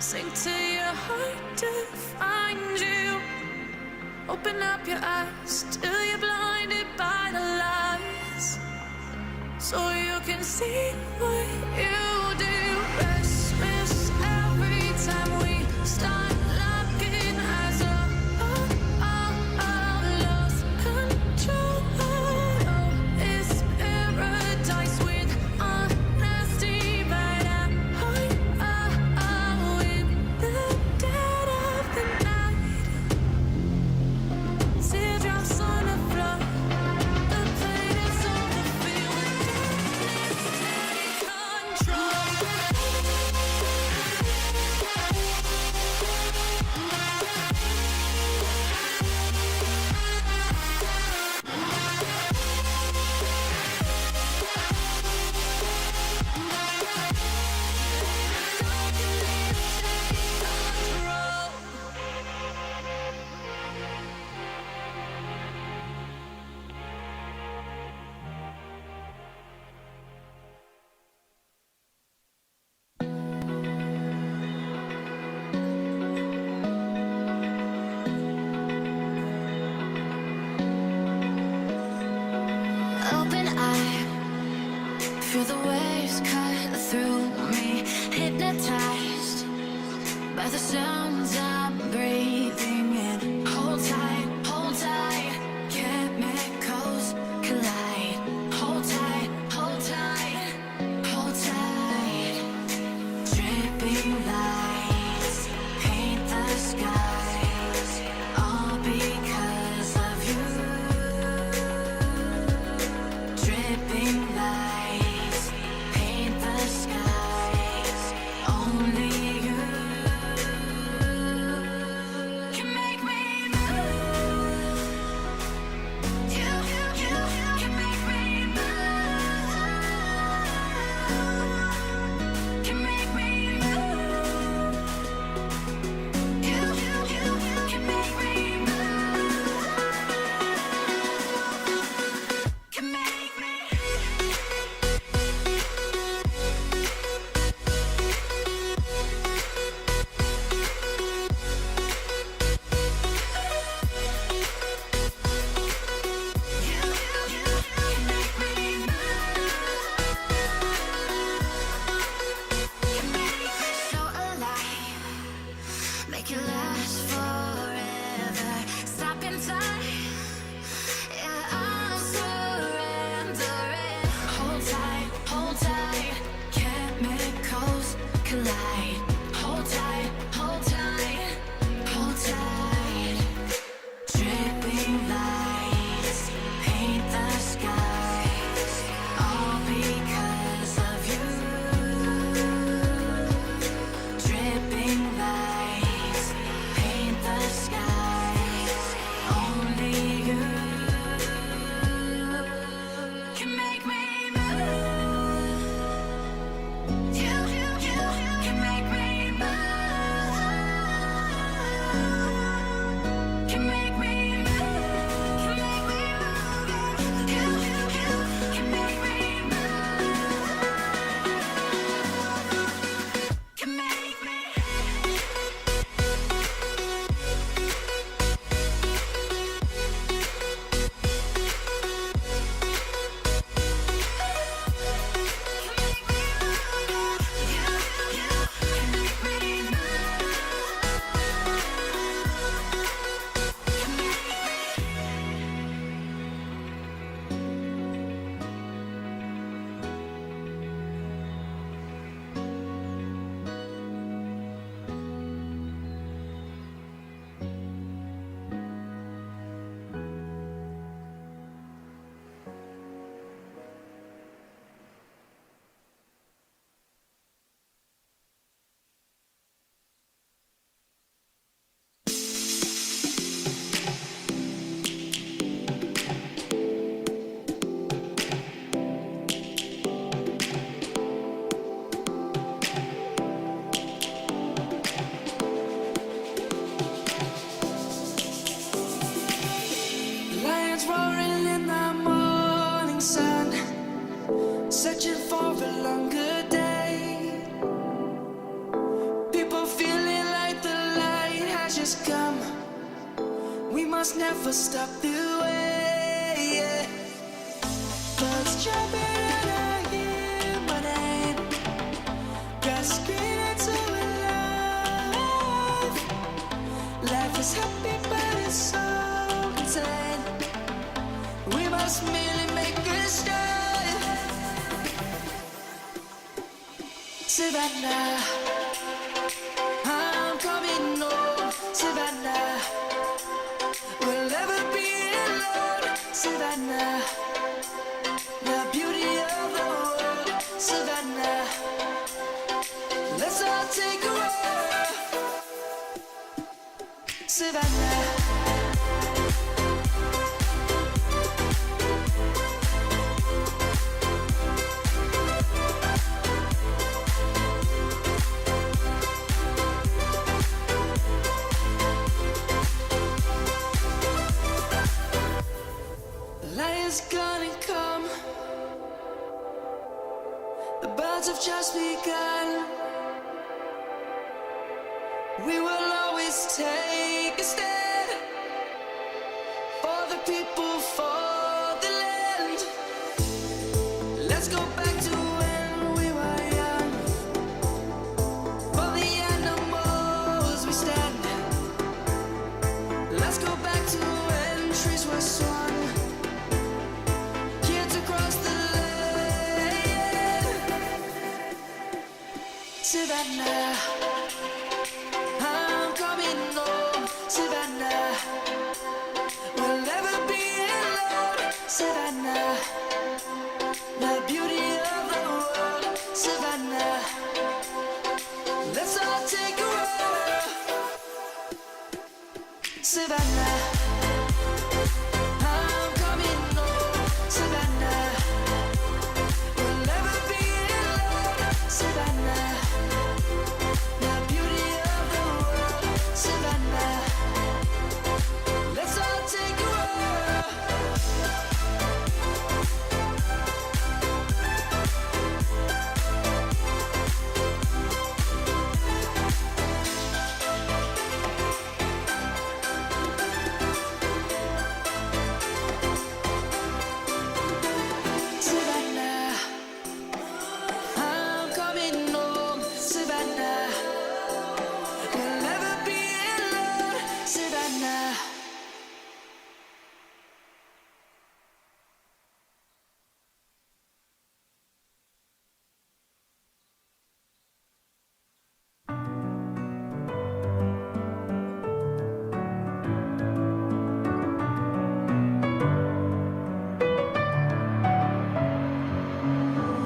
Sink to your heart to find you. Open up your eyes till you're blinded by the lies, so you can see what you do. Restless every time we start looking as a lost control. It's paradise with honesty, but I'm in the dead of the night. Teardrops on the floor. The pain is overfilled. Darkness take open eye, feel the waves cut through me, hypnotized by the sounds I'm breathing in. Hold tight, chemicals collide. Hold tight, hold tight, hold tight. Dripping lights paint the skies, all because of you. Dripping lights paint the skies, only you can make me move. You can make me move. Can make me move. You can make me move. Can make me. So alive, make it last forever. Stop in time, yeah, I'm surrendering. Hold tight, chemicals collide. Hold tight, hold tight. Dripping lights paint the skies, all because of you. Dripping lights paint the skies, only you can make me move. You can make me move. Can make me move. Can make me move. You can make me move. Can make me. Lions roaring in the morning sun, searching for a longer day. People feel must never stop the way, yeah. Birds jumping and I hear my name, gasping into life. Life is happy but it's so contained. We must merely make a start. Savannah, I'm coming home. Savannah, we'll never be alone. Savannah, the beauty of the world. Savannah, let's all take a walk. Savannah, lion's gonna come. The birds have just begun. We will always take a stand for the people, for the land. Let's go back to when we were young. For the animals we stand. Let's go back to when trees were swung. Kids across the land. Savannah, I'm coming home. Savannah, we'll never be alone. Savannah, the beauty of the world. Savannah, let's all take a walk. Savannah, I'm coming home. Savannah, we'll never be alone. Savannah, the beauty of the world. Savannah, let's all take a walk. Savannah, I'm coming home. Savannah, we'll never be alone. Savannah.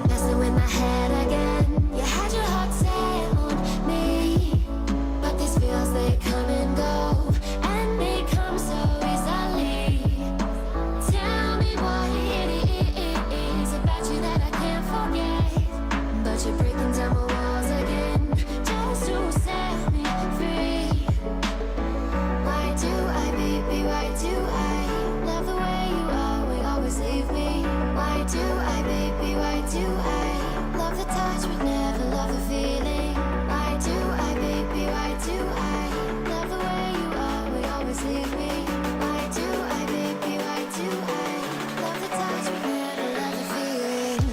Messing with my head again. You had your heart set on me, but these feels they come and go, and they come so easily. Tell me what it is about you that I can't forget, but you're breaking down my walls again just to set me free. Why do I, baby? Why do I love the way you always leave me? Why do I, baby? Why do I love the touch but never love the feeling? Why do I, baby? Why do I love the way you always leave me? Why do I, baby? Why do I love the touch but never love the feeling?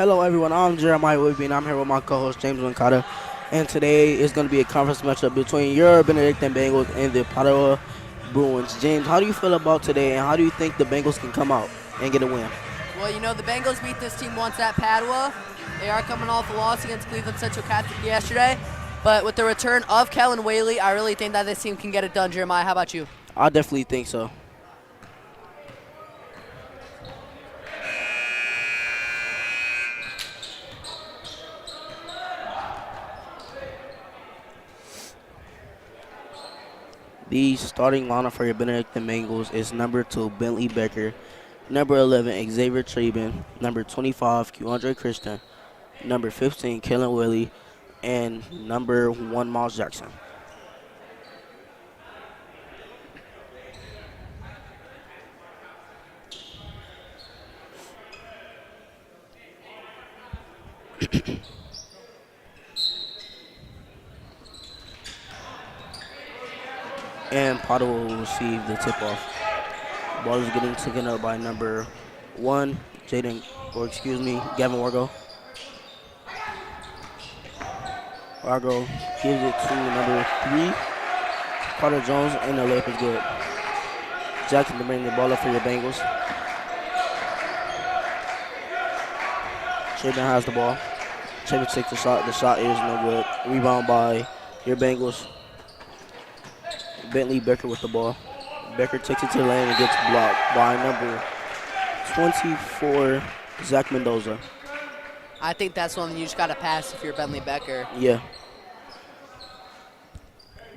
Hello, everyone. I'm Jeremiah Whitby, and I'm here with my co-host James Wincata. And today is going to be a conference matchup between your Benedictine Bengals and the Padua Bruins. James, how do you feel about today, and how do you think the Bengals can come out and get a win? Well, the Bengals beat this team once at Padua. They are coming off a loss against Cleveland Central Catholic yesterday. But with the return of Kellen Whaley, I really think that this team can get it done. Jeremiah, how about you? I definitely think so. The starting lineup for your Benedictine Bengals is number 2, Bentley Becker, number 11, Xavier Traben, number 25, Keandre Christian, number 15, Kellen Willie, and number 1, Miles Jackson. And Padua will receive the tip-off. Ball is getting taken up by number 1, Gavin Wargo. Wargo gives it to number 3, Carter Jones, and the layup is good. Jackson to bring the ball up for your Bengals. Traben has the ball. Traben takes the shot. The shot is no good. Rebound by your Bengals. Bentley Becker with the ball. Becker takes it to the lane and gets blocked by number 24, Zach Mendoza. I think that's one you just got to pass if you're Bentley Becker. Yeah.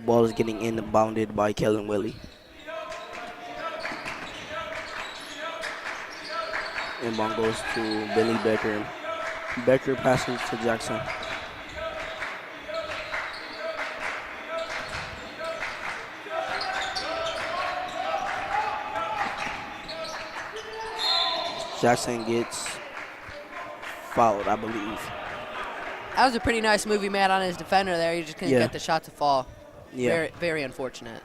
Ball is getting inbounded by Kellen Willie. Inbound goes to Bentley Becker. Becker passes to Jackson. Jackson gets fouled, I believe. That was a pretty nice move he made on his defender there. He just couldn't get the shot to fall. Yeah. Very, very unfortunate.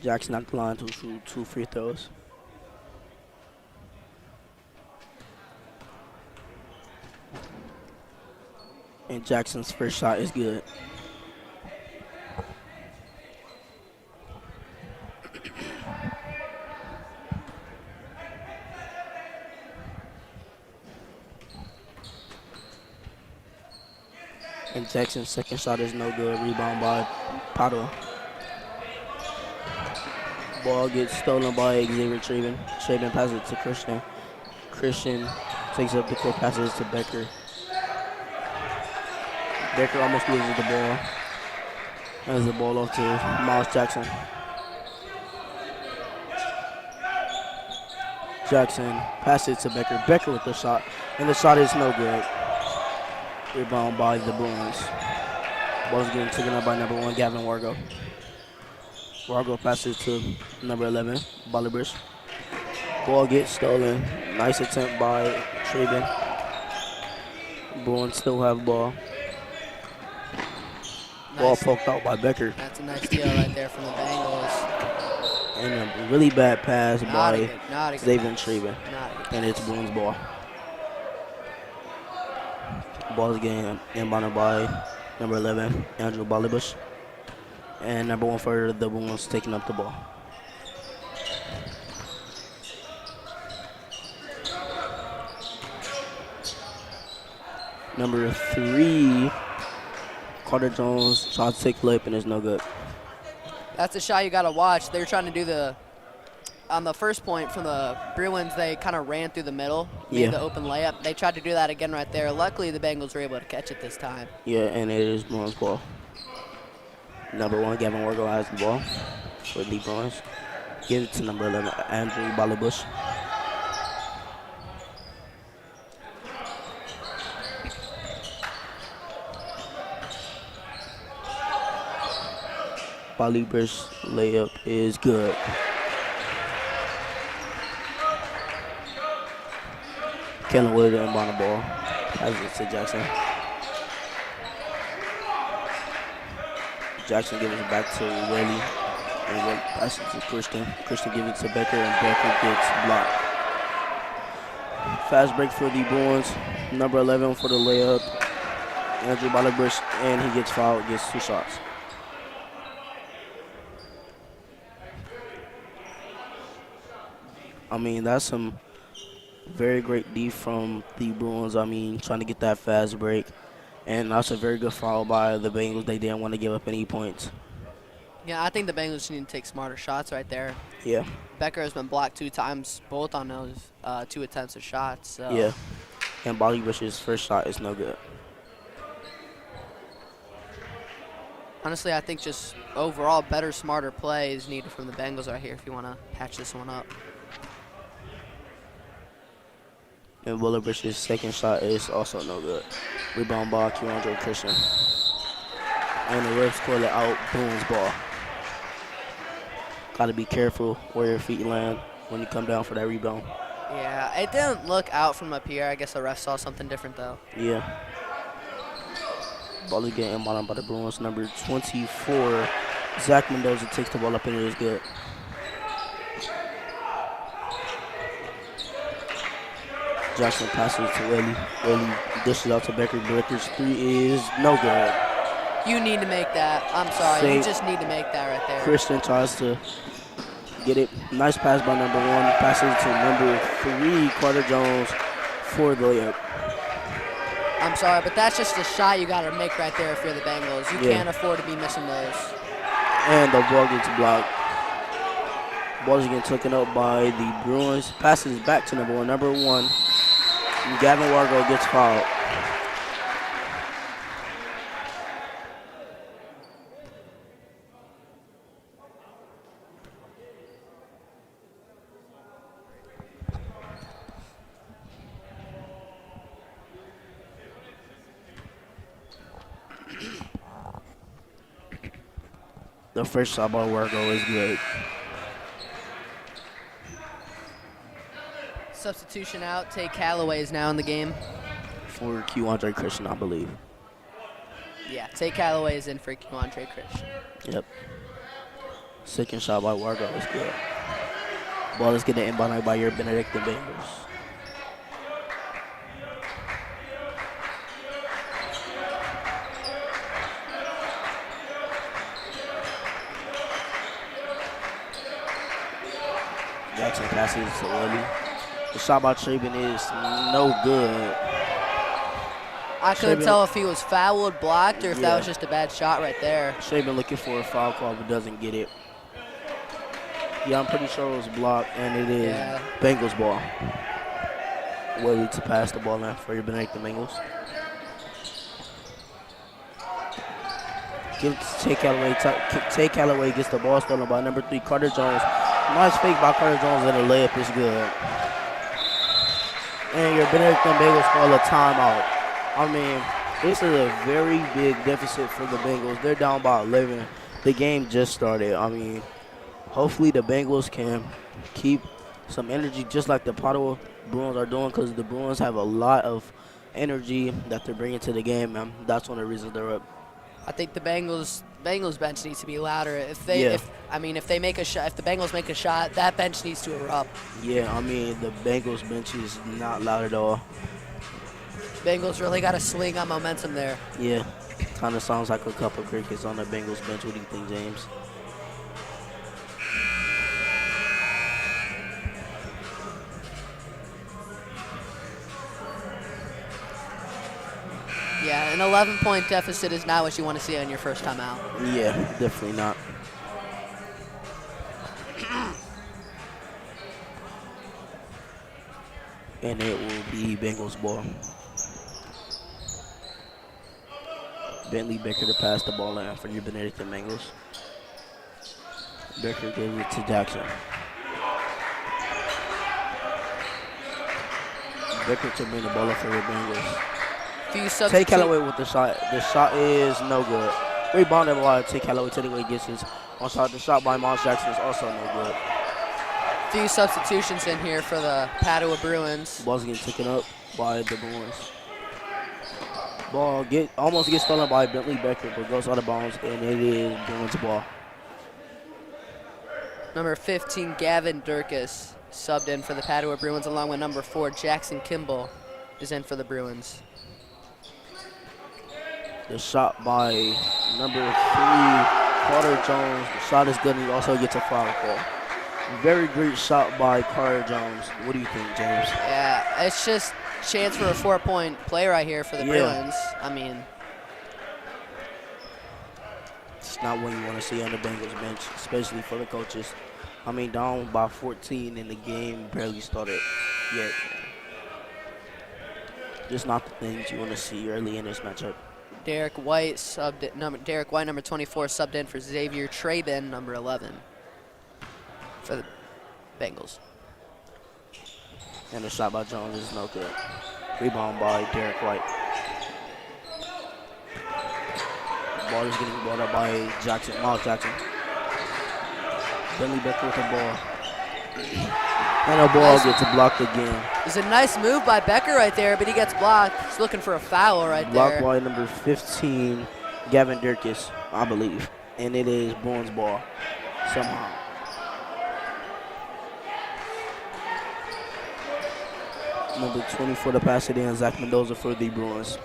Jackson at the line to shoot 2 free throws. And Jackson's first shot is good. And Jackson's second shot is no good. Rebound by Padua. Ball gets stolen by Xavier Traben. Traben passes it to Christian. Christian takes up the court, passes to Becker. Becker almost loses the ball. Hands the ball off to Miles Jackson. Jackson passes to Becker. Becker with the shot. And the shot is no good. Rebound by the Bruins. Ball's getting taken up by number 1, Gavin Wargo. Wargo passes to number 11, Balibers. Ball gets stolen. Nice attempt by Traben. Bruins still have ball. Ball poked out by Becker. That's a nice steal right there from the Bengals. And a really bad pass by Xavier Traben. And it's Bruins ball. Ball is getting inbounded by number 11, Andrew Balibus. And number 1 for the Bruins taking up the ball. Number 3, Carter Jones tries to take lip and it's no good. That's a shot you got to watch. They're trying to do on the first point from the Bruins, they kind of ran through the middle, made the open layup. They tried to do that again right there. Luckily, the Bengals were able to catch it this time. Yeah, and it is Bruins ball. Number 1, Gavin Wargo has the ball for the Bruins. Gives it to number 11, Andrew Balabush. Balibush layup is good. Kellen Williams on the ball. Passes it to Jackson. Jackson gives it back to Willie. And then pass it to Christian. Christian gives it to Becker, and Becker gets blocked. Fast break for the Bruins. Number 11 for the layup. Andrew Balabush, and he gets fouled, gets 2 shots. I mean, that's some very great D from the Bruins. I mean, trying to get that fast break. And that's a very good foul by the Bengals. They didn't want to give up any points. Yeah, I think the Bengals need to take smarter shots right there. Yeah. Becker has been blocked 2 times, both on those 2 attempts of shots. So. Yeah. And Balabush's first shot is no good. Honestly, I think just overall better, smarter play is needed from the Bengals right here if you want to patch this one up. And Willerbush's second shot is also no good. Rebound ball, Keandre Christian. And the refs call it out, Bruins ball. Got to be careful where your feet land when you come down for that rebound. Yeah, it didn't look out from up here. I guess the ref saw something different, though. Yeah. Ball is getting inbound by the Bruins. Number 24, Zach Mendoza takes the ball up and it is good. Jackson passes to Willie. Willie dishes out to Becker. Becker's 3 is no good. You need to make that. I'm sorry. You just need to make that right there. Christian tries to get it. Nice pass by number 1. Passes to number 3, Carter Jones, for the layup. I'm sorry, but that's just a shot you got to make right there if you're the Bengals. You can't afford to be missing those. And the ball gets blocked. Ball is getting taken up by the Bruins. Passes back to number 1. Number 1, Gavin Wargo gets fouled. The first shot by Wargo is good. Substitution out. Tay Calloway is now in the game. For Keandre Christian, I believe. Yeah, Tay Calloway is in for Keandre Christian. Yep. Second shot by Wargo is good. Ball is getting inbounded by your Benedictine Bengals. Jackson passes to Willie. The shot by Traven is no good. I couldn't tell if he was fouled, blocked, or if that was just a bad shot right there. Traven looking for a foul call but doesn't get it. Yeah, I'm pretty sure it was blocked, and it is Bengals ball. Willie to pass the ball in for your Benedictine Bengals. Give it to Tay Calloway. Tay Calloway gets the ball stolen by number 3, Carter Jones. Nice fake by Carter Jones, and the layup is good. And your Benedictine Bengals call a timeout. I mean, this is a very big deficit for the Bengals. They're down by 11. The game just started. I mean, hopefully the Bengals can keep some energy just like the Padua Bruins are doing, because the Bruins have a lot of energy that they're bringing to the game, and that's one of the reasons they're up. I think the Bengals bench needs to be louder. If they make a shot, if the Bengals make a shot, that bench needs to erupt. Yeah, I mean, the Bengals bench is not loud at all. Bengals really got to swing on momentum there. Yeah, kind of sounds like a couple crickets on the Bengals bench. What do you think, James? Yeah, an 11-point deficit is not what you want to see on your first time out. Yeah, definitely not. And it will be Bengals ball. Bentley Becker to pass the ball in for your Benedictine Bengals. Becker gives it to Jackson. Becker to bring the ball up for your Bengals. Tay Calloway with the shot. The shot is no good. Rebounded by Tay Calloway. Tay gets his on shot. The shot by Miles Jackson is also no good. Few substitutions in here for the Padua Bruins. Ball's getting taken up by the Bruins. Ball almost gets stolen by Bentley Becker, but goes out of bounds, and it is Bruins ball. Number 15, Gavin Durkis, subbed in for the Padua Bruins, along with number 4, Jackson Kimball, is in for the Bruins. The shot by number 3, Carter Jones. The shot is good, and he also gets a foul call. Very great shot by Carter Jones. What do you think, James? Yeah, it's just chance for a 4-point play right here for the Bruins. I mean, it's not what you want to see on the Bengals bench, especially for the coaches. I mean, down by 14 and the game barely started yet. Just not the things you want to see early in this matchup. Derek White, number 24, subbed in for Xavier Trabin, number 11, for the Bengals. And the shot by Jones is no good. Rebound by Derek White. Ball is getting brought up by Miles Jackson. Bentley Becker with the ball. And the ball gets blocked again. It's a nice move by Becker right there, but he gets blocked. He's looking for a foul right there. Blocked by number 15, Gavin Durkis, I believe. And it is Bruins ball somehow. Number 20 for the Pasadena, Zach Mendoza for the Bruins.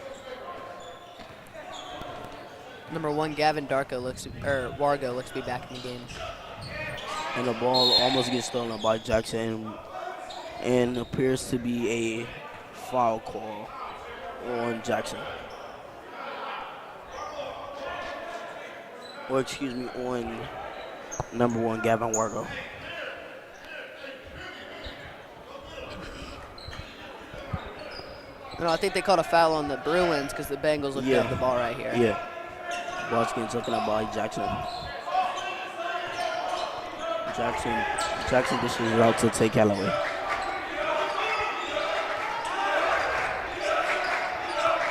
Number 1, Gavin Wargo looks to be back in the game. And the ball almost gets stolen by Jackson and appears to be a foul call on Jackson. Or excuse me, on number 1, Gavin Wargo. No, I think they called a foul on the Bruins because the Bengals looked at the ball right here. Yeah. Ball's getting taken up by Jackson. Jackson dishes it out to Tay Calloway.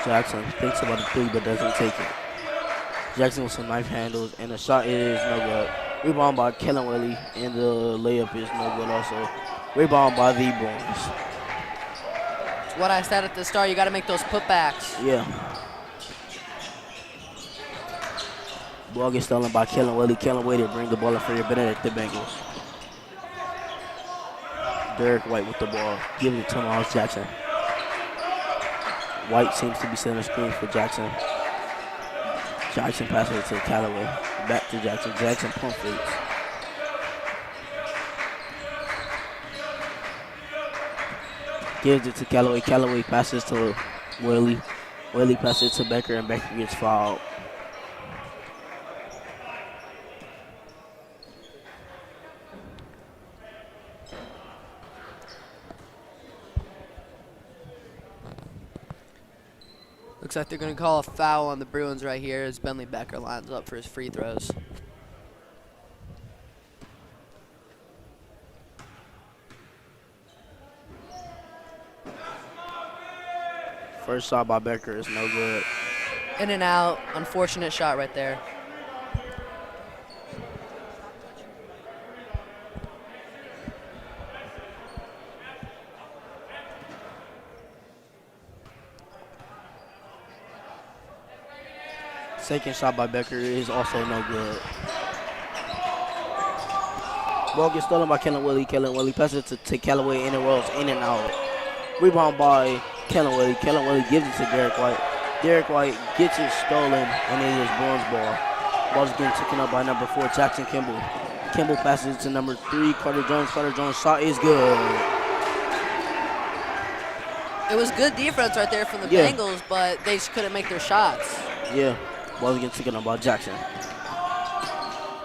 Jackson thinks about the 3 but doesn't take it. Jackson with some knife handles, and the shot is no good. Rebound by Kellen Willie, and the layup is no good also. Rebound by the Bruins. It's what I said at the start, you got to make those putbacks. Yeah. Ball gets stolen by Kellen Willie. Kellen Willie to bring the ball up for your Benedictine Bengals. Derek White with the ball, giving it to Miles Jackson. White seems to be setting a screen for Jackson. Jackson passes it to Callaway. Back to Jackson. Jackson pump fakes. Gives it to Callaway. Callaway passes to Willie. Willie passes it to Becker, and Becker gets fouled. Looks like they're going to call a foul on the Bruins right here as Bentley Becker lines up for his free throws. First shot by Becker is no good. In and out, unfortunate shot right there. Second shot by Becker is also no good. Ball gets stolen by Kellen Willie. Kellen Willie passes it to Callaway, and it rolls in and out. Rebound by Kellen Willie. Kellen Willie gives it to Derek White. Derek White gets it stolen, and it is Bruins ball. Ball is getting taken up by number 4, Jackson Kimball. Kimball passes it to number 3, Carter Jones. Carter Jones' shot is good. It was good defense right there from the Bengals, but they just couldn't make their shots. Yeah. Ball gets taken up by Jackson.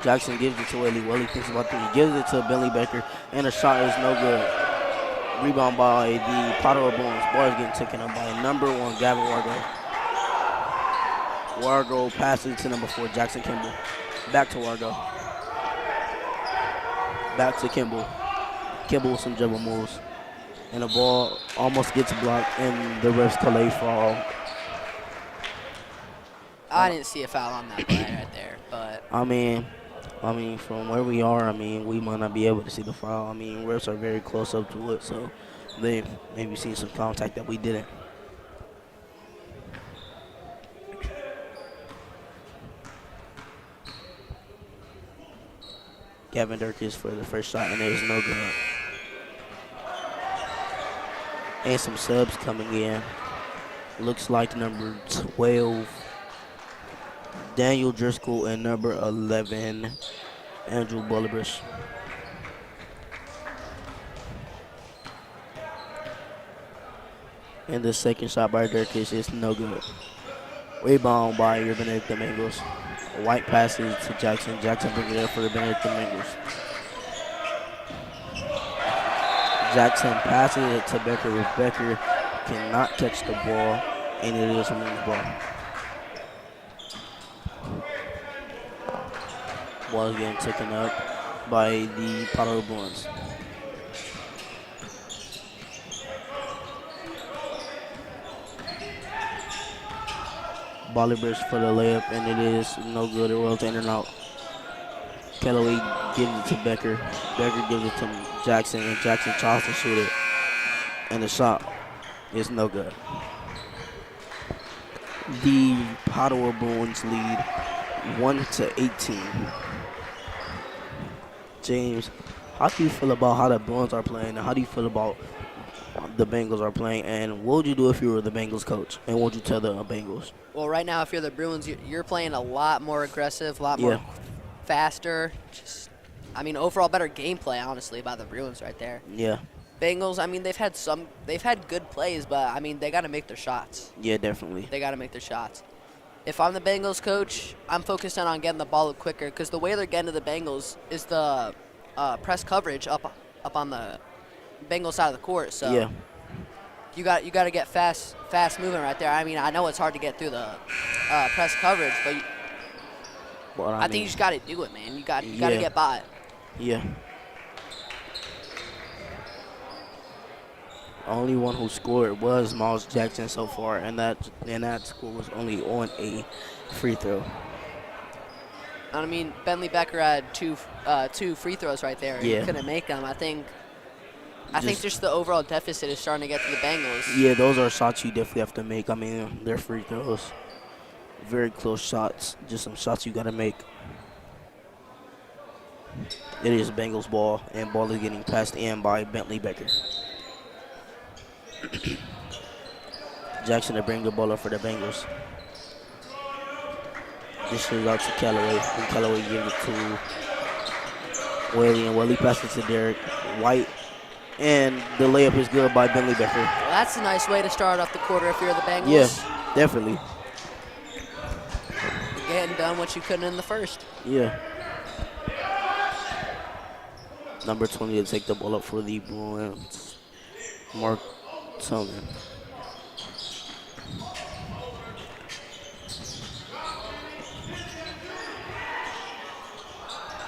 Jackson gives it to Willie. Willie thinks about 3. Gives it to Bentley Becker, and the shot is no good. Rebound by the Padua Bruins. Ball is getting taken up by number 1, Gavin Wargo. Wargo passes to number 4, Jackson Kimball. Back to Wargo. Back to Kimball. Kimball with some dribble moves. And the ball almost gets blocked, and the refs call a foul. I didn't see a foul on that play right there, but I mean, from where we are, we might not be able to see the foul. Refs are very close up to it, so they maybe seen some contact that we didn't. Gavin Durkis for the first shot, and it is no good. And some subs coming in. Looks like number 12, Daniel Driscoll, and number 11, Andrew Bullibush. And the second shot by Durkis is no good. Rebound by your Benedictine Bengals. White passes to Jackson. Jackson brings it up for the Benedictine Bengals. Jackson passes it to Becker, with Becker cannot catch the ball, and it is a loose ball. Ball is getting taken up by the Padua Bruins. Bolivers for the layup, and it is no good. It rolls in and out. Callaway gives it to Becker. Becker gives it to Jackson, and Jackson tries to shoot it. And the shot is no good. The Padua Bruins lead 1-18. James, how do you feel about how the Bruins are playing, and how do you feel about the Bengals are playing, and what would you do if you were the Bengals coach, and what would you tell the Bengals? Well, right now, if you're the Bruins, you're playing a lot more aggressive, a lot more faster. Just, I mean, overall better gameplay, honestly, by the Bruins right there. Yeah. Bengals, I mean, they've had good plays, but I mean, they got to make their shots. Yeah, definitely. They got to make their shots. If I'm the Bengals coach, I'm focused on getting the ball up quicker, because the way they're getting to the Bengals is the press coverage up on the Bengals side of the court. So yeah. You got to get fast moving right there. I mean, I know it's hard to get through the press coverage, but I think you just got to do it, man. You got to get by it. Yeah. Only one who scored was Miles Jackson so far, and that score was only on a free throw. I mean, Bentley Becker had two free throws right there. Yeah. He couldn't make them. I think just the overall deficit is starting to get to the Bengals. Yeah, those are shots you definitely have to make. I mean, they're free throws. Very close shots. Just some shots you got to make. It is Bengals ball, and ball is getting passed in by Bentley Becker. Jackson to bring the ball up for the Bengals. This is out to Callaway, and Callaway gives it to Whaley, and Whaley passes to Derek White. And the layup is good by Bentley Becker. Well, that's a nice way to start off the quarter if you're the Bengals. Yeah, definitely. You're getting done what you couldn't in the first. Yeah. Number 20 to take the ball up for the Bruins. Mark Tillman.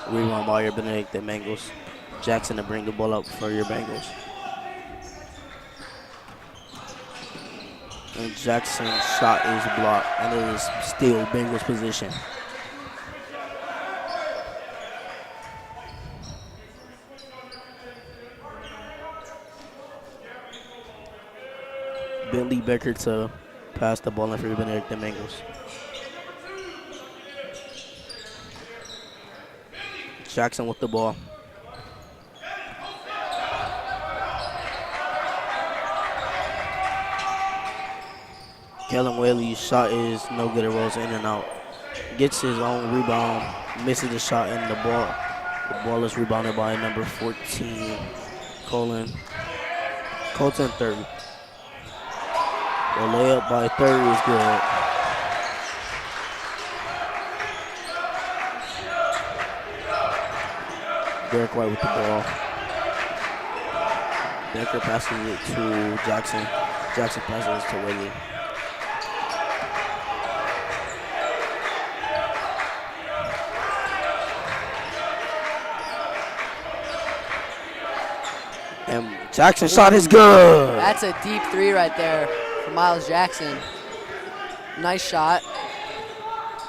Rebound by your Benedictine Bengals. Jackson to bring the ball up for your Bengals. And Jackson's shot is blocked, and it is still Bengals position. Bentley Becker to pass the ball in for your Benedictine Bengals. Jackson with the ball. Kellen Whaley's shot is no good. It rolls in and out. Gets his own rebound, misses the shot, and the ball is rebounded by number 14, Colton Thurry. The layup by Thurry is good. Derek White with the ball. Becker passes it to Jackson. Jackson passes it to Whaley. And Jackson's shot is good. That's a deep three right there for Miles Jackson. Nice shot.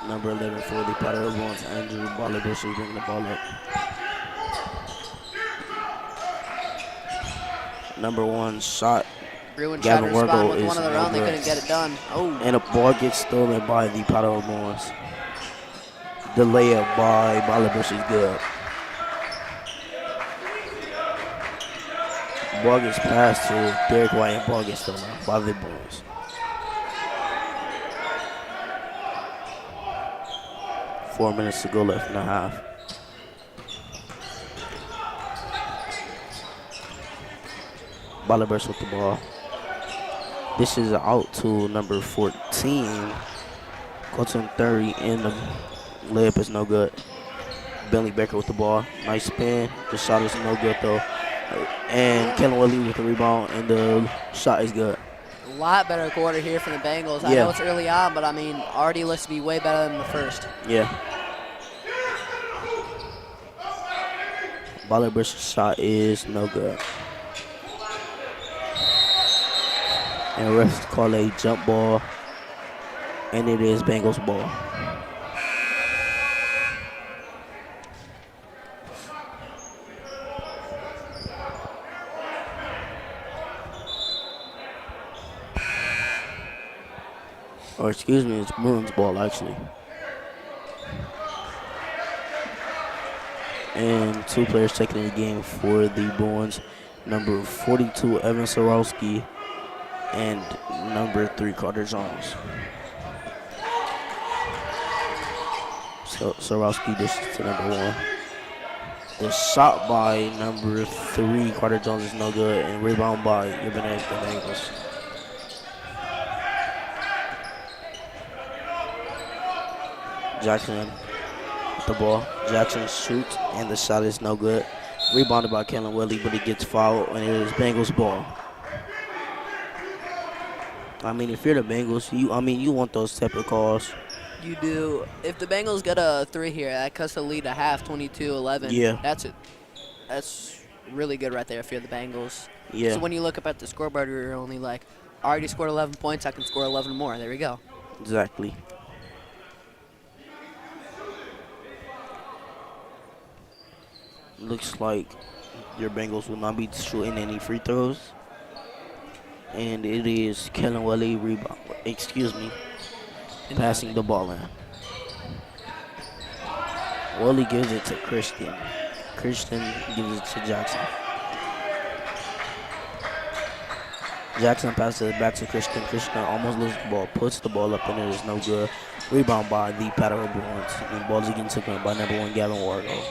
Number 11 for the Padua Bruins, Andrew Bolibush is bringing the ball up. Number 1 shot. Bruin tried to respond with one of their own. They couldn't get it done. Oh. And a ball gets stolen by the Padua Bruins. The layup by Bolibush is good. Ball gets passed to Derek White and ball gets stolen by the Bulls. Four minutes to go left in the half. Balabers with the ball. This is out to number 14. Colton 30 in the layup is no good. Bentley Becker with the ball. Nice spin. The shot is no good though. And Kellen Willie with the rebound and the shot is good. A lot better quarter here from the Bengals. I know it's early on, but I mean, already looks to be way better than the first. Yeah. Balabers' shot is no good. And refs call a jump ball, and it is Bengals ball. Or excuse me, it's Bruins ball actually. And two players taking the game for the Bruins. Number 42, Evan Sorowski, and number 3, Carter Jones. So Sorowski dishes to number 1. The shot by number 3, Carter Jones, is no good, and rebound by your Benedictine Bengals. Jackson with the ball. Jackson shoots, and the shot is no good. Rebounded by Kellen Willie, but he gets fouled, and it is Bengals ball. I mean, if you're the Bengals, you want those type of calls. You do. If the Bengals get a 3 here, that cuts the lead to half, 22-11. Yeah. That's really good right there if you're the Bengals. Yeah. So when you look up at the scoreboard, you're only like, I already scored 11 points, I can score 11 more. There we go. Exactly. Looks like your Bengals will not be shooting any free throws. And it is Kellen Willie passing the ball in. Willie gives it to Christian. Christian gives it to Jackson. Jackson passes it back to Christian. Christian almost loses the ball, puts the ball up, and it is no good. Rebound by the Padua Bruins. And ball is again taken by number 1, Gavin Wargo.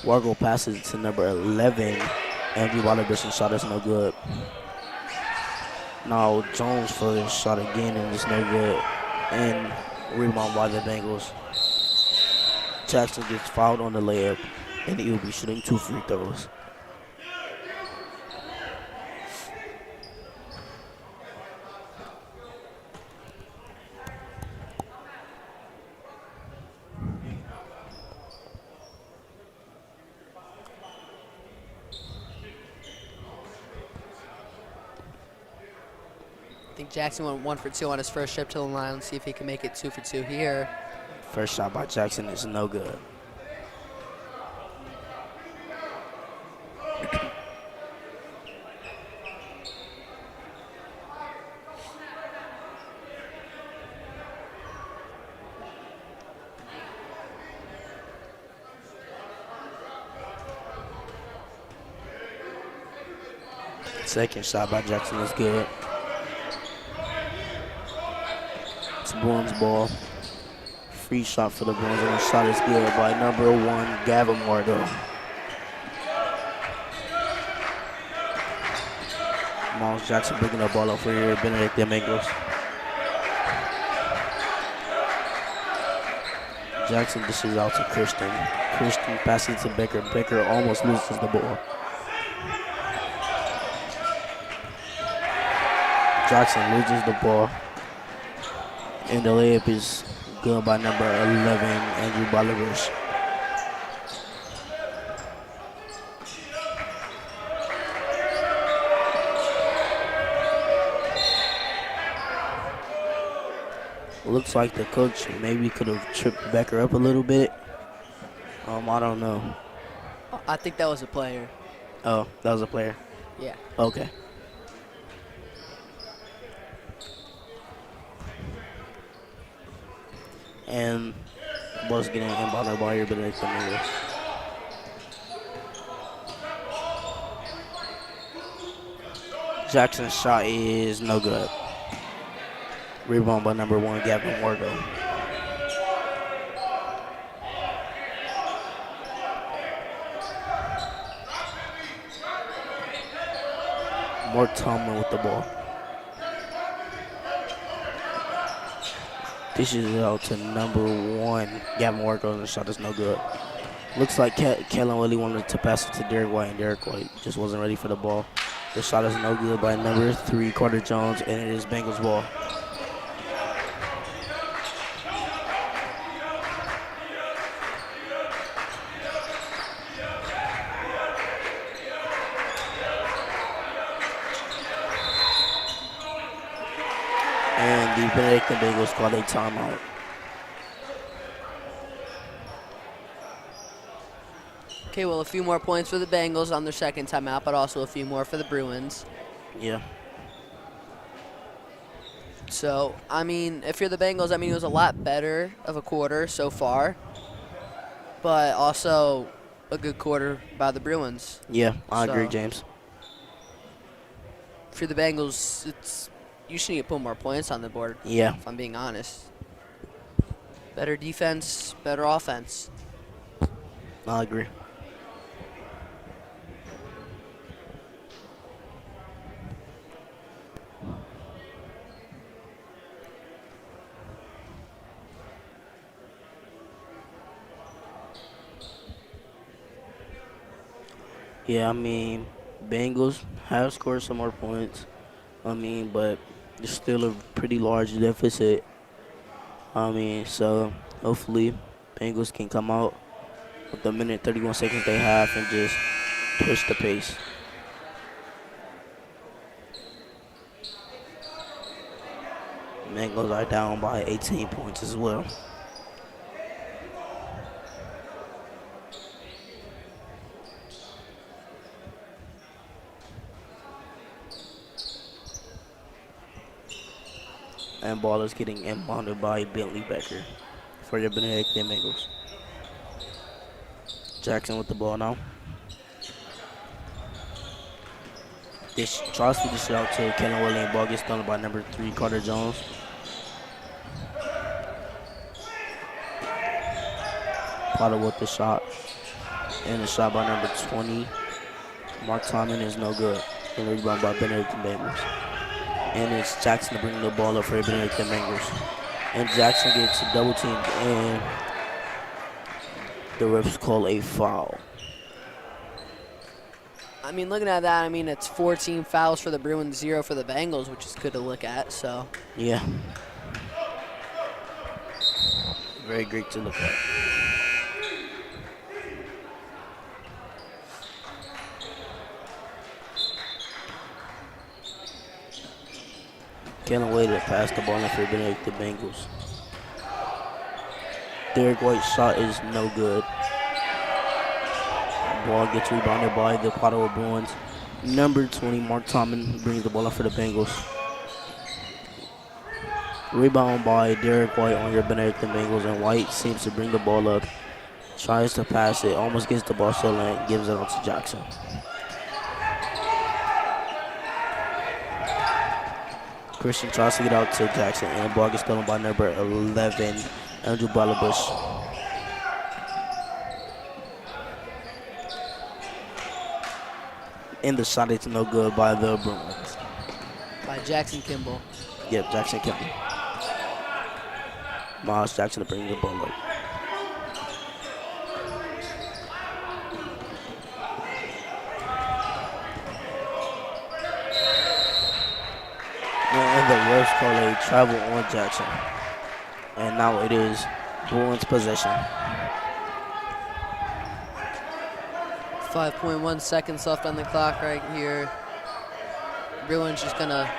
Wargo passes it to number 11. Andrew Balabers' shot is no good. Now Jones for his shot again, and it's no good. And rebound by the Bengals. Jackson gets fouled on the layup, and he will be shooting 2 free throws. I think Jackson went 1 for 2 on his first trip to the line. Let's see if he can make it 2 for 2 here. First shot by Jackson is no good. Second shot by Jackson is good. It's Bruins ball. Free shot for the Bruins, and the shot is good by number 1, Gavin Wardo. Miles Jackson picking the ball up for here, Benedictine Bengals. Jackson dishes out to Christian. Christian passes to Becker. Becker almost loses the ball. Jackson loses the ball. And the layup is good by number 11, Andrew Balabers. Looks like the coach maybe could have tripped Becker up a little bit. I don't know. I think that was a player. Oh, that was a player? Yeah. Okay. And was getting inbounded by your Benedictine Bengals. Jackson's shot is no good. Rebound by number 1, Gavin Wargo. Mark Tomlin with the ball. Dishes it out to number 1, Gavin Wargo, and the shot is no good. Looks like Kellen really wanted to pass it to Derek White, and Derek White just wasn't ready for the ball. The shot is no good by number 3, Carter Jones, and it is Bengals ball. And the Benedictine Bengals called a timeout. Okay, well, a few more points for the Bengals on their second timeout, but also a few more for the Bruins. Yeah. So, I mean, if you're the Bengals, I mean, it was a lot better of a quarter so far, but also a good quarter by the Bruins. Yeah, I So, agree, James. If you're the Bengals, you should need to put more points on the board, Yeah. if I'm being honest. Better defense, better offense. I agree. Yeah, I mean, Bengals have scored some more points. I mean, but it's still a pretty large deficit. I mean, so hopefully Bengals can come out with the minute 31 seconds they have and just push the pace. Bengals are down by 18 points as well. And ball is getting inbounded by Bentley Becker for the Benedictine Bengals. Jackson with the ball now. This tries to dish it out to Kellen Williams. Ball gets stolen by number 3, Carter Jones. Potter with the shot. And the shot by number 20, Mark Tomlin, is no good. And the rebound by Benedictine Bengals. And it's Jackson to bring the ball up for the Benedictine Bengals. And Jackson gets a double team, and the refs call a foul. I mean, looking at that, I mean, it's 14 fouls for the Bruins, 0 for the Bengals, which is good to look at, so. Yeah. Very great to look at. Can't wait to pass the ball in for the Bengals. Derek White's shot is no good. Ball gets rebounded by the Padua Bruins. Number 20, Mark Tomlin, brings the ball up for the Bengals. Rebound by Derek White on your Benedictine Bengals, and White seems to bring the ball up. Tries to pass it, almost gets the ball stolen, and gives it on to Jackson. Christian tries to get out to Jackson, and the ball gets stolen by number 11, Andrew Ballabush. And the shot is no good by the Bruins. By Jackson Kimball. Yep, Jackson Kimball. Miles Jackson to bring the ball up. And the refs call a travel on Jackson. And now it is Bruins possession. 5.1 seconds left on the clock right here. Bruins just gonna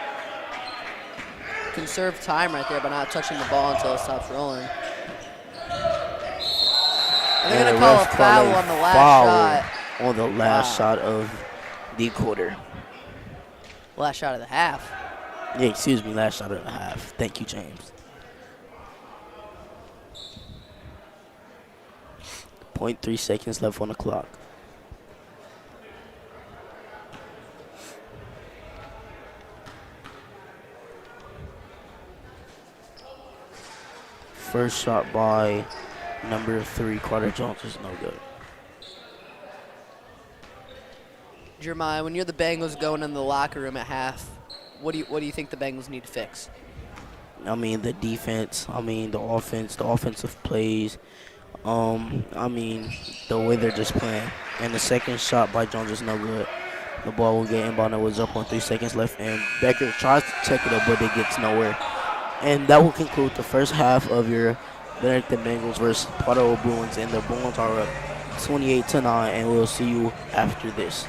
conserve time right there by not touching the ball until it stops rolling. And they're gonna call a foul on the last shot. On the last shot of the quarter. Last shot of the half. Yeah, excuse me, last shot of the half. Thank you, James. 0.3 seconds left on the clock. first shot by number 3, Carter Jones, is no good. Jeremiah, when you're the Bengals going in the locker room at half, what do you think the Bengals need to fix? I mean, the defense. I mean, the offense, the offensive plays. I mean, the way they're just playing. And the second shot by Jones is no good. The ball will get inbound. It was up on 3 seconds left, and Becker tries to check it up, but it gets nowhere. And that will conclude the first half of your Benedictine Bengals versus Padua Bruins, and the Bruins are up 28-9, and we'll see you after this.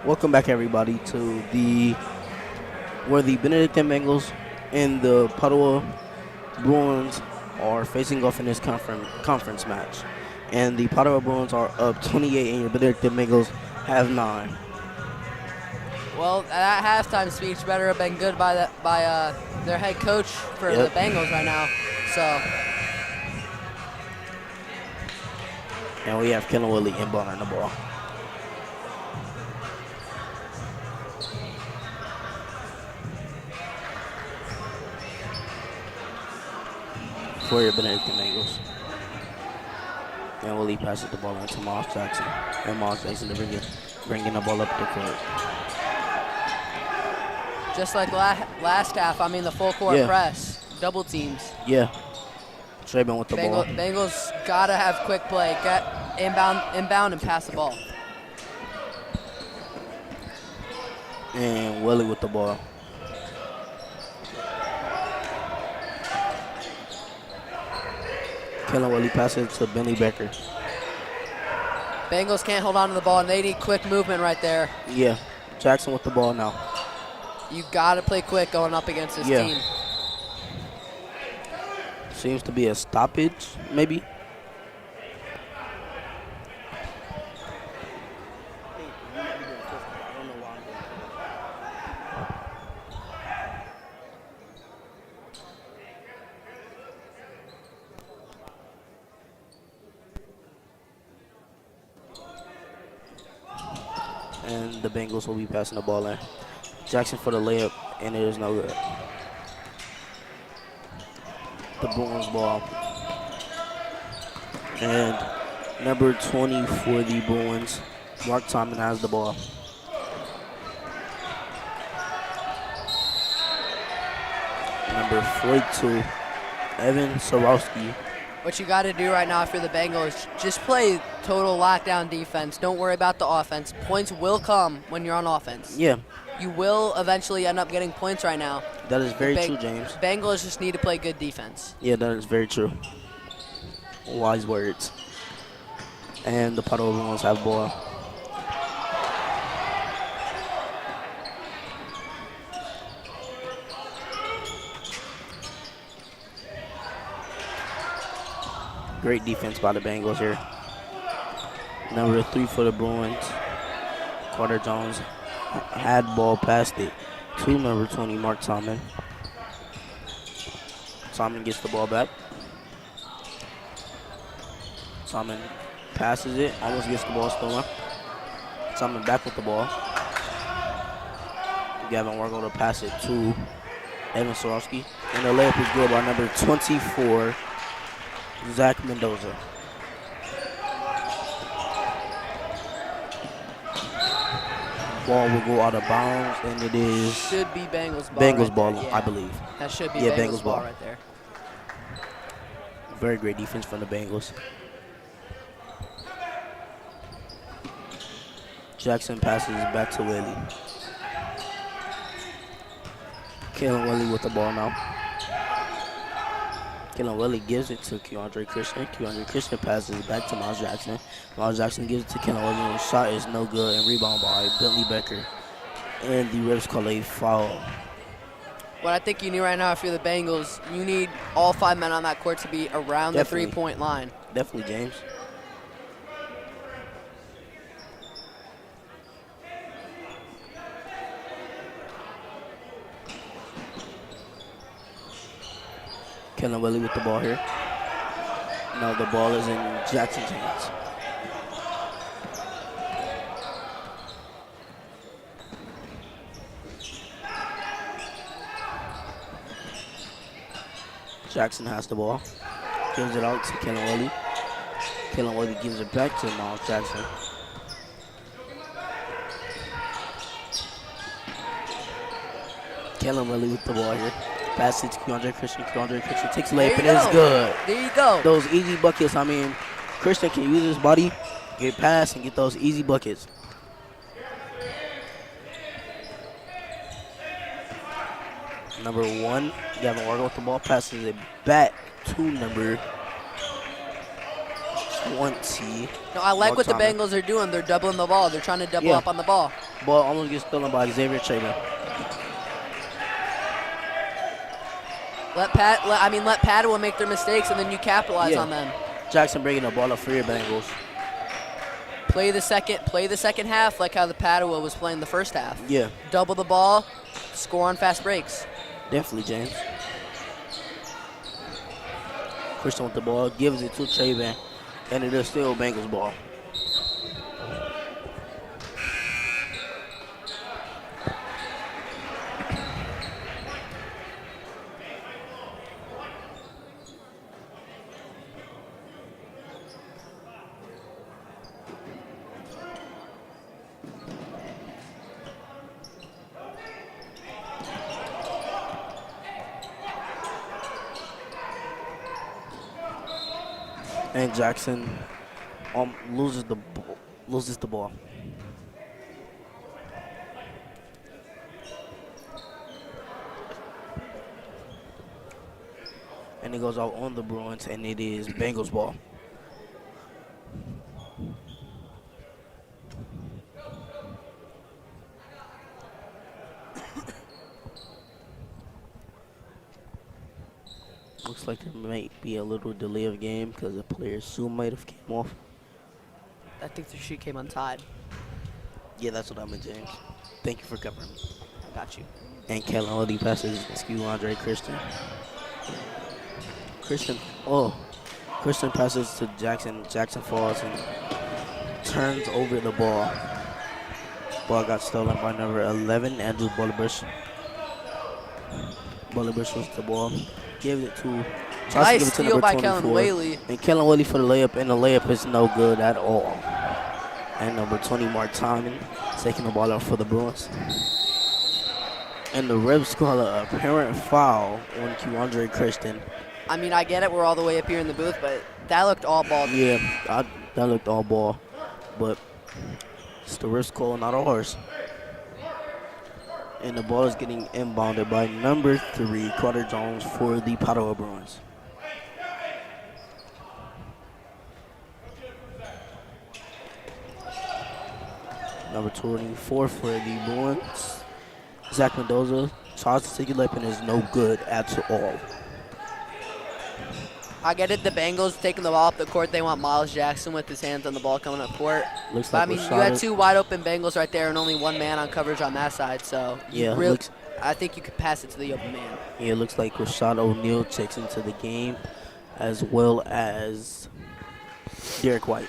Welcome back, everybody, to where the Benedictine Bengals and the Padua Bruins are facing off in this conference match. And the Padua Bruins are up 28, and the Benedictine Bengals have 9. Well, that halftime speech better have been good by their head coach for the Bengals right now. So. And we have Kellen Willie inbounding the ball. For your Benedictine Bengals. And Willie passes the ball into Miles Jackson. And Miles Jackson bringing the ball up the court. Just like last half, I mean the full court press, double teams. Yeah. Traven with the ball. Bengals gotta have quick play, get inbound and pass the ball. And Willie with the ball. Kellen Willie passes to Benny Becker. Bengals can't hold on to the ball, and they need quick movement right there. Yeah. Jackson with the ball now. You gotta play quick going up against this team. Seems to be a stoppage, maybe. And the Bengals will be passing the ball in. Jackson for the layup, and it is no good. The Bruins ball. And number 20 for the Bruins, Mark Tomlin has the ball. Number 42, Evan Sorowski. What you got to do right now if you're the Bengals, just play total lockdown defense. Don't worry about the offense. Points will come when you're on offense. Yeah. You will eventually end up getting points right now. That is very true, James. Bengals just need to play good defense. Yeah, that is very true. Wise words. And the Padua Bruins have ball. Great defense by the Bengals here. Number 3 for the Bruins, Carter Jones, had ball past it to number 20, Mark Tomlin. Tomlin gets the ball back. Tomlin passes it, almost gets the ball stolen. Tomlin back with the ball. Gavin Wargo to pass it to Evan Sorowski. And the layup is good by number 24, Zach Mendoza. Ball will go out of bounds, and it is should be Bengals ball. Bengals right ball, there, I believe. That should be Bengals ball right there. Very great defense from the Bengals. Jackson passes back to Willie. Kellen Willie with the ball now. Kellen Willie gives it to Keandre Christian. Keandre Christian passes back to Miles Jackson. Miles Jackson gives it to Kellen Willie. Shot is no good, and rebound by Bentley Becker. And the refs call a foul. What I think you need right now, if you're the Bengals, you need all 5 men on that court to be around the 3-point line. Definitely, James. Kellen Willie with the ball here. No, the ball is in Jackson's hands. Jackson has the ball. Gives it out to Kellen Willie. Kellen Willie gives it back to Miles Jackson. Kellen Willie with the ball here. Pass it to Keandre Christian. Keandre Christian takes a layup, and it's good. There you go. Those easy buckets. I mean, Christian can use his body, get past, and get those easy buckets. Number 1, Gavin Wargo with the ball, passes it back to number 20. No, I like what the Bengals are doing. They're doubling the ball. They're trying to double up on the ball. Ball almost gets stolen by Xavier Trader. Let Padua make their mistakes, and then you capitalize on them. Jackson bringing the ball up for your Bengals. Play the second half like how the Padua was playing the first half. Yeah. Double the ball, score on fast breaks. Definitely, James. Christian with the ball, gives it to Traven, and it is still Bengals ball. And Jackson loses the ball. And it goes out on the Bruins, and it is Bengals ball. Looks like there might be a little delay of game because the player soon might have came off. I think the shoe came untied. Yeah, that's what I meant, James. Thank you for covering me. I got you. And Kellen Odie passes to Andre Christian. Christian passes to Jackson. Jackson falls and turns over the ball. Ball got stolen by number 11, Andrew Bullibush. Bullibush was the ball. Gives it to Nice steal by Kellen Whaley. And Kellen Whaley for the layup, and the layup is no good at all. And number 20, Mark Timon, taking the ball out for the Bruins. And the refs call an apparent foul on Andre Christian. I mean, I get it. We're all the way up here in the booth, but that looked all ball. Yeah, that looked all ball. But it's the refs call, not ours. And the ball is getting inbounded by number 3, Carter Jones, for the Padua Bruins. Number 24 for the Bruins, Zach Mendoza, tries to take a lip and is no good at all. I get it. The Bengals taking the ball up the court. They want Miles Jackson with his hands on the ball coming up court. Looks but like I mean, you had 2 wide open Bengals right there and only 1 man on coverage on that side. So yeah, I think you could pass it to the open man. Yeah, it looks like Rashad O'Neal checks into the game, as well as Derek White.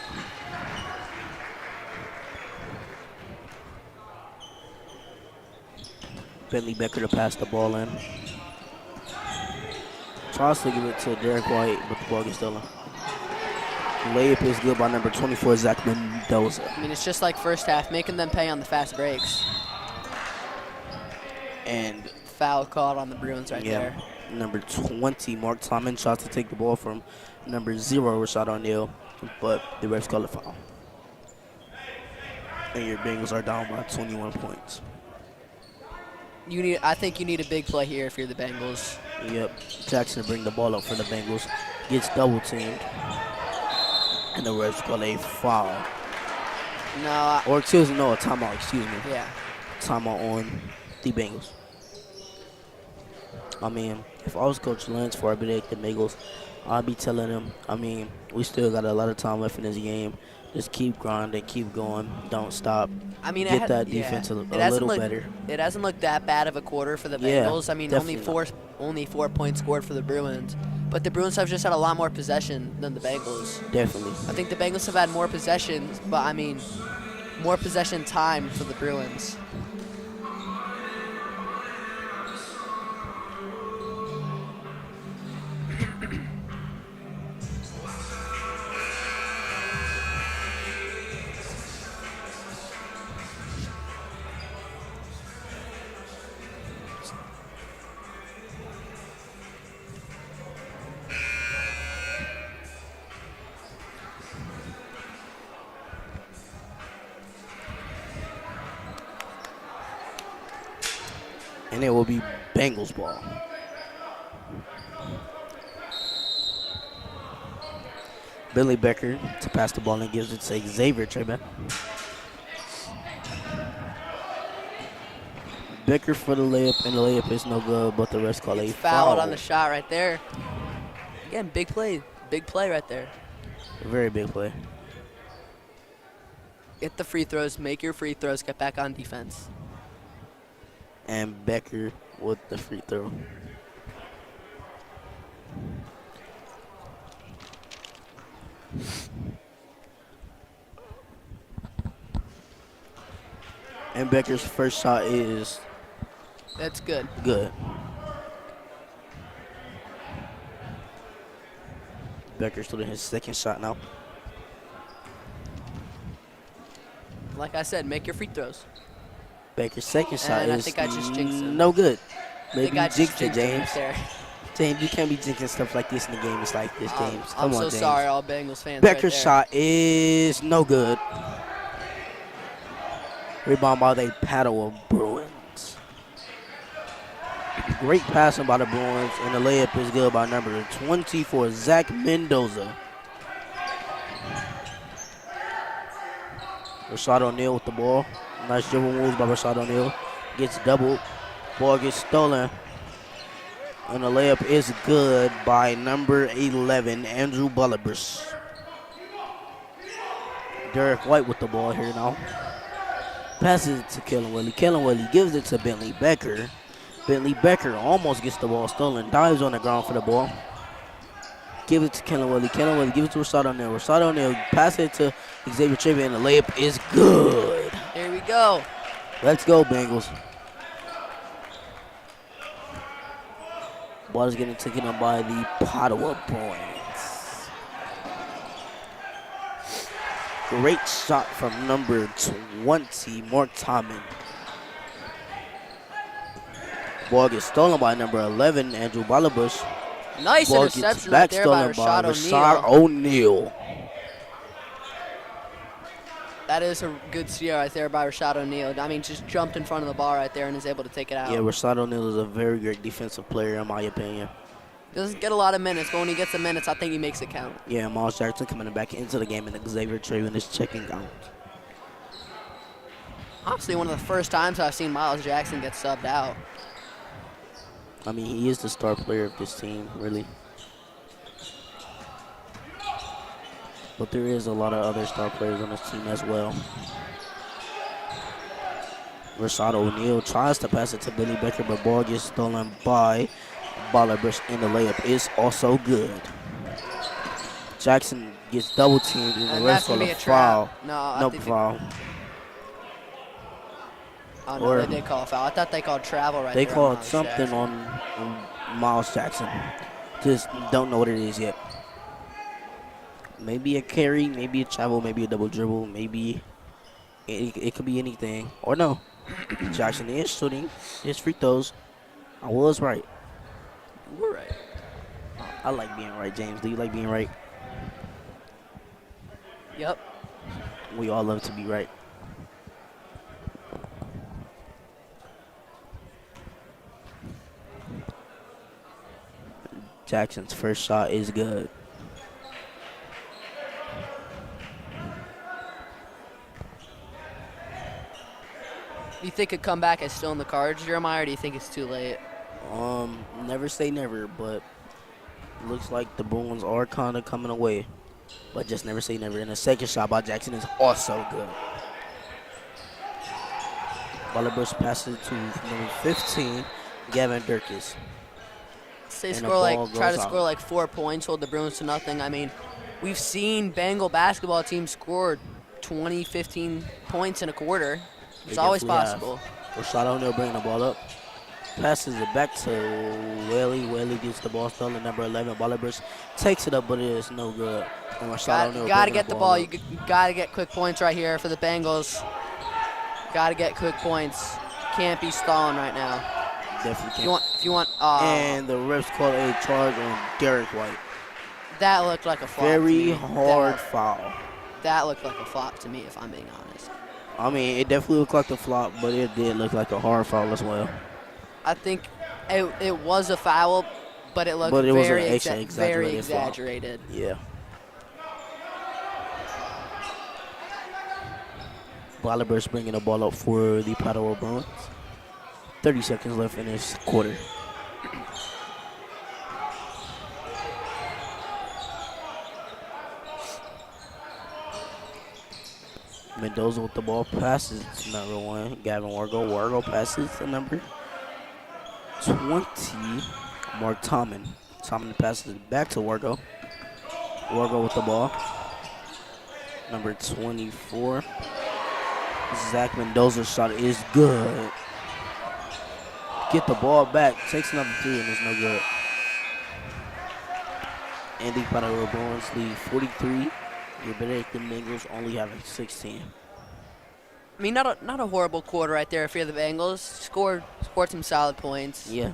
Bentley Becker to pass the ball in. Tries to give it to Derek White, but the ball gets stolen. Layup is good by number 24, Zach Mendoza. I mean, it's just like first half, making them pay on the fast breaks. And foul called on the Bruins right there. Number 20, Mark Timon, tries to take the ball from number 0, Rashad O'Neal, but the refs call a foul. And your Bengals are down by 21 points. I think you need a big play here if you're the Bengals. Yep. Jackson to bring the ball up for the Bengals. Gets double teamed. And the refs call a foul. No. Or excuse me, no, a timeout, excuse me. Yeah. Timeout on the Bengals. I mean, if I was Coach Lance for the Bengals, I'd be telling them, I mean, we still got a lot of time left in this game. Just keep grinding, keep going, don't stop. I mean, get that defense a little better. It hasn't looked that bad of a quarter for the Bengals. I mean, definitely only 4 points scored for the Bruins. But the Bruins have just had a lot more possession than the Bengals. Definitely. I think the Bengals have had more possession, but I mean, more possession time for the Bruins. And it will be Bengals ball. Billy Becker to pass the ball and gives it to Xavier Traven. Becker for the layup, and the layup is no good, but the rest call a Fouled foul. on the shot right there. Again, big play right there. A very big play. Get the free throws, make your free throws, get back on defense. And Becker with the free throw. And Becker's first shot is That's good. good. Becker's doing his second shot now. Like I said, make your free throws. Becker's second shot And I is think I just jinxed him. no good. I Maybe think you I just jinxed it, jinxed him James. there. James, you can't be jinxing stuff like this in the game. It's like this, James. I'm Come on, so James. sorry, all Bengals fans. Becker's right there. shot is no good. Rebound by the Padua Bruins. Great passing by the Bruins, and the layup is good by number 24, Zach Mendoza. Rashad O'Neal with the ball. Nice dribble moves by Rashad O'Neal. Gets doubled. Ball gets stolen. And the layup is good by number 11, Andrew Bullabris. Derek White with the ball here now. Passes it to Kellen Willie. Kellen Willie gives it to Bentley Becker. Bentley Becker almost gets the ball stolen. Dives on the ground for the ball. Give it to Kellen Willie. Kellen Willie give it to Rashad O'Neal. Rashad O'Neal pass it to Xavier Trivia, and the layup is good. Here we go. Let's go, Bengals. Ball is getting taken up by the Padua Bruins. Great shot from number 20, Mark Tomlin. Ball gets stolen by number 11, Andrew Bullabris. Nice Ball gets interception back right there by stolen by Rashad Rashad O'Neal. O'Neal. That is a good steal right there by Rashad O'Neal. I mean, just jumped in front of the ball right there and is able to take it out. Yeah, Rashad O'Neal is a very great defensive player, in my opinion. Doesn't get a lot of minutes, but when he gets the minutes, I think he makes it count. Yeah, Miles Jackson coming back into the game, and Xavier Trivia is checking out. Honestly, one of the first times I've seen Miles Jackson get subbed out. I mean, he is the star player of this team, really. But there is a lot of other star players on this team as well. Rashad O'Neal tries to pass it to Billy Becker, but ball gets stolen by Bullabris, and the layup is also good. Jackson gets double teamed, and the And rest that's on going to a be a foul. trap. No, No foul. Oh, no, Or- they did call a foul. I thought they called travel right They there. called Miles something Jackson. on Miles Jackson. Just don't know what it is yet. Maybe a carry, maybe a travel, maybe a double dribble, maybe it could be anything. Or no. Jackson is shooting his free throws. I was right. You were right. I like being right, James. Do you like being right? Yep. We all love to be right. Jackson's first shot is good. Do you think a comeback is still in the cards, Jeremiah, or do you think it's too late? Never say never, but looks like the Bruins are kind of coming away. But just never say never. And the second shot by Jackson is also good. Bullabris passes to number 15, Gavin Durkis. Say And the score like ball try to goes score out. like 4 points, hold the Bruins to nothing. I mean, we've seen Bengal basketball teams score 20, 15 points in a quarter. It's They always definitely have. possible. Rashad O'Neal bringing the ball up. Passes it back to Whaley. Whaley gets the ball stolen. Number 11, Bullabris takes it up, but it is no good. And Rashad O'Neal Got to bringing get the ball. up. You got to get quick points right here for the Bengals. Got to get quick points. Can't be stalling right now. Definitely If you want, and the refs called a charge on Derek White. that looked like a flop. Very to me. hard foul. That looked like a flop to me, if I'm being honest. I mean, it definitely looked like a flop, but it did look like a hard foul as well. I think it was a foul, but it looked But it was very, an extra very exaggerated foul. exaggerated. Yeah. Bullabris bringing the ball up for the Padua Bruins. 30 seconds left in this quarter. Mendoza with the ball, passes to number 1, Gavin Wargo. Wargo passes to number 20, Mark Tomlin. Tomlin passes back to Wargo. Wargo with the ball. Number 24, Zach Mendoza's shot is good. Get the ball back, takes another 3 and it's no good. And the Padua Bruins lead 43. Your Benedictine Bengals only have a 16. I mean, not a horrible quarter right there if you're the Bengals. Scored some solid points. Yeah.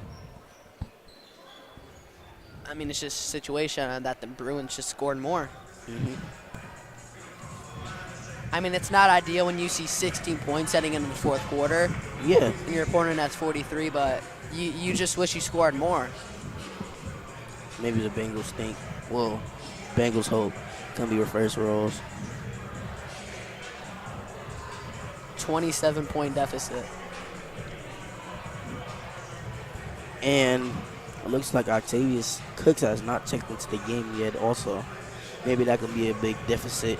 I mean, it's just a situation that the Bruins just scored more. I mean, it's not ideal when you see 16 points heading into the fourth quarter. Yeah. And your opponent has 43, but you just wish you scored more. Maybe the Bengals think, well, Bengals hope it's going to be reverse roles. 27-point deficit. And it looks like Octavius Cooks has not checked into the game yet also. Maybe that could be a big deficit.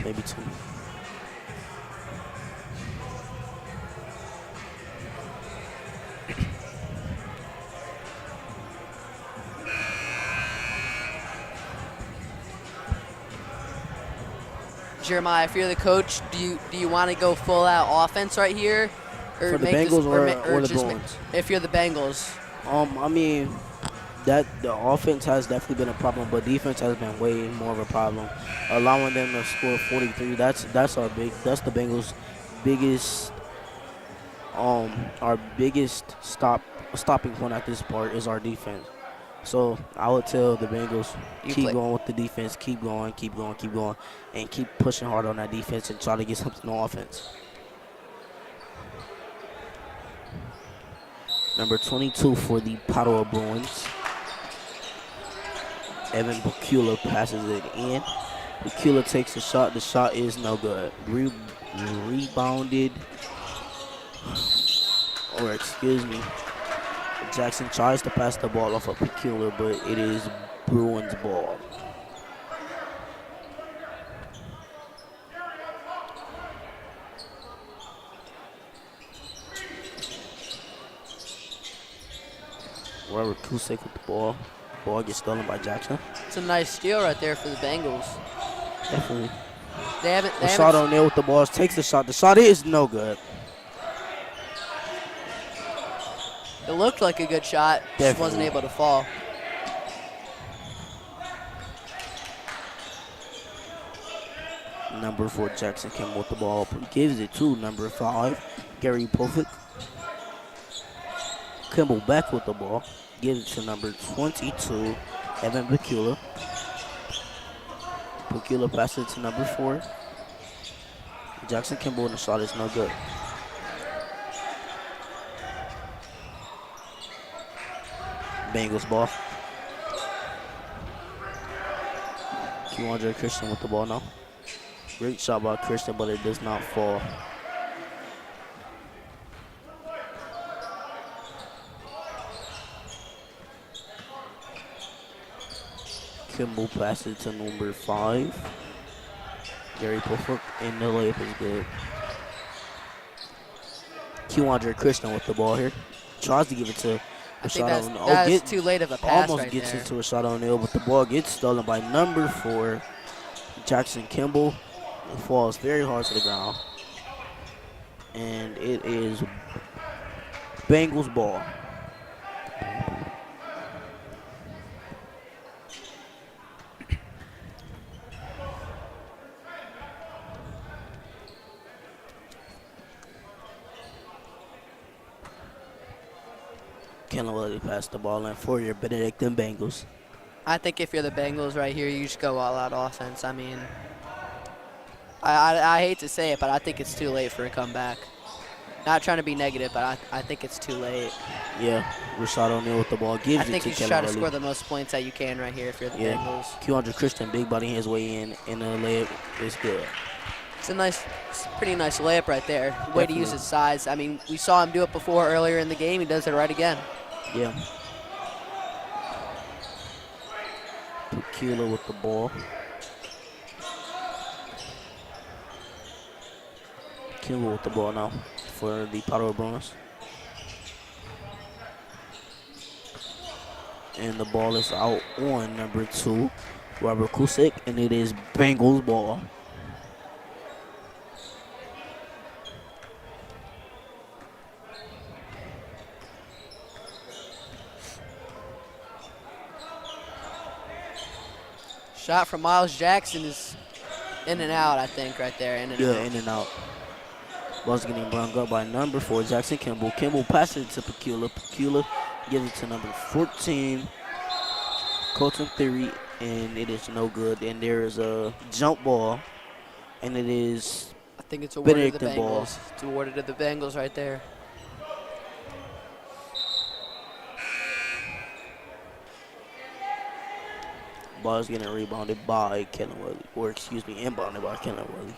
Maybe 2. Jeremiah, if you're the coach, do you want to go full out offense right here, For the Bengals or the Bruins? If you're the Bengals, I mean, that the offense has definitely been a problem, but defense has been way more of a problem. Allowing them to score 43, that's the Bengals' biggest our biggest stopping point at this part is our defense. So I would tell the Bengals, keep going with the defense, keep going, and keep pushing hard on that defense and try to get something on offense. Number 22 for the Padua Bruins. Evan Bakula passes it in. Bakula takes the shot. The shot is no good. Rebounded. Or excuse me. Jackson tries to pass the ball off of Bakula, but it is Bruins ball. Robert Kusek with the ball. Ball gets stolen by Jackson. It's a nice steal right there for the Bengals. Definitely. They haven't. Rashad O'Neal with the ball. Takes the shot. The shot is no good. It looked like a good shot. Just wasn't able to fall. Number 4, Jackson Kimball with the ball. Gives it to number 5, Gary Pofick. Kimball back with the ball. Gives it to number 22, Evan Bakula. Bakula passes it to number 4. Jackson Kimball and the shot is no good. Bengals ball. Keandre Christian with the ball now. Great shot by Christian, but it does not fall. Kimball passes to number 5. Gary Puffer, and the layup is good. Keandre Christian with the ball here. Tries to give it to I think that's too late of a pass almost right gets there. it to Rashad O'Neal, but the ball gets stolen by number 4, Jackson Kimball. It falls very hard to the ground. And it is Bengals ball. Can't let it pass the ball in for your Benedictine Bengals. I think if you're the Bengals right here, you just go all out offense. I mean, I hate to say it, but I think it's too late for a comeback. Not trying to be negative, but I think it's too late. Yeah, Rashad O'Neal with the ball. Gives I it think to you should try to score the most points that you can right here if you're the Bengals. Keandre Christian, big body his way in, and the layup is good. It's a pretty nice layup right there. Way to use Definitely. his size. I mean, we saw him do it before earlier in the game. He does it right again. Yeah. Tequila with the ball. Tequila with the ball now for the Padua Bruins. And the ball is out on number 2, Robert Kusik, and it is Bengals ball. Shot from Miles Jackson is in and out, I think, right there. In and Yeah, out. in and out. Ball's getting brung up by number 4, Jackson Kimball. Kimball passes it to Pecula. Pecula gives it to number 14, Colton Theory, and it is no good. And there is a jump ball, and it is I think it's awarded to the Benedictine ball. Bengals. It's awarded to the Bengals right there. Ball is getting rebounded by Kellen Wiley, or excuse me, inbounded by Kellen Wiley.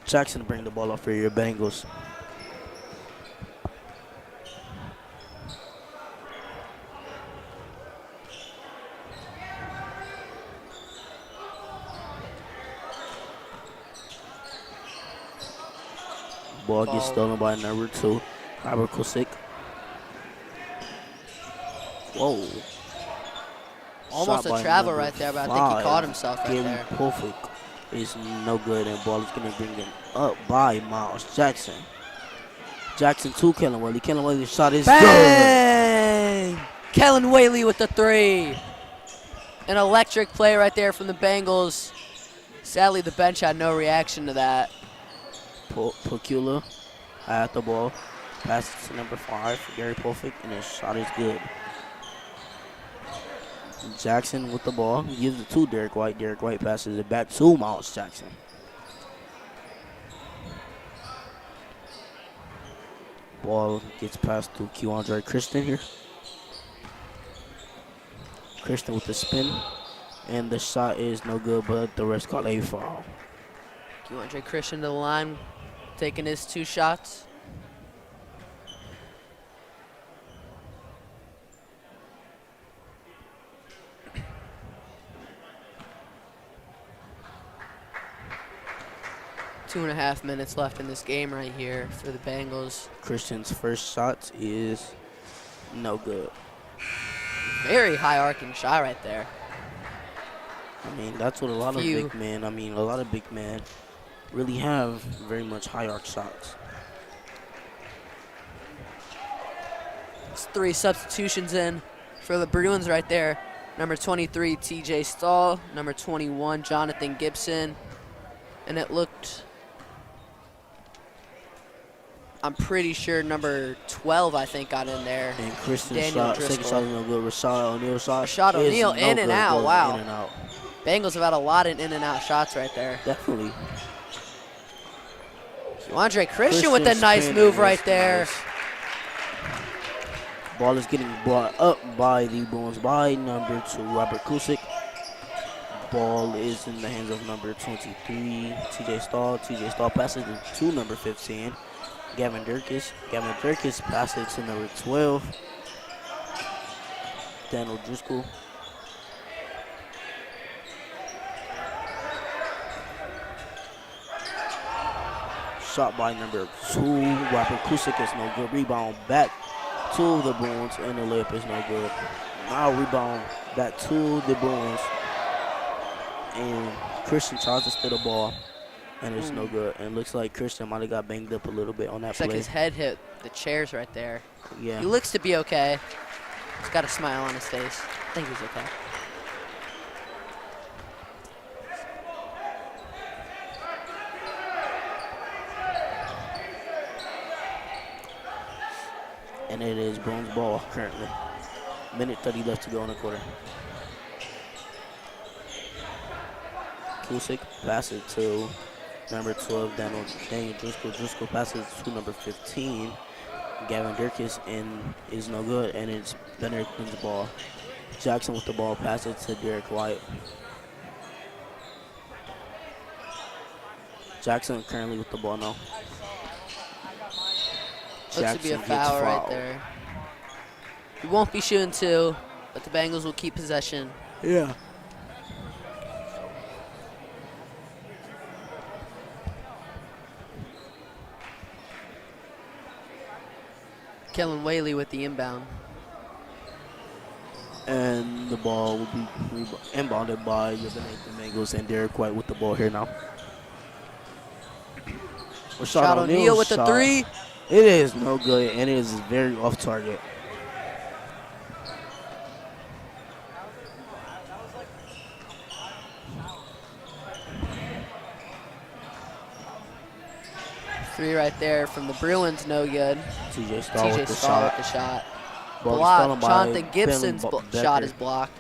Jackson to bring the ball up for your Bengals. Ball gets stolen by number 2, Robert Kosick. Whoa. Almost Shot a by travel number right there, but I think he 5, caught himself right Gary there. Pulfick is no good, and ball is going to bring him up by Miles Jackson. Jackson to Kellen Wiley. Kellen Wiley's shot is good. Bang! Kellen Whaley with the 3. An electric play right there from the Bengals. Sadly, the bench had no reaction to that. Pecula at the ball. Passes to number 5, Gary Pulfick, and his shot is good. Jackson with the ball. Gives it to Derek White. Derek White passes it back to Miles Jackson. Ball gets passed to QAndre Christian here. Christian with the spin. And the shot is no good, but the refs called a foul. QAndre Christian to the line, taking his 2 shots. Two and a half minutes left in this game right here for the Bengals. Christian's first shot is no good. Very high arcing shot right there. I mean, that's what a lot of big men really have very much high arc shots. It's 3 substitutions in for the Bruins right there. Number 23, TJ Stahl. Number 21, Jonathan Gibson. And it looked, I'm pretty sure number 12, I think, got in there. And Christian's Daniel shot, second Driscoll. shot is no good. Rashad O'Neal's shot. Rashad is O'Neal no in and good, out, goes wow. In and out. Bengals have had a lot of in and out shots right there. Definitely. Andre Christian with a Christian's nice spin move is right there. nice. Ball is getting brought up by the Bruins by number 2, Robert Kusik. Ball is in the hands of number 23, TJ Stahl. TJ Stahl passes it to number 15, Gavin Durkis. Gavin Durkis passes it to number 12, Daniel Driscoll. Shot by number 2, Robert Kusik is no good. Rebound back to the Bruins, and the layup is no good. Now rebound back to the Bruins, and Christian tries to steal the ball, and it's no good. And it looks like Christian might have got banged up a little bit on that Looks play. like his head hit the chairs right there. Yeah. He looks to be okay. He's got a smile on his face. I think he's okay. And it is Bruins ball currently. Minute 30 left to go in the quarter. Kusik passes to number 12, Daniel Driscoll. Driscoll passes to number 15, Gavin Durkis, and is no good, and it's Benedictine's ball. Jackson with the ball, passes to Derek White. Jackson currently with the ball now. Looks to be a gets foul right fouled. there. He won't be shooting two, but the Bengals will keep possession. Yeah. Kellen Whaley with the inbound. And the ball will be inbounded by the Benedictine Bengals, and Derek White with the ball here now. Shot O'Neal with the shot. three. It is no good, and it is very off target. Three right there from the Bruins, no good. TJ Stahl with TJ the Stahl with shot. the shot. Ball is Blocked. stolen by Jonathan Gibson's Becker. shot is blocked.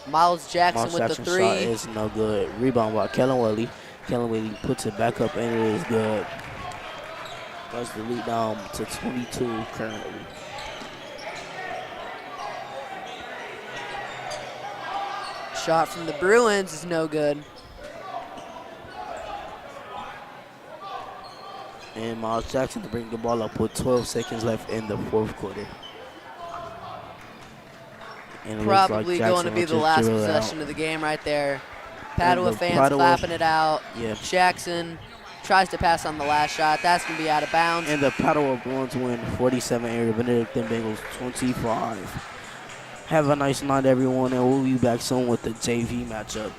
Miles Jackson with the Jackson's three. shot is no good. Rebound by Kellen Whaley. Kellen Whaley puts it back up, and it is good. Puts the lead down to 22 currently. Shot from the Bruins is no good. And Miles Jackson to bring the ball up with 12 seconds left in the fourth quarter. And it looks Probably like going to be Jackson the will last just drill it possession out. of the game right there. Padua the fans Padua- clapping it out. Yeah. Jackson tries to pass on the last shot. That's going to be out of bounds. And the Padua Bruins win 47-area. Benedictine Bengals 25. Have a nice night, everyone, and we'll be back soon with the JV matchup.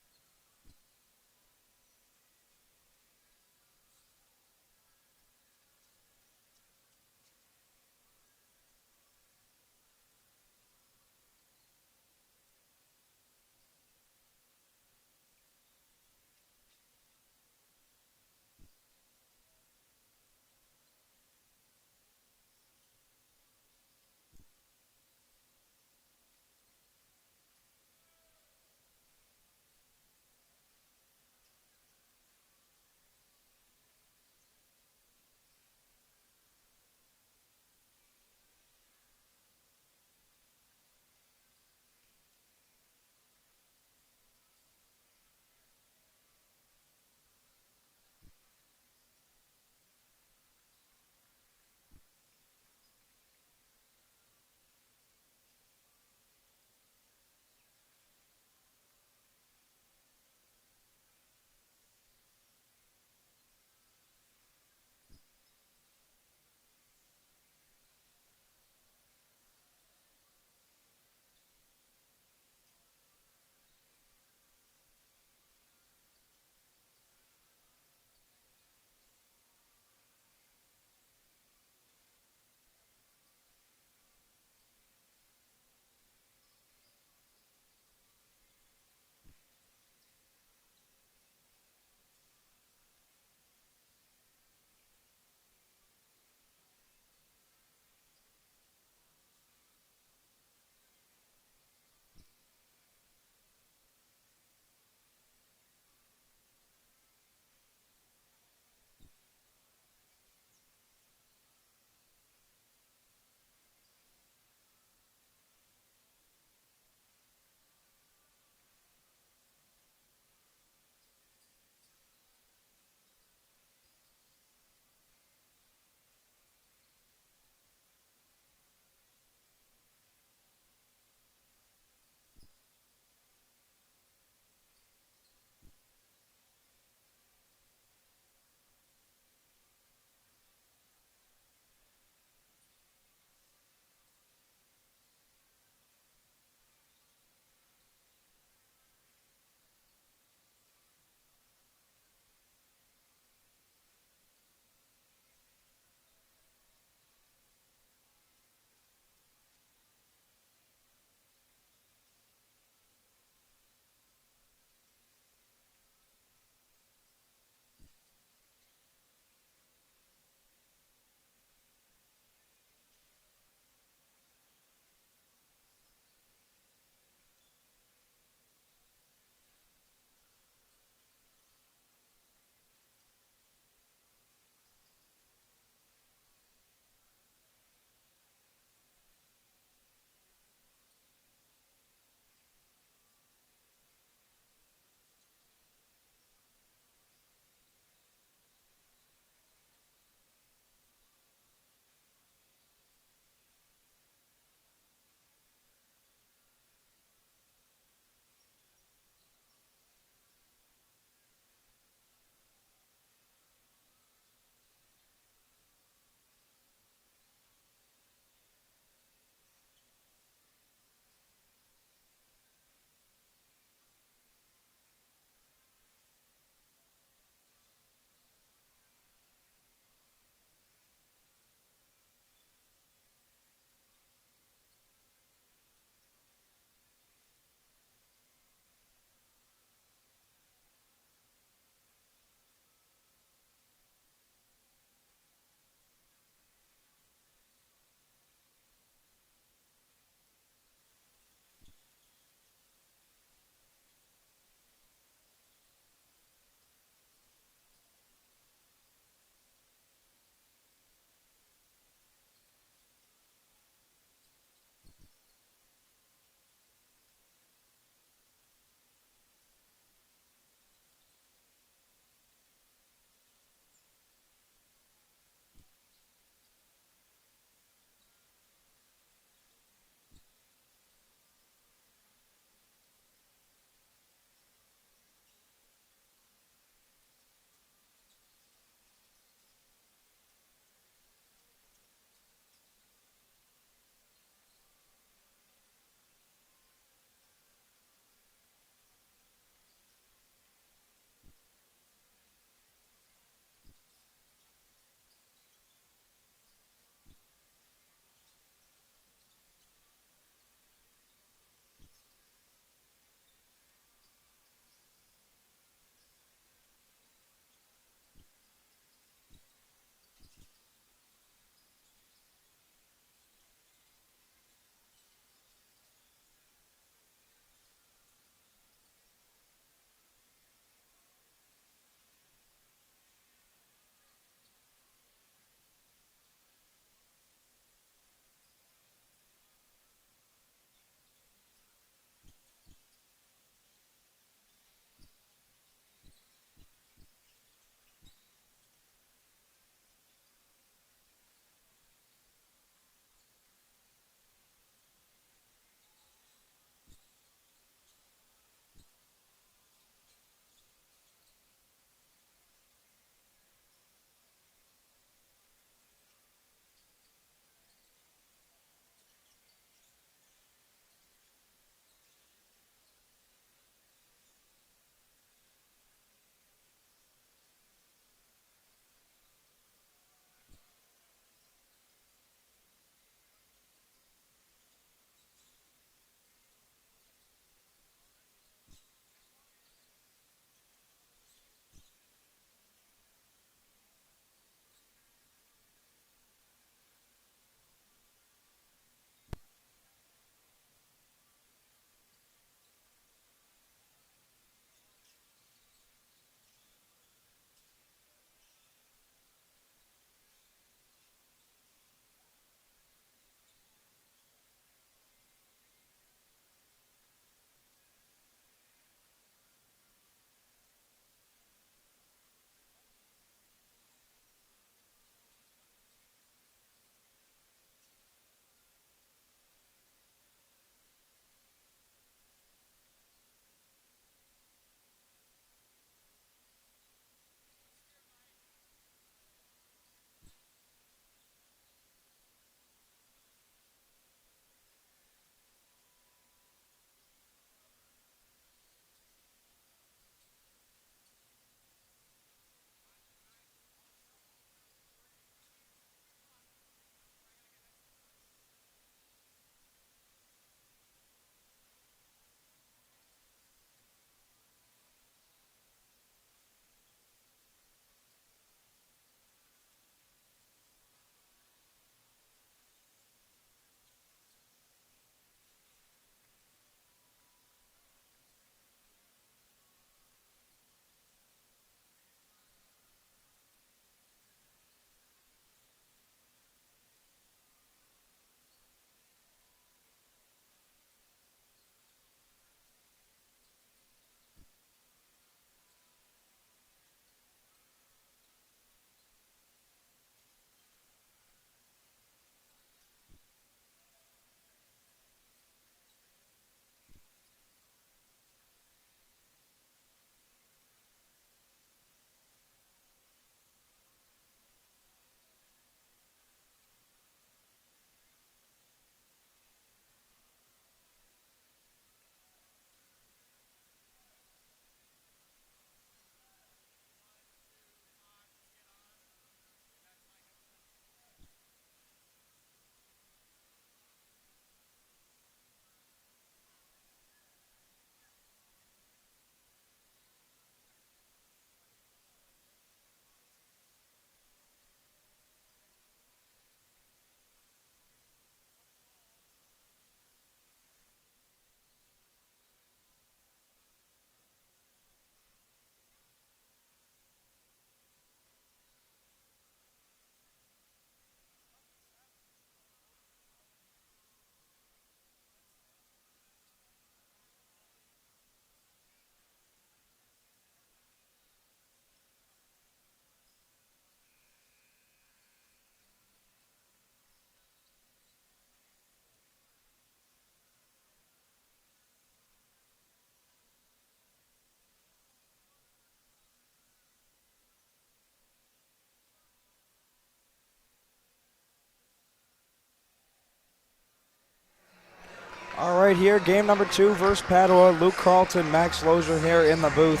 right here. Game number 2 versus Padua. Luke Carlton, Max Lozier here in the booth.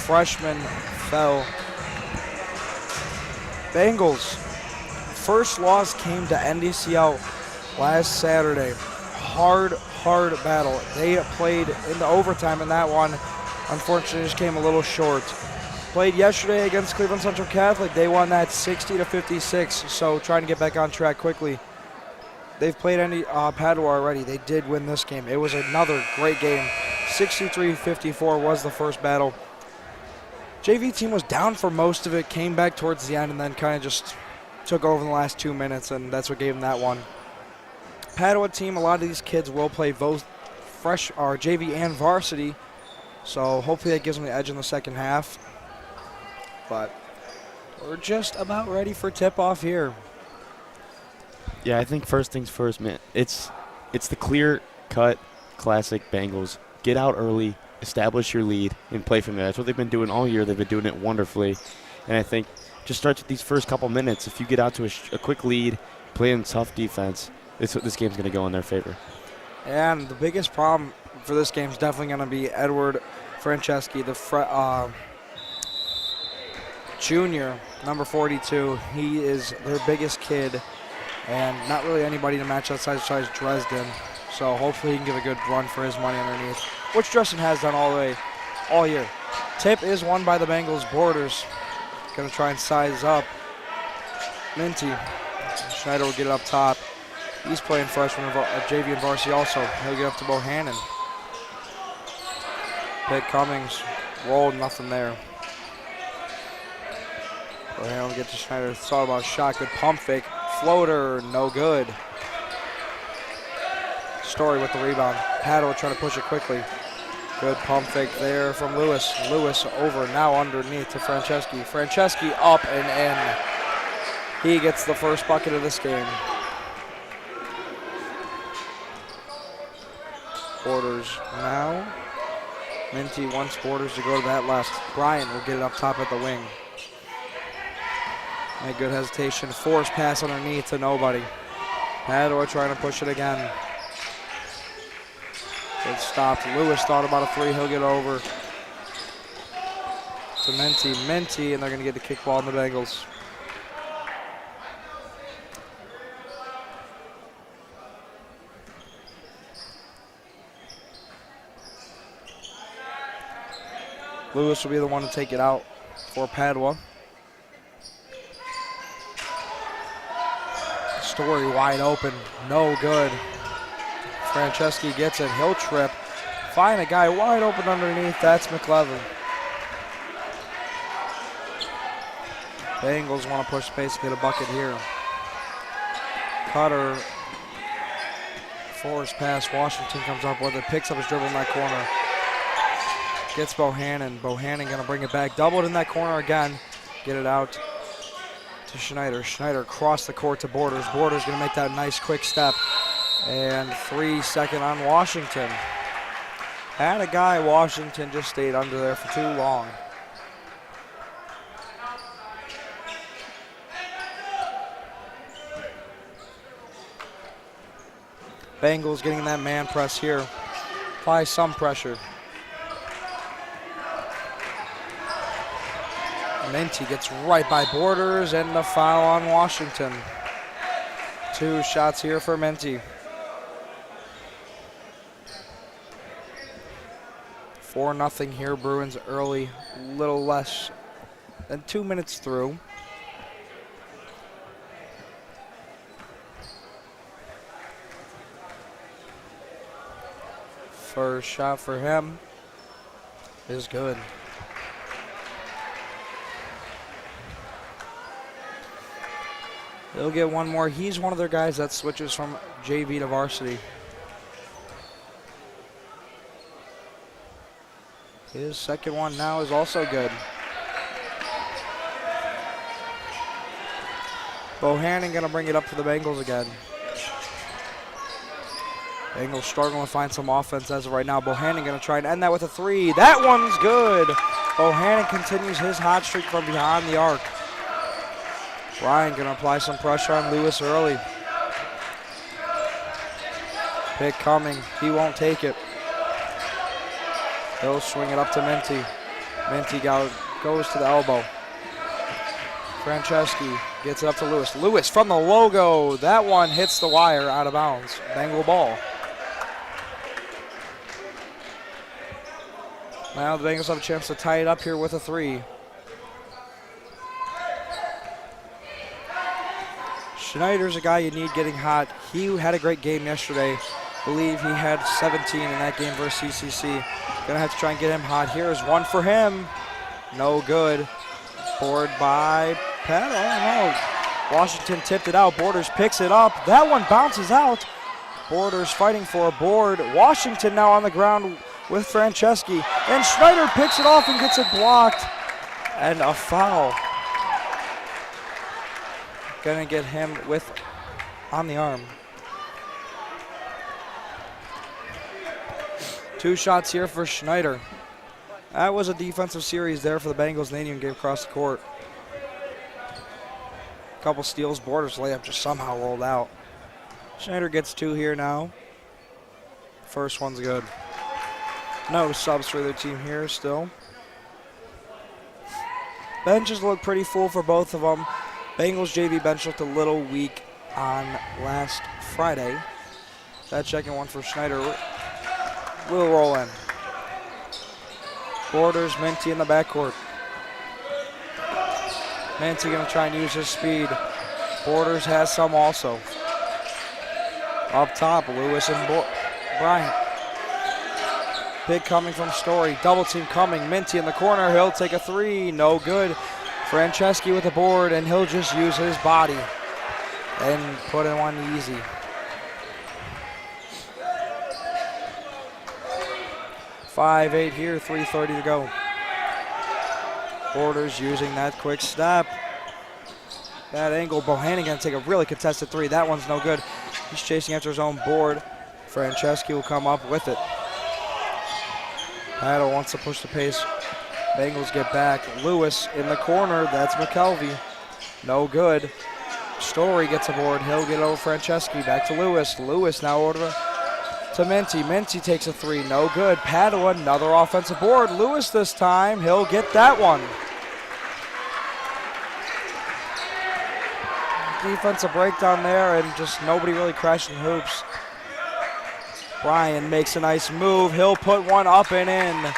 Freshman fell. Bengals, first loss came to NDCL last Saturday. Hard battle. They played in the overtime in that one. Unfortunately, just came a little short. Played yesterday against Cleveland Central Catholic. They won that 60-56, so trying to get back on track quickly. They've played Padua already. They did win this game. It was another great game. 63-54 was the first battle. JV team was down for most of it, came back towards the end, and then kind of just took over in the last 2 minutes, and that's what gave them that one. Padua team, a lot of these kids will play both JV and varsity, so hopefully that gives them the edge in the second half. But we're just about ready for tip-off here. Yeah, I think first things first, man. It's the clear-cut classic Bengals. Get out early, establish your lead, and play from there. That's what they've been doing all year. They've been doing it wonderfully. And I think just starts with these first couple minutes. If you get out to a quick lead, playing tough defense, this game's going to go in their favor. And the biggest problem for this game is definitely going to be Edward Franceschi, the junior, number 42. He is their biggest kid, and not really anybody to match outside besides Dresden. So hopefully he can give a good run for his money underneath, which Dresden has done all year. Tip is won by the Bengals. Borders going to try and size up. Minty. Schneider will get it up top. He's playing freshman JV and varsity also. He'll get up to Bohannon. Pitt Cummings. Rolled, nothing there. Bohannon will get to Schneider. Thought about a shot. Good pump fake. Floater, no good. Story with the rebound. Padua trying to push it quickly. Good pump fake there from Lewis. Lewis over, now underneath to Franceschi. Franceschi up and in. He gets the first bucket of this game. Borders now. Minty wants Borders to go to that left. Bryant will get it up top at the wing. Make good hesitation. Force pass underneath to nobody. Padua trying to push it again. Good stopped. Lewis thought about a three. He'll get over to Minty, and they're going to get the kickball in the Bengals. Lewis will be the one to take it out for Padua. Story wide open, no good. Franceschi gets it, he'll trip. Find a guy wide open underneath, that's McLevin. Bengals want to push space to get a bucket here. Cutter, force pass, Washington comes up with it, picks up his dribble in that corner. Gets Bohannon, Bohannon gonna bring it back, doubled in that corner again. Get it out to Schneider. Schneider across the court to Borders. Borders gonna make that nice quick step. And 3 seconds on Washington. Had a guy, Washington just stayed under there for too long. Bengals getting that man press here. Apply some pressure. Minty gets right by Borders and the foul on Washington. 2 shots here for Minty. 4-0 here, Bruins early, a little less than 2 minutes through. First shot for him is good. They'll get one more. He's one of their guys that switches from JV to varsity. His second one now is also good. Bohannon gonna bring it up for the Bengals again. Bengals struggling to find some offense as of right now. Bohannon gonna try and end that with a three. That one's good. Bohannon continues his hot streak from behind the arc. Ryan gonna apply some pressure on Lewis early. Pick coming. He won't take it. He'll swing it up to Minty. Minty goes to the elbow. Franceschi gets it up to Lewis. Lewis from the logo. That one hits the wire out of bounds. Bengal ball. Now the Bengals have a chance to tie it up here with a 3. Schneider's a guy you need getting hot. He had a great game yesterday. I believe he had 17 in that game versus CCC. Gonna have to try and get him hot. Here's one for him. No good. Board by Pat. Oh no. Washington tipped it out. Borders picks it up. That one bounces out. Borders fighting for a board. Washington now on the ground with Franceschi. And Schneider picks it off and gets it blocked. And a foul. Gonna get him on the arm. 2 shots here for Schneider. That was a defensive series there for the Bengals. They didn't even get across the court. Couple steals. Borders layup just somehow rolled out. Schneider gets 2 here now. First one's good. No subs for their team here still. Benches look pretty full for both of them. Bengals JV bench looked a little weak on last Friday. That second one for Schneider will roll in. Borders, Minty in the backcourt. Minty gonna try and use his speed. Borders has some also. Up top, Lewis and Bryant. Big coming from Story. Double team coming. Minty in the corner. He'll take a 3. No good. Franceschi with the board, and he'll just use his body and put it on easy. .58 here, 3:30 to go. Borders using that quick step. That angle, Bohannon gonna take a really contested 3. That one's no good. He's chasing after his own board. Franceschi will come up with it. Paddle wants to push the pace. Bengals get back. Lewis in the corner. That's McKelvey. No good. Story gets a board. He'll get over Franceschi. Back to Lewis. Lewis now over to Minty. Minty takes a 3. No good. Padua, another offensive board. Lewis this time. He'll get that one. Defensive breakdown there, and just nobody really crashing hoops. Bryan makes a nice move. He'll put one up and in.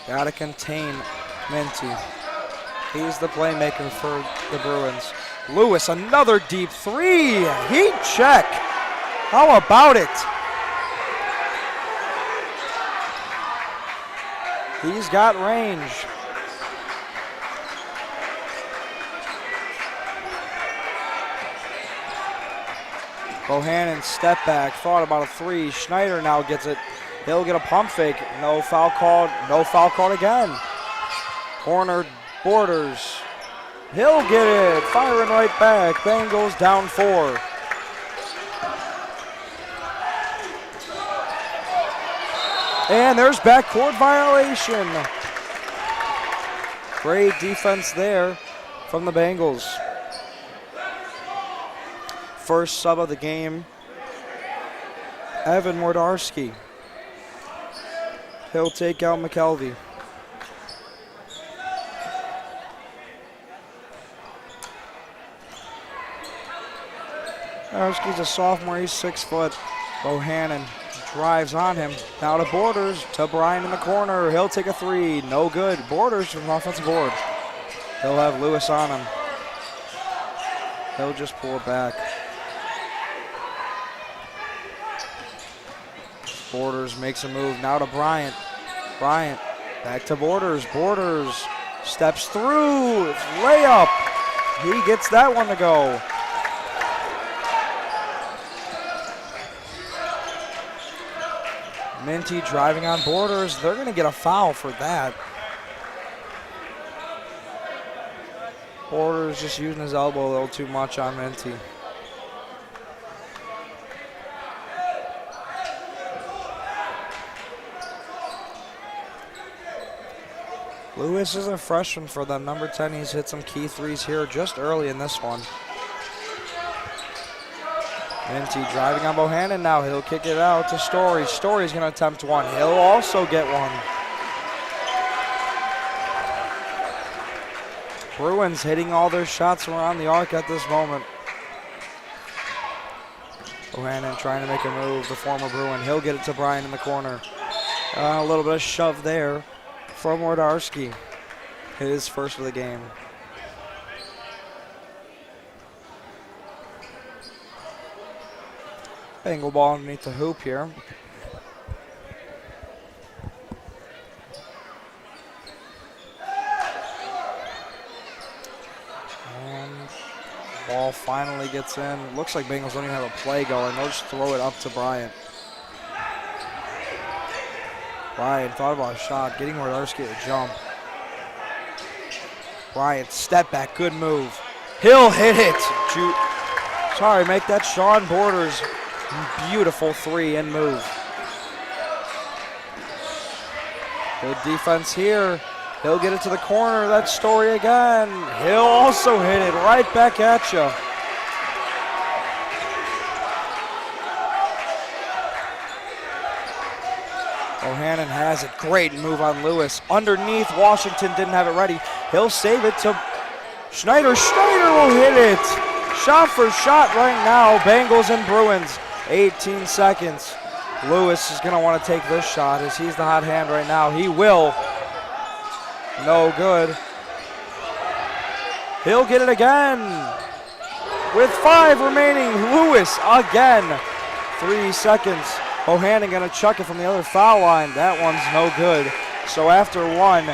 Gotta contain Minty. He's the playmaker for the Bruins. Lewis, another deep 3. Heat check. How about it? He's got range. Bohannon step back, thought about a 3. Schneider now gets it. He'll get a pump fake. No foul called. No foul called again. Corner, Borders. He'll get it. Firing right back. Bengals down 4. And there's backcourt violation. Great defense there from the Bengals. First sub of the game, Evan Mordarski. He'll take out McKelvey. Mordarski's a sophomore, he's 6 foot. Bohannon drives on him. Now to Borders, to Bryan in the corner. He'll take a 3, no good. Borders from the offensive board. He'll have Lewis on him. He'll just pull it back. Borders makes a move. Now to Bryant. Bryant back to Borders. Borders steps through. Layup. He gets that one to go. Minty driving on Borders. They're going to get a foul for that. Borders just using his elbow a little too much on Minty. Lewis is a freshman for them. Number 10, he's hit some key threes here just early in this one. Minty driving on Bohannon now. He'll kick it out to Story. Story's going to attempt one. He'll also get one. Bruins hitting all their shots around the arc at this moment. Bohannon trying to make a move, the former Bruin. He'll get it to Brian in the corner. A little bit of shove there from Wardarski. His first of the game. Bengal ball underneath the hoop here. And ball finally gets in. Looks like Bengals don't even have a play going. They'll just throw it up to Bryant. Bryant thought about a shot, getting Wardarski to jump. Bryant, step back, good move. He'll hit it. Sorry, make that Sean Borders. Beautiful three and move. Good defense here. He'll get it to the corner. That Story again. He'll also hit it right back at you. Bohannon has it. Great move on Lewis. Underneath, Washington didn't have it ready. He'll save it to Schneider. Schneider will hit it. Shot for shot right now. Bengals and Bruins. 18 seconds. Lewis is going to want to take this shot as he's the hot hand right now. He will. No good. He'll get it again. With 5 remaining, Lewis again. 3 seconds. Bohannon going to chuck it from the other foul line. That one's no good. So after one,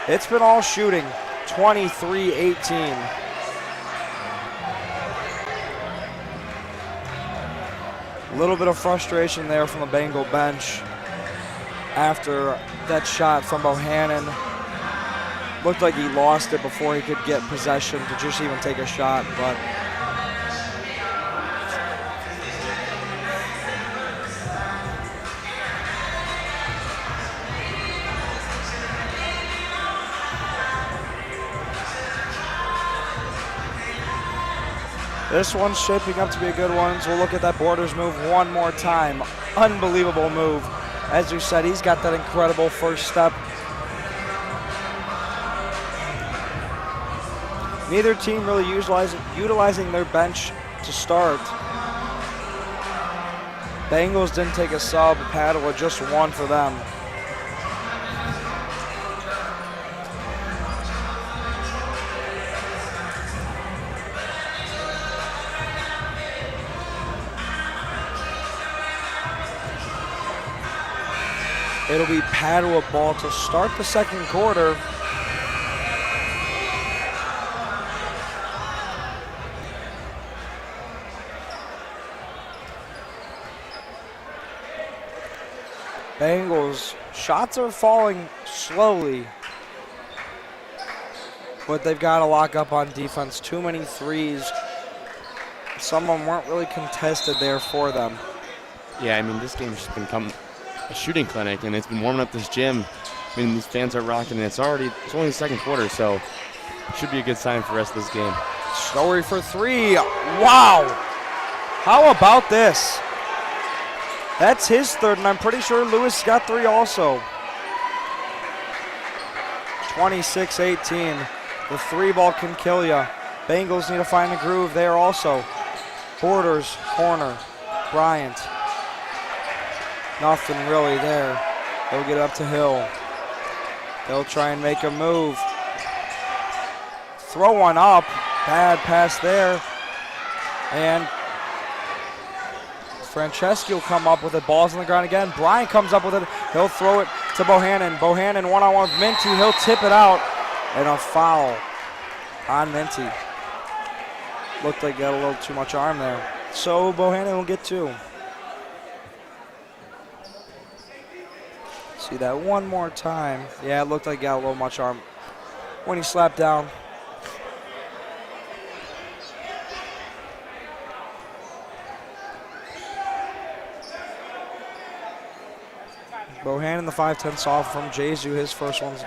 it's been all shooting. 23-18. A little bit of frustration there from the Bengal bench after that shot from Bohannon. Looked like he lost it before he could get possession to just even take a shot, but this one's shaping up to be a good one, so we'll look at that Borders move one more time. Unbelievable move. As you said, he's got that incredible first step. Neither team really utilizing their bench to start. Bengals didn't take a sub. Padua just one for them. It'll be Padua ball to start the second quarter. Bengals, shots are falling slowly, but they've got to lock up on defense. Too many threes. Some of them weren't really contested there for them. Yeah, I mean, this game's just become a shooting clinic, and it's been warming up this gym. I mean, these fans are rocking, and it's only the second quarter, so it should be a good sign for the rest of this game. Story for three. Wow. How about this? That's his third, and I'm pretty sure Lewis got 3 also. 26-18. The 3 ball can kill ya. Bengals need to find a groove there also. Borders, corner. Bryant. Nothing really there. He'll get up to Hill. He'll try and make a move. Throw one up. Bad pass there. And Franceschi will come up with it. Ball's on the ground again. Bryant comes up with it. He'll throw it to Bohannon. Bohannon one-on-one with Minty. He'll tip it out. And a foul on Minty. Looked like he got a little too much arm there. So Bohannon will get 2. See that one more time. Yeah, it looked like he got a little much arm when he slapped down. Bohannon, the 5'10" soft from Jesu, his first one's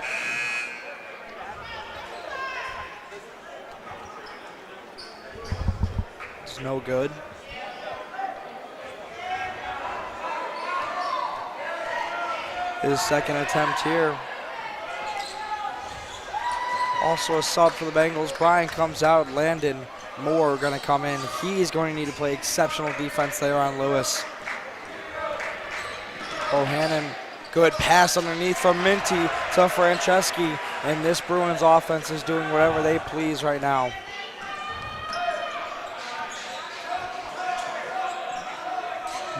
is no good. His second attempt here. Also a sub for the Bengals. Bryan comes out. Landon Moore going to come in. He's going to need to play exceptional defense there on Lewis. Bohannon, good pass underneath from Minty to Franceschi. And this Bruins offense is doing whatever they please right now.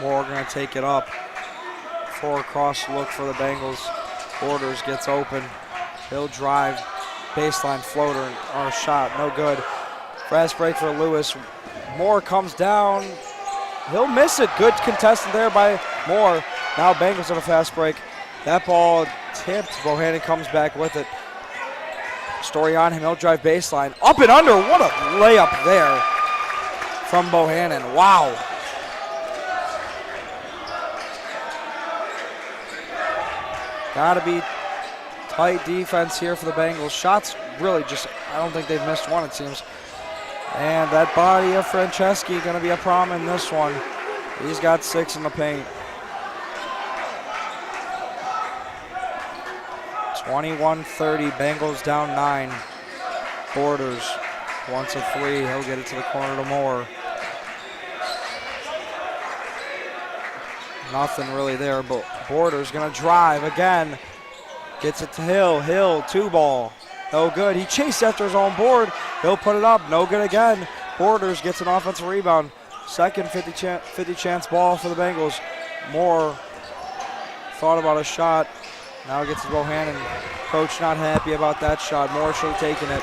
Moore going to take it up. For a cross look for the Bengals. Borders gets open. He'll drive. Baseline floater or shot. No good. Fast break for Lewis. Moore comes down. He'll miss it. Good contested there by Moore. Now Bengals on a fast break. That ball tipped. Bohannon comes back with it. Story on him. He'll drive baseline. Up and under. What a layup there from Bohannon. Wow. Gotta be tight defense here for the Bengals. Shots really just, I don't think they've missed one, it seems. And that body of Franceschi gonna be a problem in this one. He's got 6 in the paint. 21-30, Bengals down 9. Borders wants a 3, he'll get it to the corner to Moore. Nothing really there, but Borders gonna drive again. Gets it to Hill. Hill, 2-ball. No good. He chased after his own board. He'll put it up. No good again. Borders gets an offensive rebound. Second 50 chance ball for the Bengals. Moore thought about a shot. Now gets to Bohannon. Coach not happy about that shot. Moore should have taken it.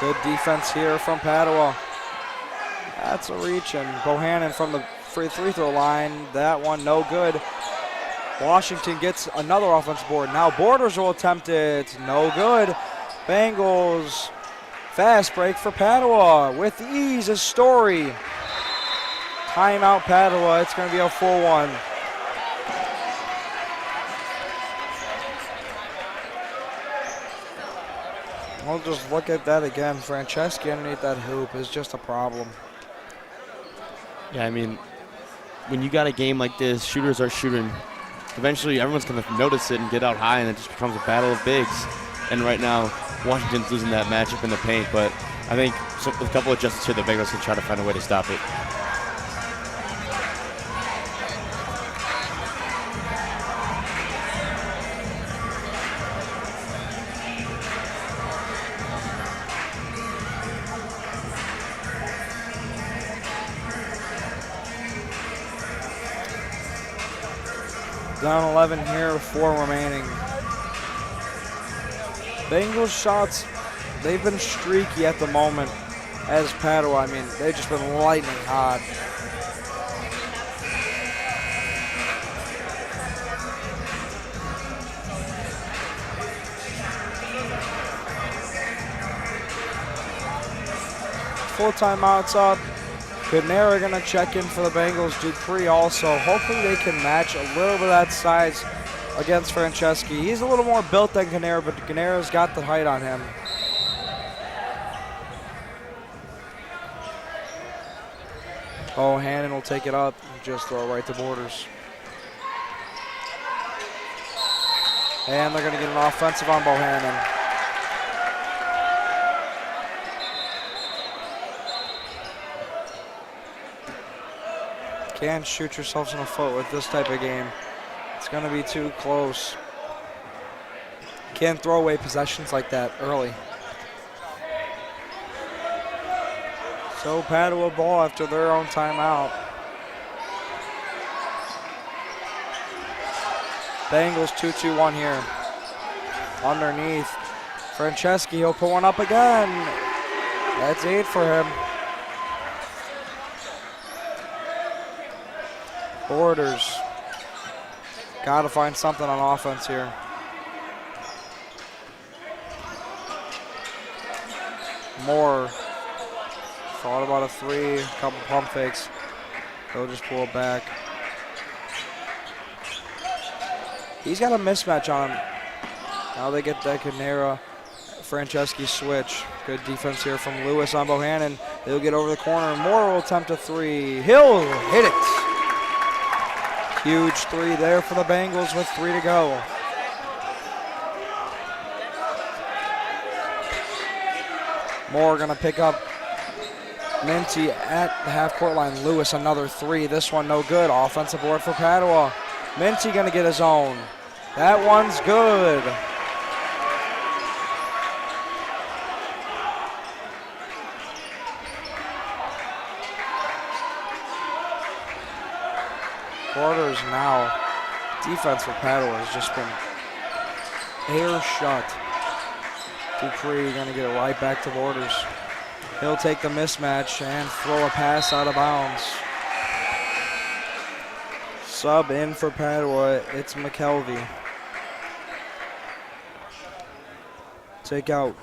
Good defense here from Padua. That's a reach, and Bohannon from the free throw line. That one no good. Washington gets another offensive board. Now Borders will attempt it. No good. Bengals fast break for Padua with ease. A Story. Timeout Padua. It's going to be a full one. We'll just look at that again. Franceschi underneath that hoop is just a problem. Yeah, I mean, when you got a game like this, shooters are shooting. Eventually, everyone's going to notice it and get out high, and it just becomes a battle of bigs. And right now, Washington's losing that matchup in the paint, but I think with a couple of adjustments here, the Bengals can try to find a way to stop it. Down 11 here, 4 remaining. Bengals shots, they've been streaky at the moment as Padua. I mean, they've just been lightning hot. Full timeouts up. Canera gonna check in for the Bengals. Dupree also. Hopefully they can match a little bit of that size against Franceschi. He's a little more built than Canera, but Canera's got the height on him. Bohannon will take it up and just throw right to Borders. And they're gonna get an offensive on Bohannon. Can't shoot yourselves in the foot with this type of game. It's going to be too close. Can't throw away possessions like that early. So Padua ball after their own timeout. Bengals 2-2-1 here. Underneath. Franceschi, he'll put one up again. That's 8 for him. Borders. Got to find something on offense here. Moore. Thought about a 3, a couple pump fakes. They'll just pull it back. He's got a mismatch on him. Now they get that Canera, Franceschi switch. Good defense here from Lewis on Bohannon. He'll get over the corner. Moore will attempt a three. He'll hit it. Huge three there for the Bengals with 3 to go. Moore gonna pick up Minty at the half-court line. Lewis, another three. This one no good. Offensive board for Padua. Minty gonna get his own. That one's good. Quarters now. Defense for Padua has just been air shut. Dupree gonna get it right back to Borders. He'll take the mismatch and throw a pass out of bounds. Sub in for Padua, it's McKelvey. Take out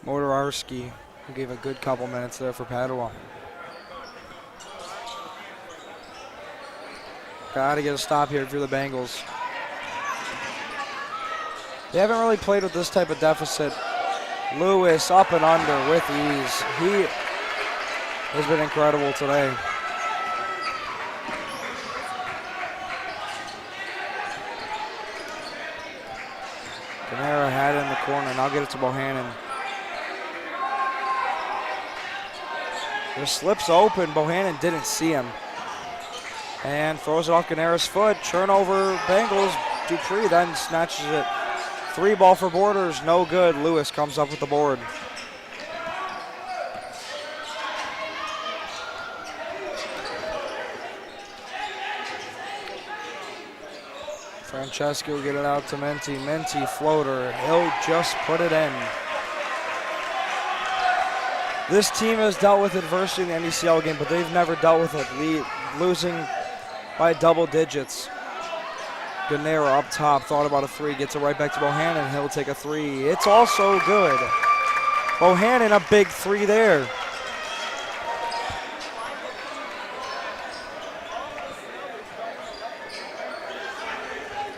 Motorarski, who gave a good couple minutes there for Padua. Gotta get a stop here if you're the Bengals. They haven't really played with this type of deficit. Lewis up and under with ease. He has been incredible today. Canara had it in the corner, and I'll get it to Bohannon. Just slips open. Bohannon didn't see him. And throws it off Canara's foot. Turnover Bengals. Dupree then snatches it. 3 ball for Borders, no good. Lewis comes up with the board. Francesco will get it out to Minty. Minty floater, he'll just put it in. This team has dealt with adversity in the NECL game, but they've never dealt with it, losing by double digits. Ganera up top, thought about a three, gets it right back to Bohannon. He'll take a three. It's also good. Bohannon, a big three there.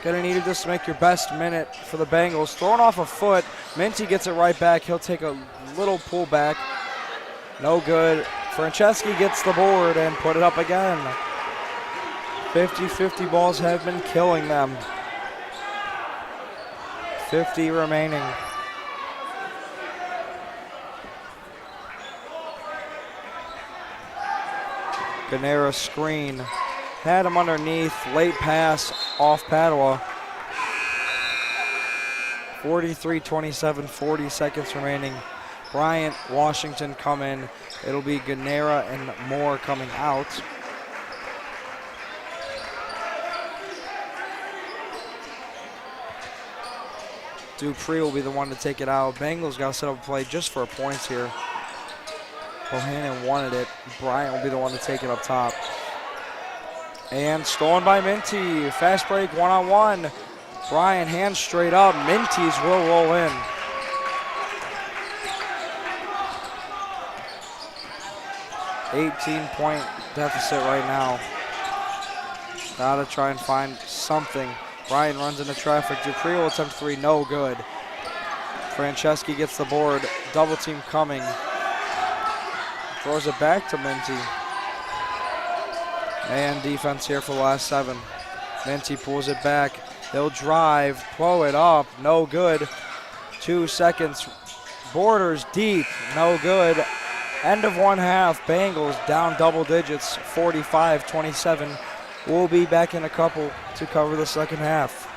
Gonna need this to make your best minute for the Bengals. Thrown off a foot. Minty gets it right back. He'll take a little pullback. No good. Franceschi gets the board and put it up again. 50-50 balls have been killing them. 50 remaining. Ganera screen. Had him underneath. Late pass off Padua. 43-27, 40 seconds remaining. Bryant, Washington come in. It'll be Ganera and Moore coming out. Dupree will be the one to take it out. Bengals got to set up a play just for points here. Bohannon wanted it. Bryant will be the one to take it up top. And stolen by Minty. Fast break, one-on-one. Bryant hands straight up. Minty's will roll in. $18-point deficit right now. Gotta try and find something. Bryant runs into traffic. Dupree will attempt three, no good. Franceschi gets the board. Double team coming. Throws it back to Minty. And defense here for the last 7. Minty pulls it back. He'll drive, throw it up, no good. 2 seconds. Borders deep, no good. End of one half. Bengals down double digits, 45-27. We'll be back in a couple to cover the second half.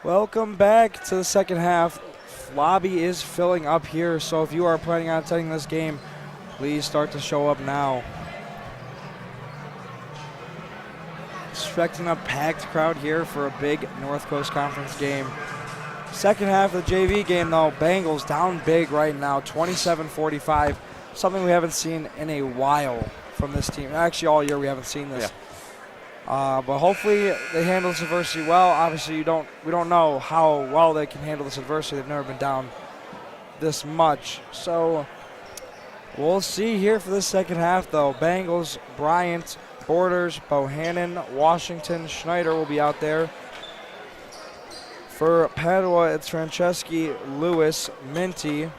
Welcome back to the second half. Lobby is filling up here, so if you are planning on attending this game, please start to show up now. Expecting a packed crowd here for a big North Coast Conference game. Second half of the JV game, though, Bengals down big right now, 27-45. Something we haven't seen in a while from this team. Actually, all year we haven't seen this. Yeah. But hopefully they handle this adversity well. Obviously, we don't know how well they can handle this adversity. They've never been down this much. So we'll see here for the second half, though. Bengals, Bryant, Borders, Bohannon, Washington, Schneider will be out there. For Padua, it's Franceschi, Lewis, Minty,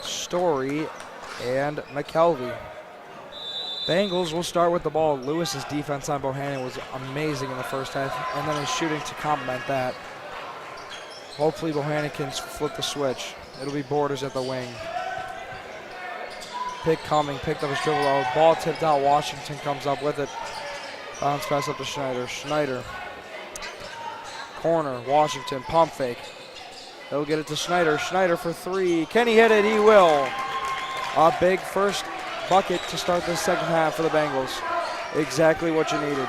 Story, and McKelvey. Bengals will start with the ball. Lewis's defense on Bohannon was amazing in the first half, and then his shooting to complement that. Hopefully Bohannon can flip the switch. It'll be Borders at the wing. Pick coming, picked up his dribble out. Ball tipped out, Washington comes up with it. Bounce pass up to Schneider. Schneider. Corner, Washington, pump fake. He'll get it to Schneider. Schneider for three. Can he hit it? He will. A big first bucket to start the second half for the Bengals. Exactly what you needed.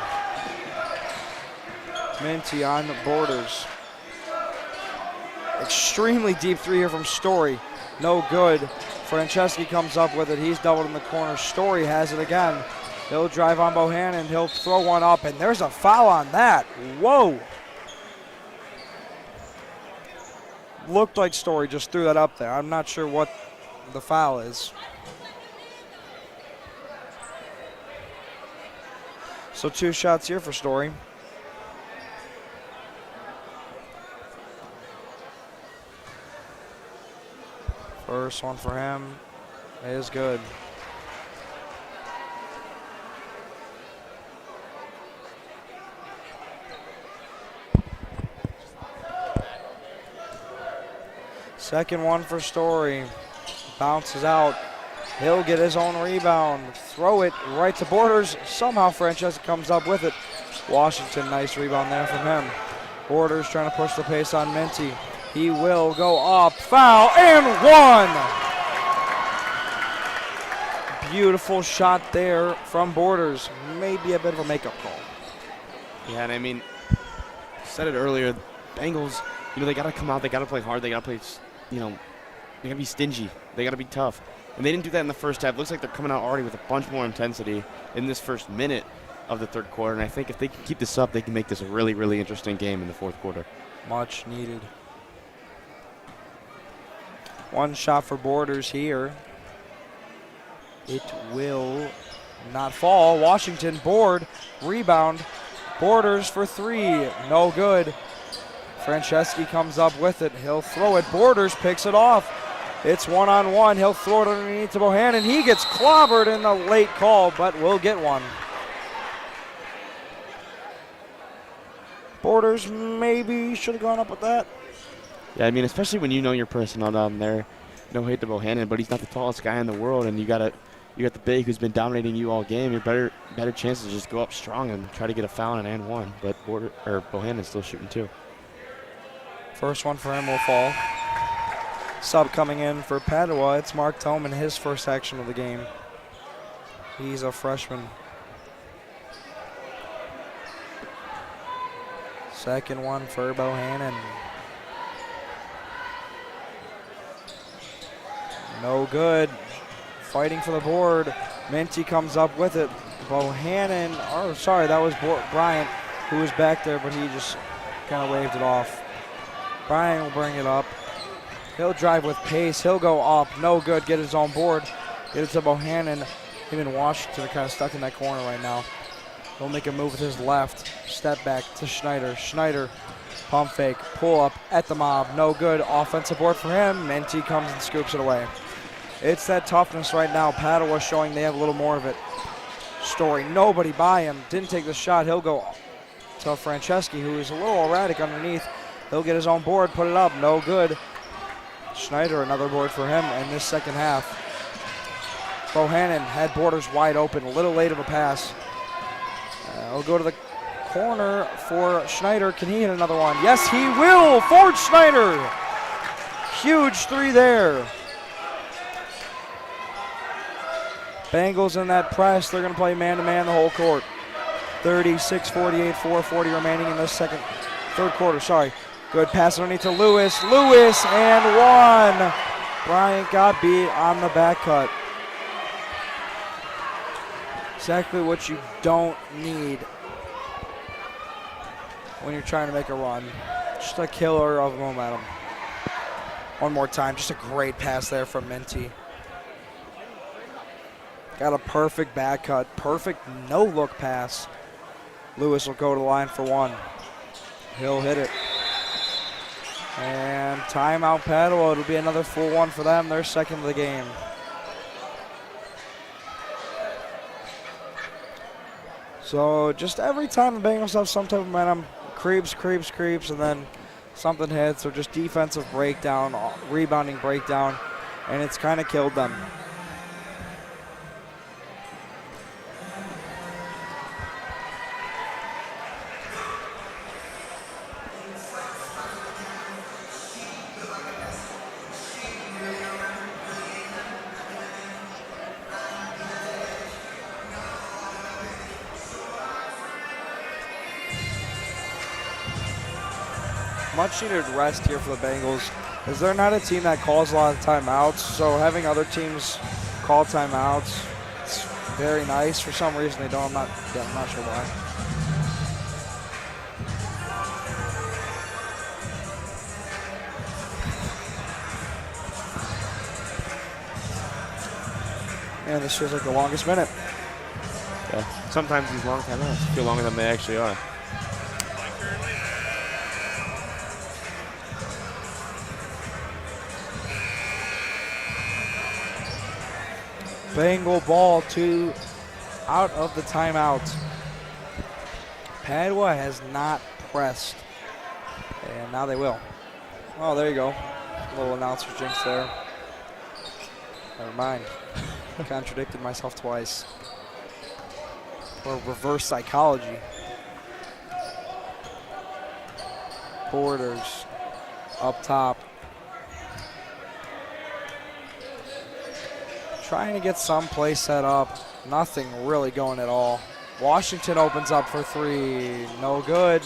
Minty on Borders. Extremely deep three here from Story. No good. Franceschi comes up with it. He's doubled in the corner. Story has it again. He'll drive on Bohannon. He'll throw one up, and there's a foul on that. Whoa. Looked like Story just threw that up there. I'm not sure what the foul is. So 2 shots here for Story. First one for him is good. Second one for Story. Bounces out. He'll get his own rebound. Throw it right to Borders. Somehow Francesca comes up with it. Washington, nice rebound there from him. Borders trying to push the pace on Minty. He will go up. Foul and one. Beautiful shot there from Borders. Maybe a bit of a makeup call. Yeah, and I mean, said it earlier, Bengals, they got to come out, they got to play hard, they got to play, they got to be stingy, they got to be tough. And they didn't do that in the first half. Looks like they're coming out already with a bunch more intensity in this first minute of the third quarter. And I think if they can keep this up, they can make this a really, really interesting game in the fourth quarter. Much needed. One shot for Borders here. It will not fall. Washington board, rebound. Borders for three, no good. Franceschi comes up with it. He'll throw it. Borders picks it off. It's one-on-one. He'll throw it underneath to Bohannon. He gets clobbered in the late call, but will get one. Borders maybe should have gone up with that. Yeah, I mean, especially when you know your personnel down there. No hate to Bohannon, but he's not the tallest guy in the world, and you got the big who's been dominating you all game. Your better chances to just go up strong and try to get a foul and one. But Bohannon's still shooting too. First one for him will fall. Sub coming in for Padua. It's Mark Toman, his first action of the game. He's a freshman. Second one for Bohannon. No good. Fighting for the board. Minty comes up with it. Bohannon, that was Bryant who was back there, but he just kind of waved it off. Bryant will bring it up. He'll drive with pace. He'll go up. No good. Get his own board. Get it to Bohannon. Him and Washington are kind of stuck in that corner right now. He'll make a move with his left. Step back to Schneider. Schneider, pump fake. Pull up at the mob. No good. Offensive board for him. Minty comes and scoops it away. It's that toughness right now. Padua showing they have a little more of it. Story. Nobody by him. Didn't take the shot. He'll go to Franceschi, who is a little erratic underneath. He'll get his own board. Put it up. No good. Schneider, another board for him in this second half. Bohannon had Borders wide open, a little late of a pass. He'll go to the corner for Schneider. Can he hit another one? Yes, he will. Ford Schneider. Huge three there. Bengals in that press. They're going to play man-to-man the whole court. 36-48, 4:40 remaining in this third quarter. Sorry. Good pass underneath to Lewis. Lewis and one. Bryant got beat on the back cut. Exactly what you don't need when you're trying to make a run. Just a killer of momentum. One more time. Just a great pass there from Minty. Got a perfect back cut. Perfect no-look pass. Lewis will go to the line for one. He'll hit it. And timeout Padua. It'll be another full one for them. Their second of the game. So just every time the Bengals have some type of momentum, creeps, and then something hits, or just defensive breakdown, rebounding breakdown, and it's kind of killed them. Much needed rest here for the Bengals, as they're not a team that calls a lot of timeouts, so having other teams call timeouts, it's very nice. For some reason they don't. I'm not sure why. And this feels like the longest minute. Yeah. Sometimes these long timeouts feel longer than they actually are. Bengal ball, 2 out of the timeout. Padua has not pressed, and now they will. Oh, there you go. A little announcer jinx there. Never mind. Contradicted myself twice. Or reverse psychology. Borders up top. Trying to get some play set up. Nothing really going at all. Washington opens up for three. No good.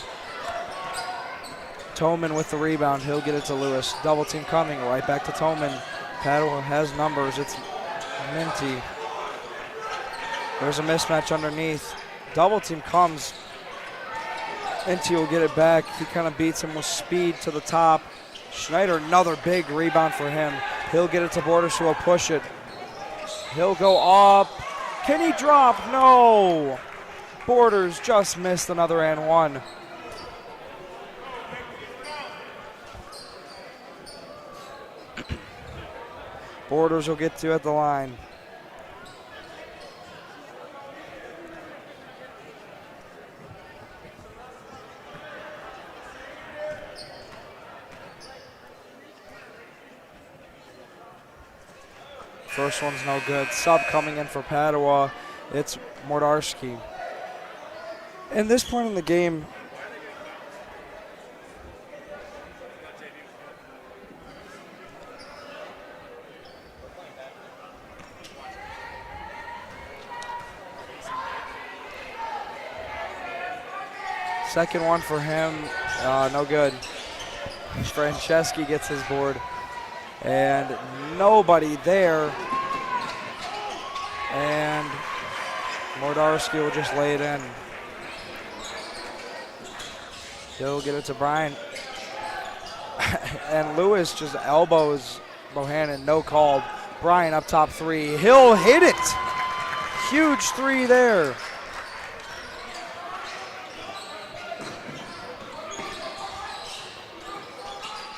Toman with the rebound. He'll get it to Lewis. Double team coming. Right back to Toman. Padua has numbers. It's Minty. There's a mismatch underneath. Double team comes. Minty will get it back. He kind of beats him with speed to the top. Schneider, another big rebound for him. He'll get it to Borders, who will push it. He'll go up. Can he drop? No. Borders just missed another and one. Borders will get to at the line. First one's no good. Sub coming in for Padua. It's Mordarski. At this point in the game, second one for him, no good. Franceschi gets his board. And nobody there. And Mordarski will just lay it in. He'll get it to Bryant. And Lewis just elbows Bohannon, no call. Bryant up top three. He'll hit it. Huge three there.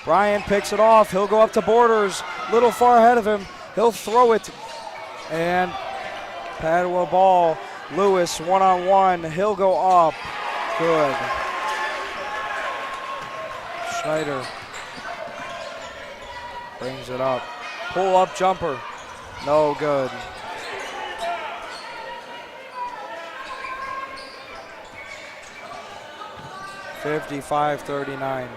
Bryant picks it off. He'll go up to Borders. Little far ahead of him. He'll throw it. And Padua ball. Lewis one-on-one. He'll go up. Good. Schneider brings it up. Pull-up jumper. No good. 55-39.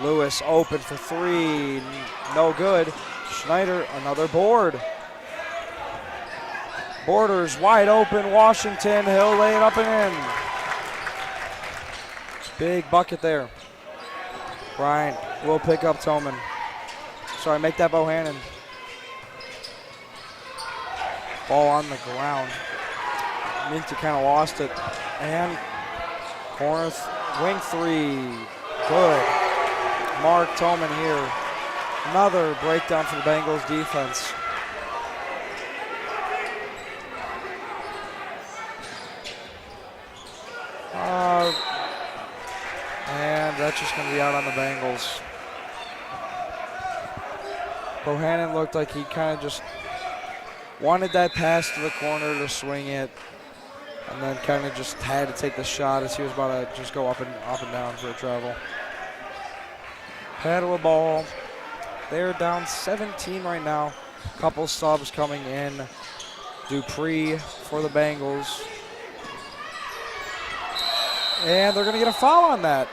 Lewis open for three, no good. Schneider, another board. Borders wide open, Washington, he'll lay it up and in. Big bucket there. Bryant will pick up Toman. Sorry, make that Bohannon. Ball on the ground. Minty kind of lost it. And corner wing three, good. Mark Toman here. Another breakdown for the Bengals defense. And that's just going to be out on the Bengals. Bohannon looked like he kind of just wanted that pass to the corner to swing it, and then kind of just had to take the shot as he was about to just go up and down for a travel. Padua ball. They're down 17 right now. Couple subs coming in. Dupree for the Bengals. And they're going to get a foul on that.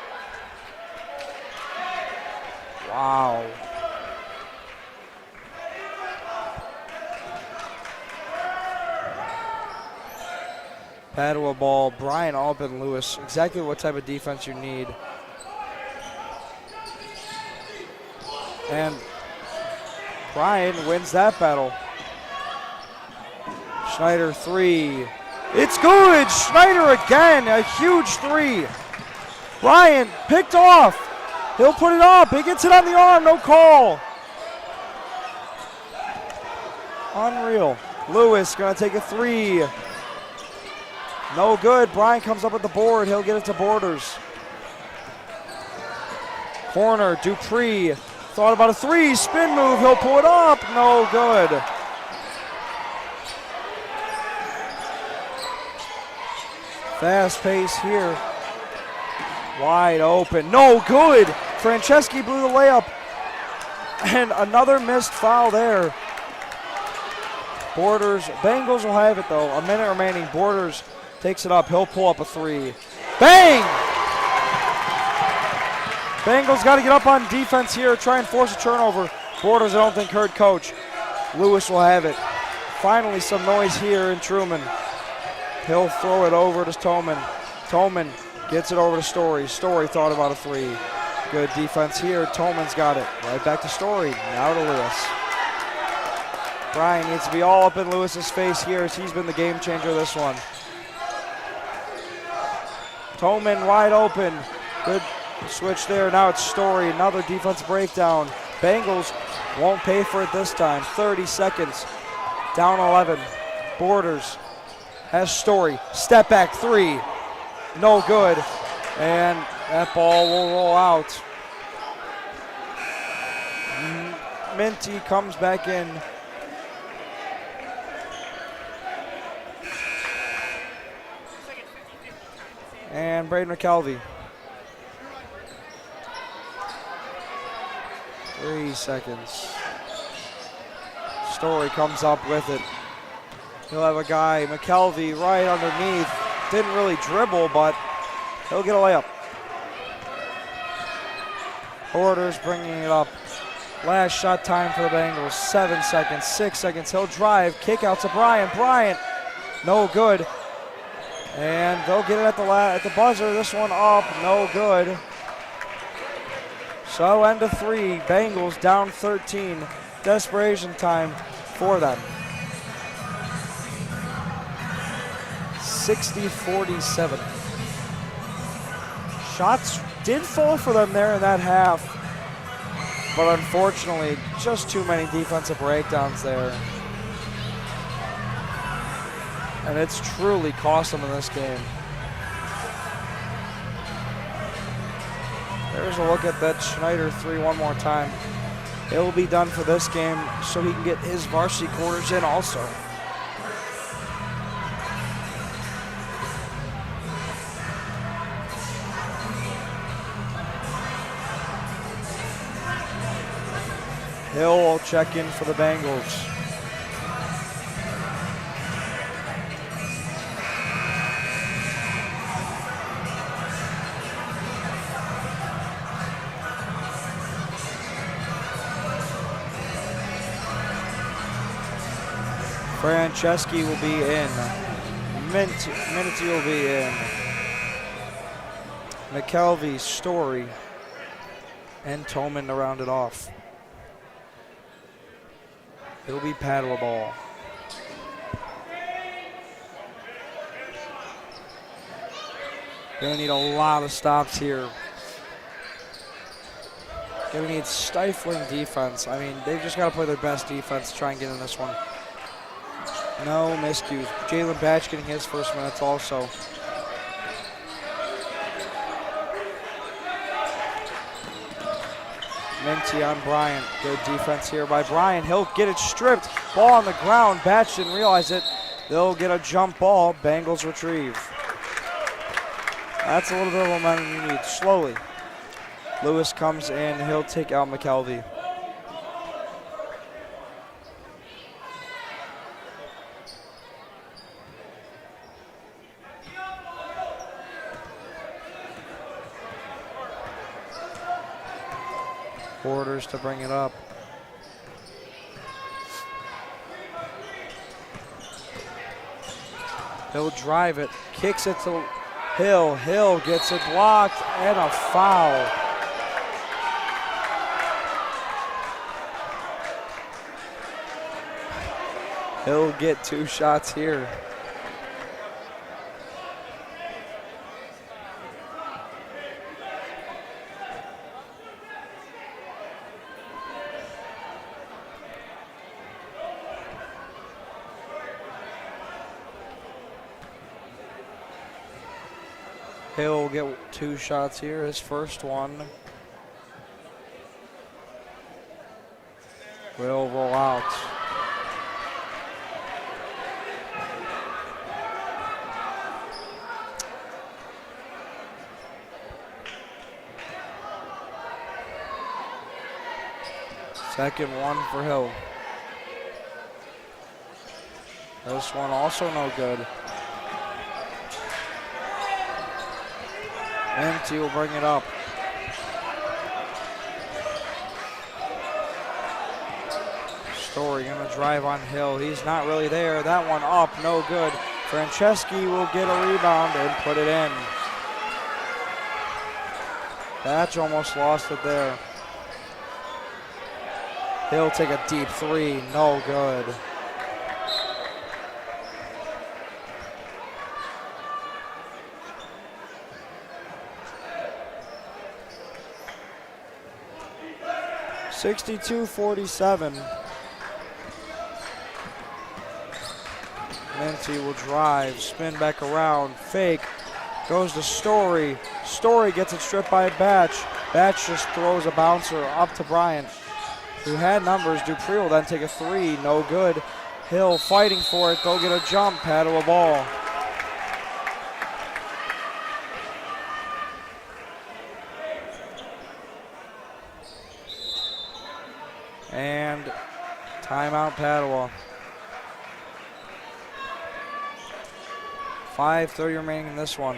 Wow. Padua ball. Brian Albin Lewis. Exactly what type of defense you need. And Brian wins that battle. Schneider three. It's good. Schneider again. A huge three. Brian picked off. He'll put it up. He gets it on the arm. No call. Unreal. Lewis going to take a three. No good. Brian comes up with the board. He'll get it to Borders. Corner. Dupree. Thought about a three. Spin move. He'll pull it up. No good. Fast pace here. Wide open. No good. Franceschi blew the layup. And another missed foul there. Borders. Bengals will have it though. A minute remaining. Borders takes it up. He'll pull up a three. Bang! Bengals got to get up on defense here. Try and force a turnover. Borders I don't think heard coach. Lewis will have it. Finally some noise here in Truman. He'll throw it over to Toman. Toman gets it over to Story. Story thought about a three. Good defense here. Toman's got it. Right back to Story. Now to Lewis. Brian needs to be all up in Lewis's face here as he's been the game changer this one. Toman wide open. Good switch there. Now it's Story. Another defensive breakdown. Bengals won't pay for it this time. 30 seconds. Down 11. Borders. Has Story. Step back three. No good. And that ball will roll out. Minty comes back in. And Braden McKelvey. 3 seconds. Story comes up with it. He'll have a guy, McKelvey, right underneath. Didn't really dribble, but he'll get a layup. Borders bringing it up. Last shot time for the Bengals. 7 seconds, 6 seconds. He'll drive, kick out to Bryant. Bryant, no good. And they'll get it at the buzzer. This one up, no good. So end of three. Bengals down 13. Desperation time for them. 60-47. Shots did fall for them there in that half, but unfortunately, just too many defensive breakdowns there. And it's truly cost them in this game. There's a look at that Schneider three one more time. It will be done for this game so he can get his varsity quarters in also. Hill will check in for the Bengals. Franceschi will be in. Minty will be in. McKelvey, Story, and Tolman to round it off. It'll be Padua ball. Gonna need a lot of stops here. Gonna need stifling defense. I mean, they've just got to play their best defense to try and get in this one. No miscues. Jalen Batch getting his first minutes also. Minty on Bryant. Good defense here by Bryant. He'll get it stripped. Ball on the ground. Batch didn't realize it. They'll get a jump ball. Bengals retrieve. That's a little bit of momentum you need. Slowly. Lewis comes in. He'll take out McKelvey. Borders to bring it up. He'll drive it, kicks it to Hill. Hill gets it blocked and a foul. He'll get 2 shots here. Hill will get 2 shots here, his first one. Will roll out. Second one for Hill. This one also no good. Empty will bring it up. Story gonna drive on Hill. He's not really there. That one up, no good. Franceschi will get a rebound and put it in. Batch almost lost it there. He'll take a deep 3, no good. (62-47). Minty will drive, spin back around, fake, goes to Story. Story gets it stripped by Batch. Batch just throws a bouncer up to Bryant, who had numbers. Dupree will then take a 3, no good. Hill fighting for it, go get a jump, Padua ball. And timeout Padua. 5:30 remaining in this one.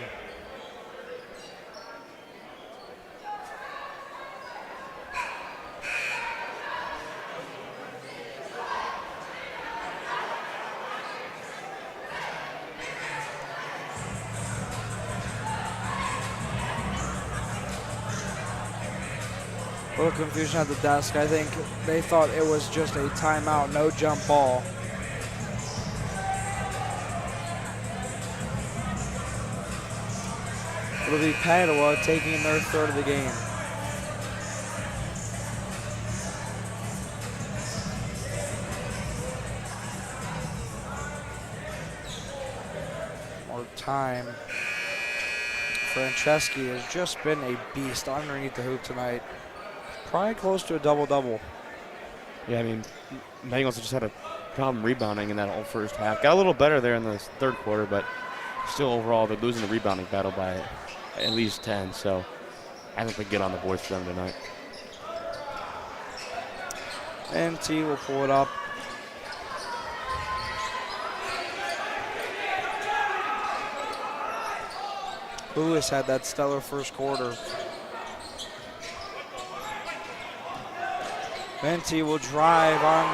A little confusion at the desk. I think they thought it was just a timeout, no jump ball. It'll be Padua taking their third of the game. More time. Franceschi has just been a beast underneath the hoop tonight. Probably close to a double-double. Yeah, I mean, Bengals just had a problem rebounding in that whole first half. Got a little better there in the third quarter, but still overall they're losing the rebounding battle by at least 10. So I think we get on the boards for them tonight. And T will pull it up. Lewis had that stellar first quarter. Venti will drive on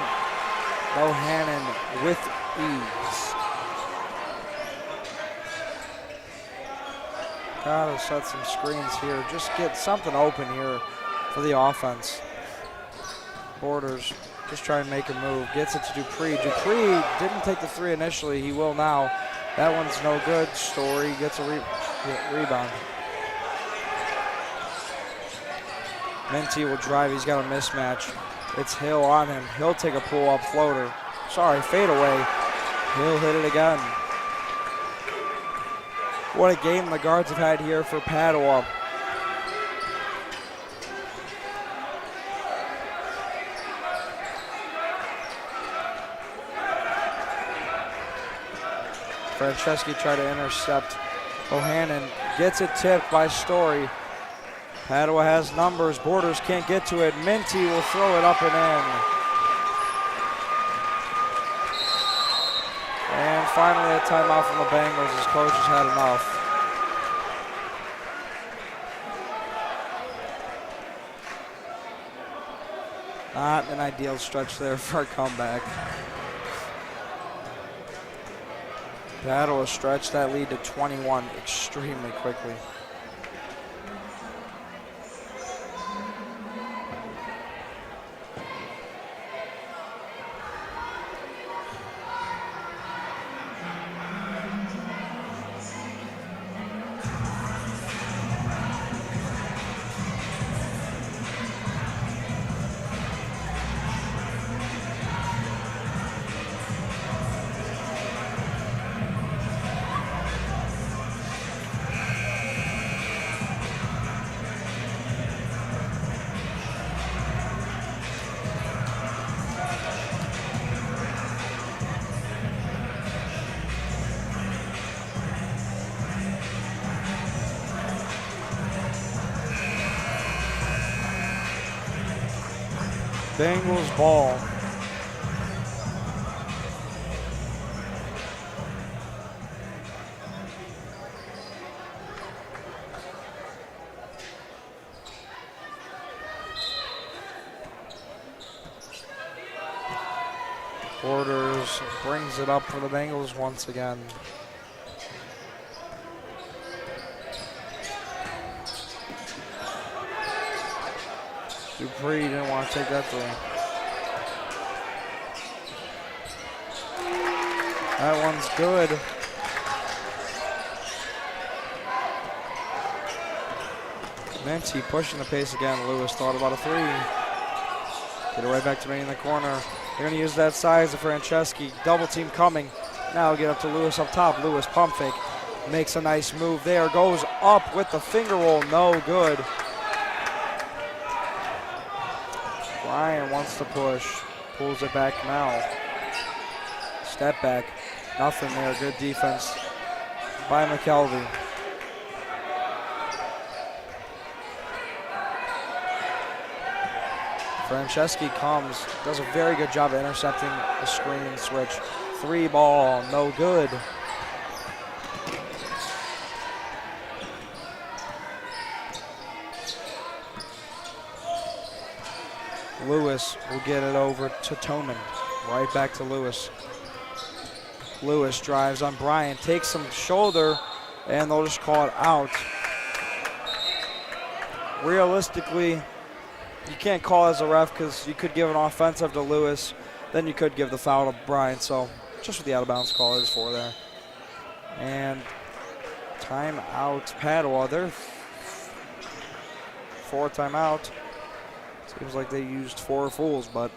Bohannon with ease. Gotta set some screens here. Just get something open here for the offense. Borders just try and make a move. Gets it to Dupree. Dupree didn't take the three initially. He will now. That one's no good. Story gets a rebound. Minty will drive. He's got a mismatch. It's Hill on him. He'll take a pull-up floater. Sorry, fadeaway. He'll hit it again. What a game the guards have had here for Padua. Franceschi tried to intercept. Bohannon gets it tipped by Story. Padua has numbers. Borders can't get to it. Minty will throw it up and in. And finally a timeout from the Bengals as coach has had enough. Not an ideal stretch there for a comeback. Padua stretched that lead to 21 extremely quickly. Bengals ball. Borders brings it up for the Bengals once again. Dupree didn't want to take that three. That one's good. Minty pushing the pace again. Lewis thought about a three. Get it right back to me in the corner. They're going to use that size of Franceschi. Double team coming. Now get up to Lewis up top. Lewis pump fake. Makes a nice move there. Goes up with the finger roll. No good. Ryan wants to push. Pulls it back now. Step back. Nothing there. Good defense by McKelvey. Franceschi comes. Does a very good job of intercepting the screen switch. Three ball. No good. Lewis will get it over to Toman. Right back to Lewis. Lewis drives on Bryant, takes some shoulder, and they'll just call it out. Realistically, you can't call as a ref because you could give an offensive to Lewis, then you could give the foul to Bryant. So just what the out of bounds call is for there. And timeout Padua. They're fourth timeout. Seems like they used four fools, but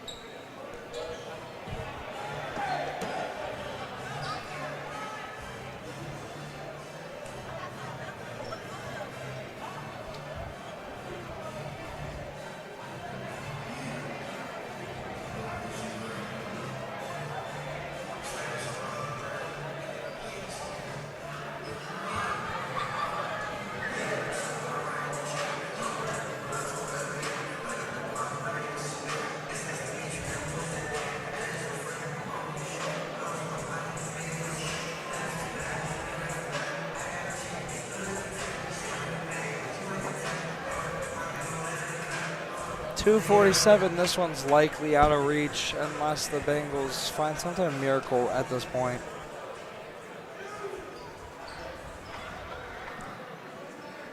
2:47. This one's likely out of reach unless the Bengals find some type of miracle at this point.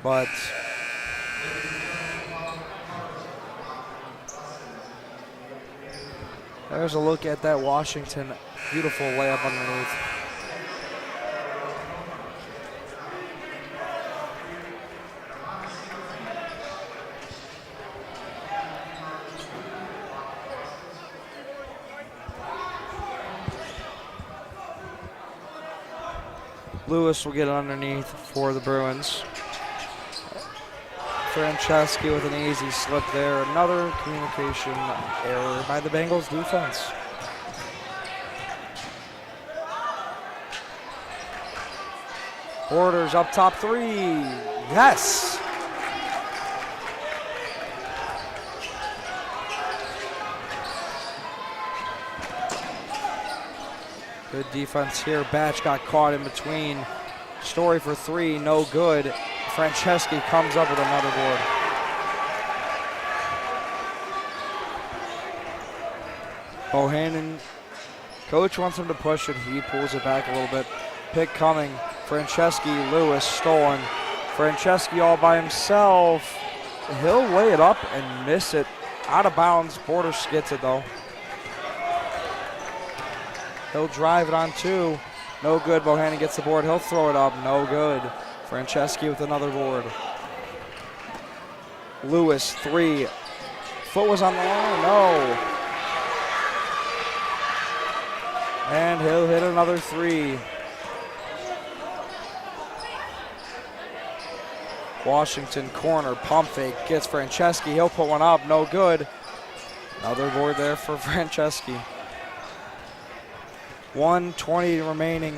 But there's a look at that Washington beautiful layup underneath. Lewis will get it underneath for the Bruins. Franceschi with an easy slip there. Another communication error by the Bengals defense. Borders up top three. Yes! Good defense here. Batch got caught in between. Story for three, no good. Franceschi comes up with another board. Bohannon, coach wants him to push it. He pulls it back a little bit. Pick coming. Franceschi, Lewis, stolen. Franceschi all by himself. He'll lay it up and miss it. Out of bounds. Borders gets it though. He'll drive it on two. No good. Bohannon gets the board. He'll throw it up. No good. Franceschi with another board. Lewis, three. Foot was on the line. No. And he'll hit another three. Washington corner. Pump fake. Gets Franceschi. He'll put one up. No good. Another board there for Franceschi. 1:20 remaining.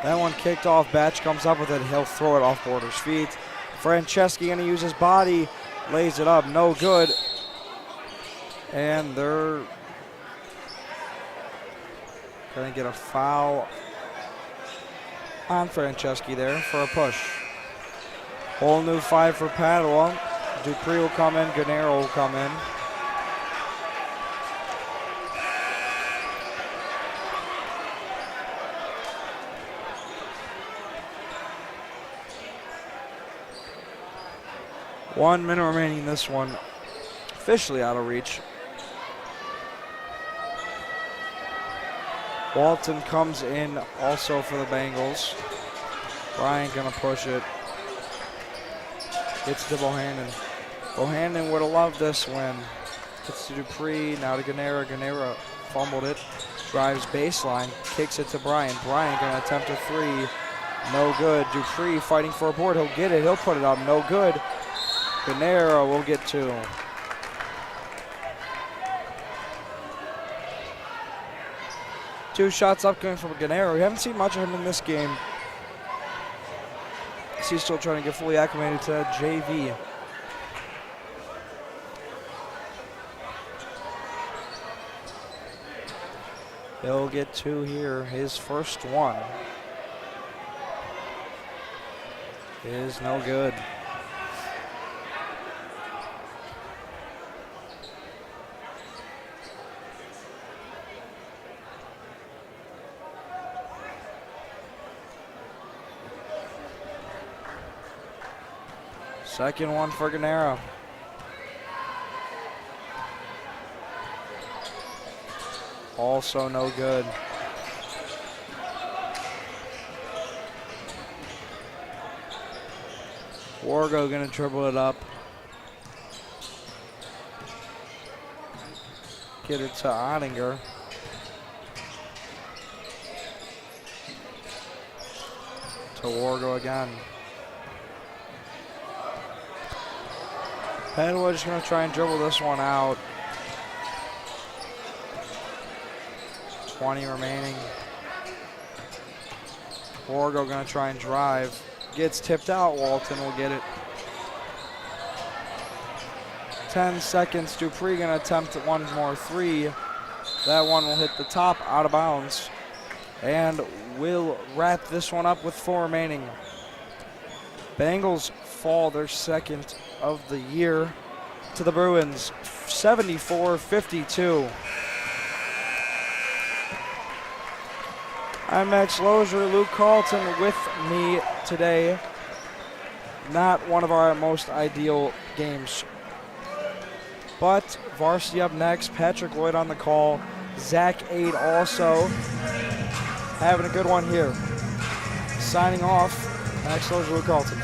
That one kicked off. Batch comes up with it. He'll throw it off Borders' feet. Franceschi going to use his body. Lays it up. No good. And they're going to get a foul on Franceschi there for a push. Whole new five for Padua. Dupree will come in. Gennaro will come in. One minute remaining in this one. Officially out of reach. Walton comes in also for the Bengals. Bryant gonna push it. Gets to Bohannon. Bohannon would have loved this win. Gets to Dupree, now to Gennaro. Gennaro fumbled it. Drives baseline, kicks it to Bryant. Bryant gonna attempt a three. No good. Dupree fighting for a board. He'll get it. He'll put it up. No good. Gennaro will get two. Two shots up coming from Gennaro. We haven't seen much of him in this game. He's still trying to get fully acclimated to JV. He'll get two here. His first one is no good. Second one for Gennaro. Also no good. Wargo gonna dribble it up. Get it to Ottinger. To Wargo again. Padua just going to try and dribble this one out. 20 remaining. Wargo going to try and drive. Gets tipped out. Walton will get it. 10 seconds. Dupree going to attempt one more three. That one will hit the top, out of bounds. And we'll wrap this one up with 4 remaining. Bengals fall, their second of the year, to the Bruins, 74-52. I'm Max Lozier, Luke Carlton with me today. Not one of our most ideal games. But Varsity up next, Patrick Lloyd on the call, Zach Aid also having a good one here. Signing off, Max Lozier, Luke Carlton.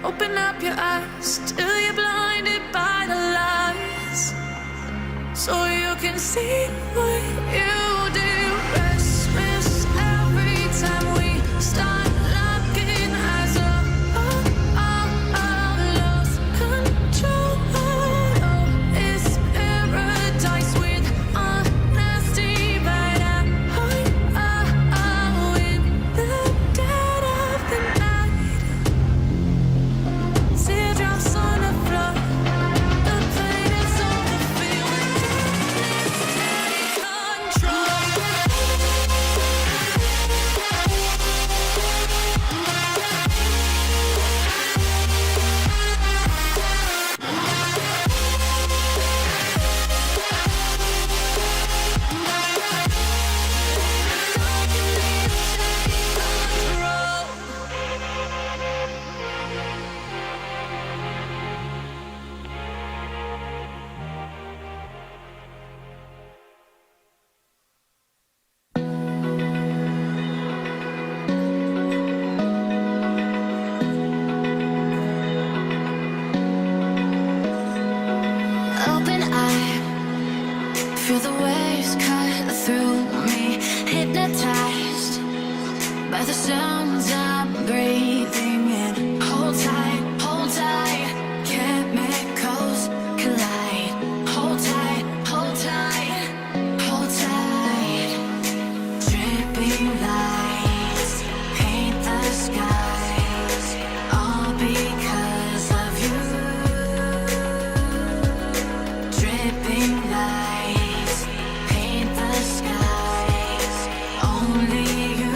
Open up your eyes till you're blinded by the lies, so you can see what you do. Restless every time we start looking as a lost control. Oh, it's paradise with honesty, but in the dead of the night. Teardrops on the floor. The pain is on the feeling. Darkness take control. Open eye, feel the waves cut through me, hypnotized by the sounds I'm breathing in. Hold tight, chemicals collide. Hold tight, hold tight, hold tight. Dripping lights paint the skies, all because of you. Dripping lights paint the skies, only you.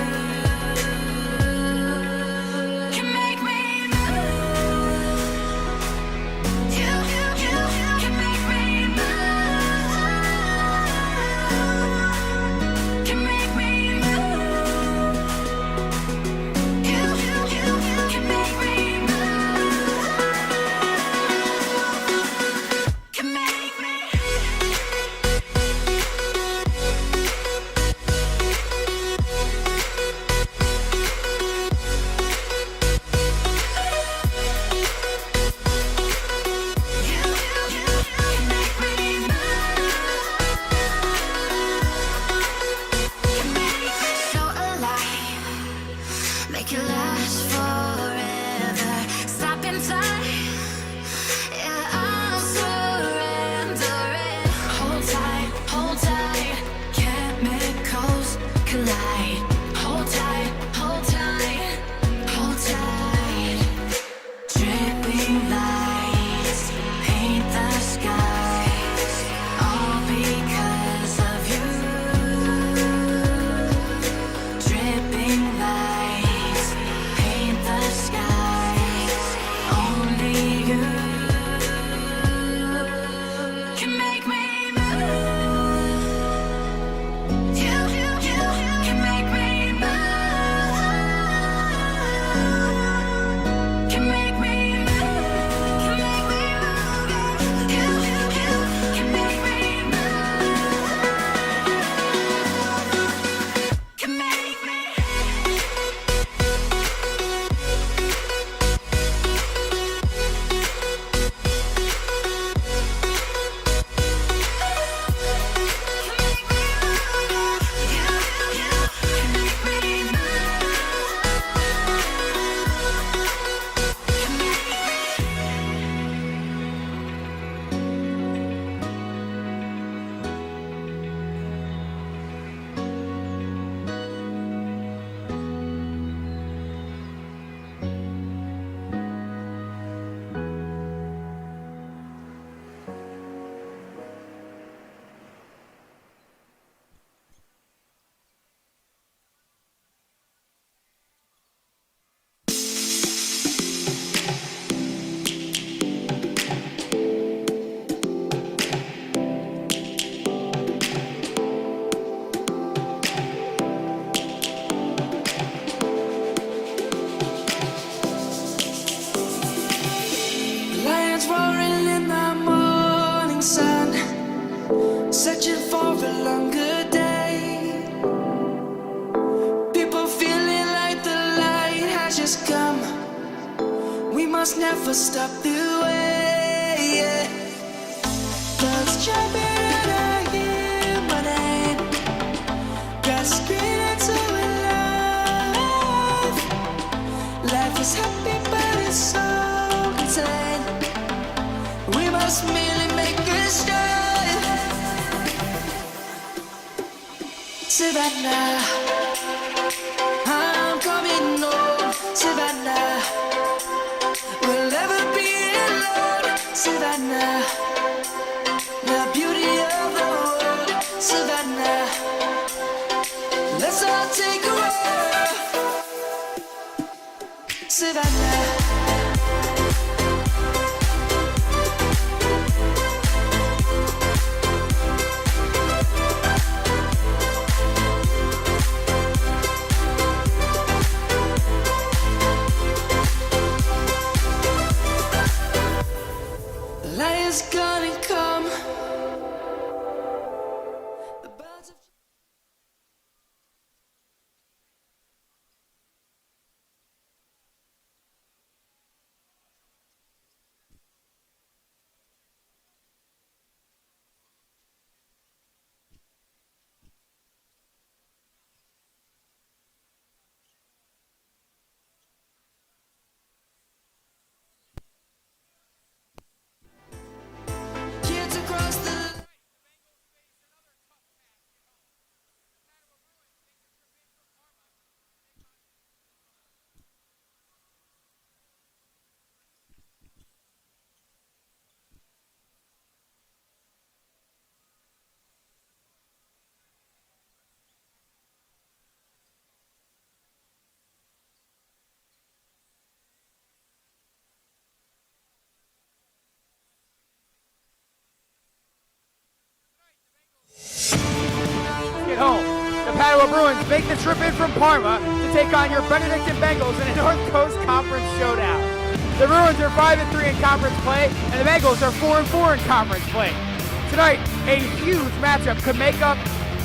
must never stop the way, yeah. Birds jumping and I hear my name. Got screaming to alive. Life is happy but it's so insane. We must merely make a start. Savannah, I'm coming home. Savannah, we'll never be alone. Savannah, the beauty of the world. Savannah, let's all take a walk. Savannah. Light is gonna come. The birds of kids across the Get home. The Padua Bruins make the trip in from Parma to take on your Benedictine Bengals in a North Coast Conference showdown. The Bruins are 5-3 in conference play, and the Bengals are 4-4 in conference play. Tonight, a huge matchup could make up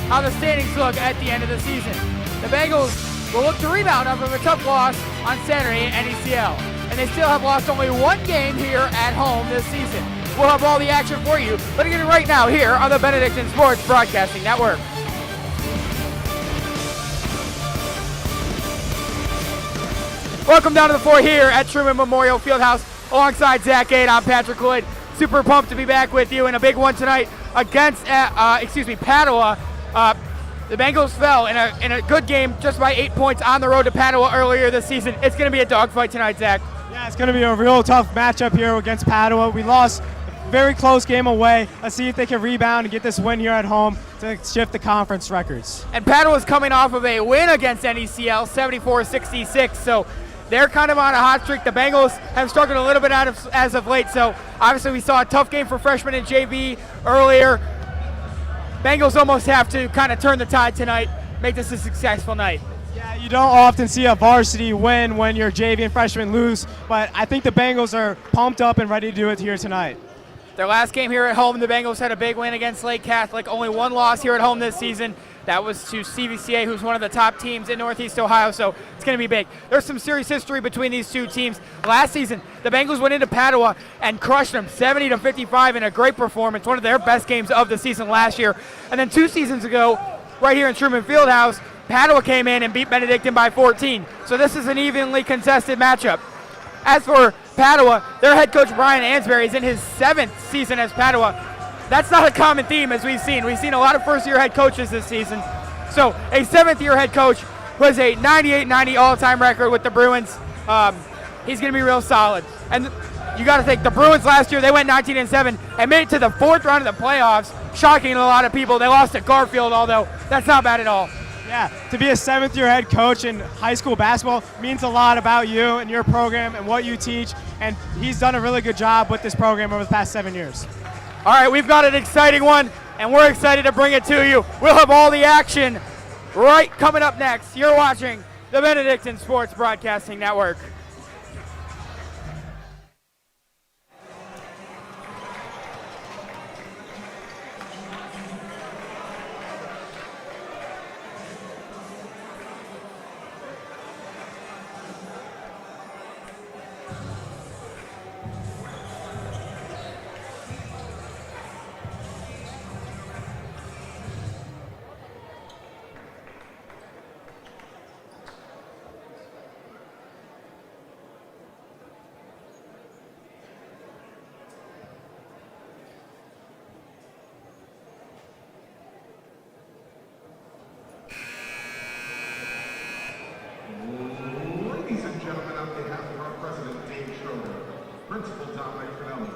how the standings look at the end of the season. The Bengals will look to rebound off of a tough loss on Saturday at NECL, and they still have lost only one game here at home this season. We'll have all the action for you, but again right now here on the Benedictine Sports Broadcasting Network. Welcome down to the floor here at Truman Memorial Fieldhouse. Alongside Zach Gade, I'm Patrick Lloyd. Super pumped to be back with you in a big one tonight against, Padua. The Bengals fell in a good game just by 8 points on the road to Padua earlier this season. It's going to be a dogfight tonight, Zach. Yeah, it's going to be a real tough matchup here against Padua. We lost a very close game away. Let's see if they can rebound and get this win here at home to shift the conference records. And Padua's coming off of a win against NECL, 74-66, so they're kind of on a hot streak. The Bengals have struggled a little bit as of late, so obviously we saw a tough game for Freshmen and JV earlier. Bengals almost have to kind of turn the tide tonight, make this a successful night. Yeah, you don't often see a varsity win when your JV and freshmen lose, but I think the Bengals are pumped up and ready to do it here tonight. Their last game here at home, the Bengals had a big win against Lake Catholic. Only one loss here at home this season. That was to CVCA, who's one of the top teams in Northeast Ohio, so it's going to be big. There's some serious history between these two teams. Last season, the Bengals went into Padua and crushed them 70-55 in a great performance, one of their best games of the season last year. And then 2 seasons ago, right here in Truman Fieldhouse, Padua came in and beat Benedictine by 14. So this is an evenly contested matchup. As for Padua, their head coach Brian Ansberry is in his 7th season as Padua. That's not a common theme as we've seen. We've seen a lot of first-year head coaches this season. So a 7th-year head coach who has a 98-90 all-time record with the Bruins. He's going to be real solid. And you got to think, the Bruins last year, they went 19-7 and made it to the 4th round of the playoffs, shocking to a lot of people. They lost to Garfield, although that's not bad at all. Yeah, to be a 7th-year head coach in high school basketball means a lot about you and your program and what you teach, and he's done a really good job with this program over the past 7 years. All right, we've got an exciting one, and we're excited to bring it to you. We'll have all the action right coming up next. You're watching the Benedictine Sports Broadcasting Network. Principal Dominic Finelli,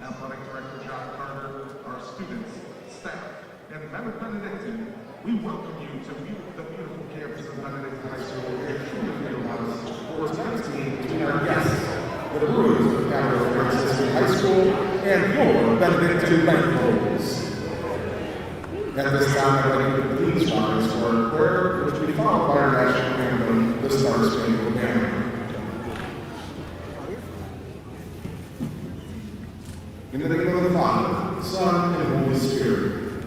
Athletic Director John Carter, our students, staff, and Member Benedictine, we welcome you to the beautiful campus of Benedictine High School and truly realize for tonight's game between our guests, the Bruins of Padua Franciscan High School, and your Benedictine Bengals. At this time, I'd like you to please rise for our prayer, which will be followed by our national anthem, the Star Spangled Banner. In the name of the Father, Son, and Holy Spirit.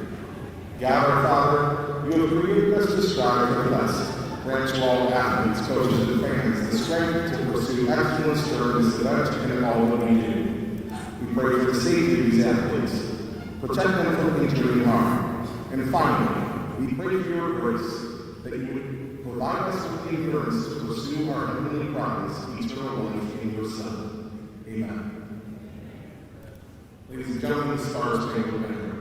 God our Father, you have created us to strive for the best. Grant to all athletes, coaches, and fans the strength to pursue excellence during this event and in all that we do. We pray for the safety of these athletes, protect them from injury and harm. And finally, we pray for your grace, that you would provide us with the endurance to pursue our heavenly promise, eternal life in your Son. Amen. Ladies and gentlemen, the Star Spangled Banner.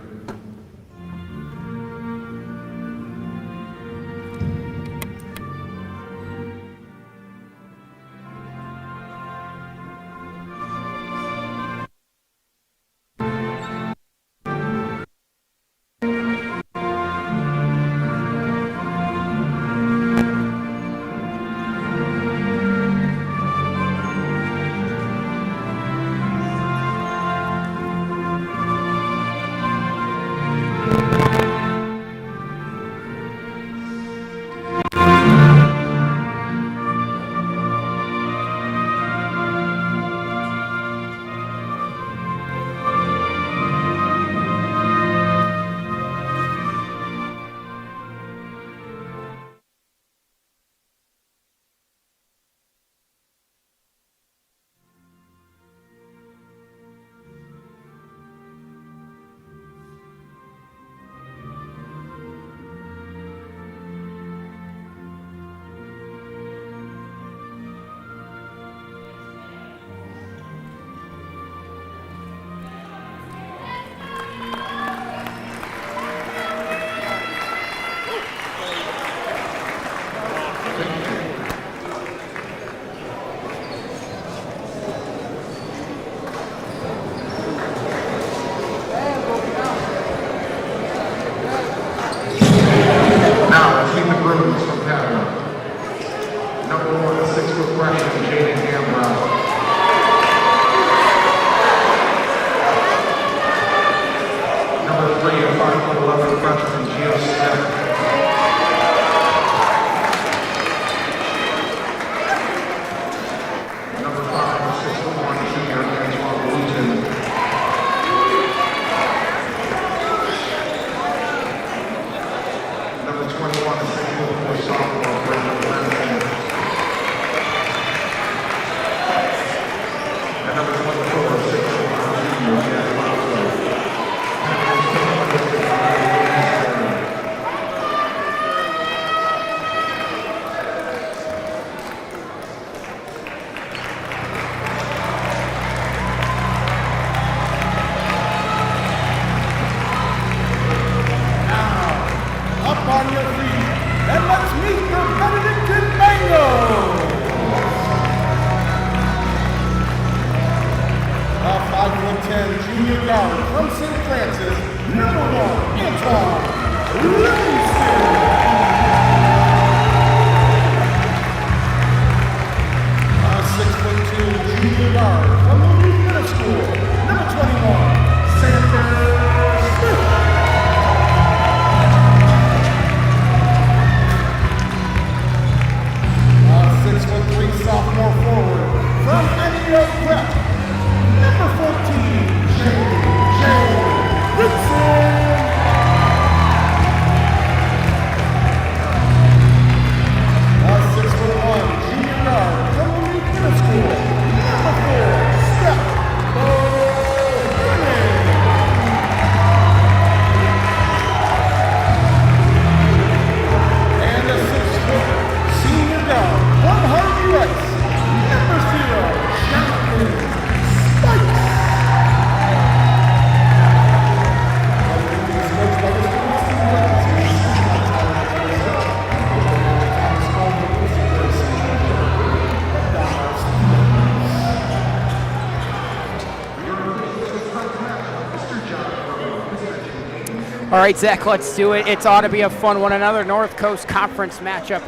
All right, Zach, let's do it. It ought to be a fun one. Another North Coast Conference matchup.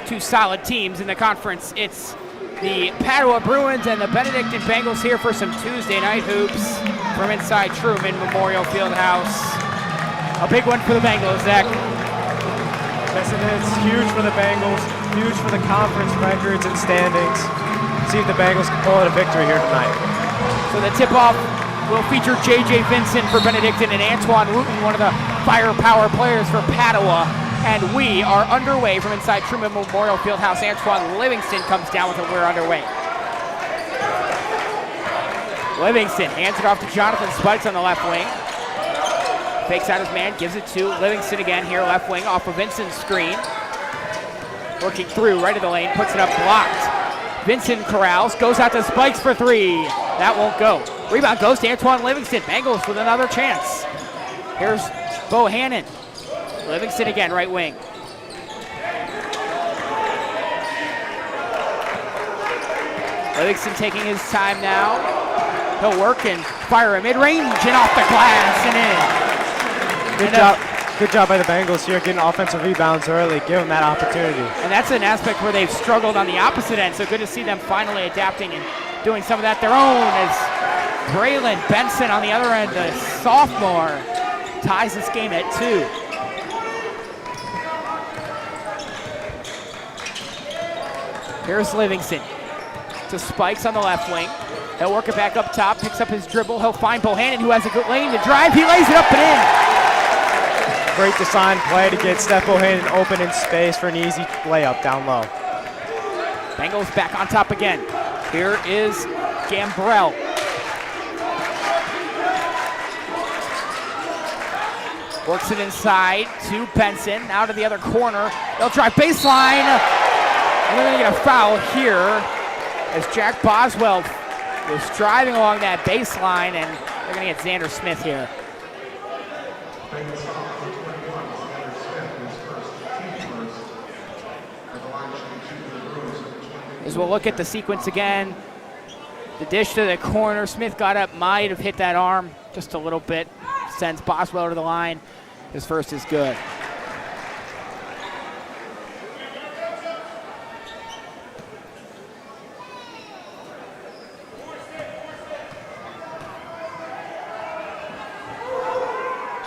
Two solid teams in the conference. It's the Padua Bruins and the Benedictine Bengals here for some Tuesday night hoops from inside Truman Memorial Fieldhouse. A big one for the Bengals, Zach. Listen, it's huge for the Bengals, huge for the conference records and standings. See if the Bengals can pull out a victory here tonight. So the tip-off will feature J.J. Vincent for Benedictine and Antoine Wooten, one of the firepower players for Padua. And we are underway from inside Truman Memorial Fieldhouse. Antoine Livingston comes down with it. We're underway. Livingston hands it off to Jonathan Spikes on the left wing. Fakes out his man, gives it to Livingston again here, left wing off of Vincent's screen. Working through, right of the lane, puts it up, blocked. Vincent corrals, goes out to Spikes for three. That won't go. Rebound goes to Antoine Livingston. Bengals with another chance. Here's Bohannon. Livingston again, right wing. Livingston taking his time now. He'll work and fire a mid-range and off the glass and in. Good job by the Bengals here, getting offensive rebounds early, give them that opportunity. And that's an aspect where they've struggled on the opposite end, so good to see them finally adapting and doing some of that their own as Braylon Benson on the other end, the sophomore, ties this game at 2. Here's Livingston to Spikes on the left wing. He'll work it back up top, picks up his dribble. He'll find Bohannon, who has a good lane to drive. He lays it up and in. Great design play to get Steph Bohannon open in space for an easy layup down low. Bengals back on top again. Here is Gambrell. Works it inside to Benson. Now to the other corner. They'll drive baseline. And they're going to get a foul here as Jack Boswell was driving along that baseline, and they're going to get Xander Smith here. As we'll look at the sequence again, the dish to the corner. Smith got up, might have hit that arm just a little bit. Sends Boswell to the line. His first is good.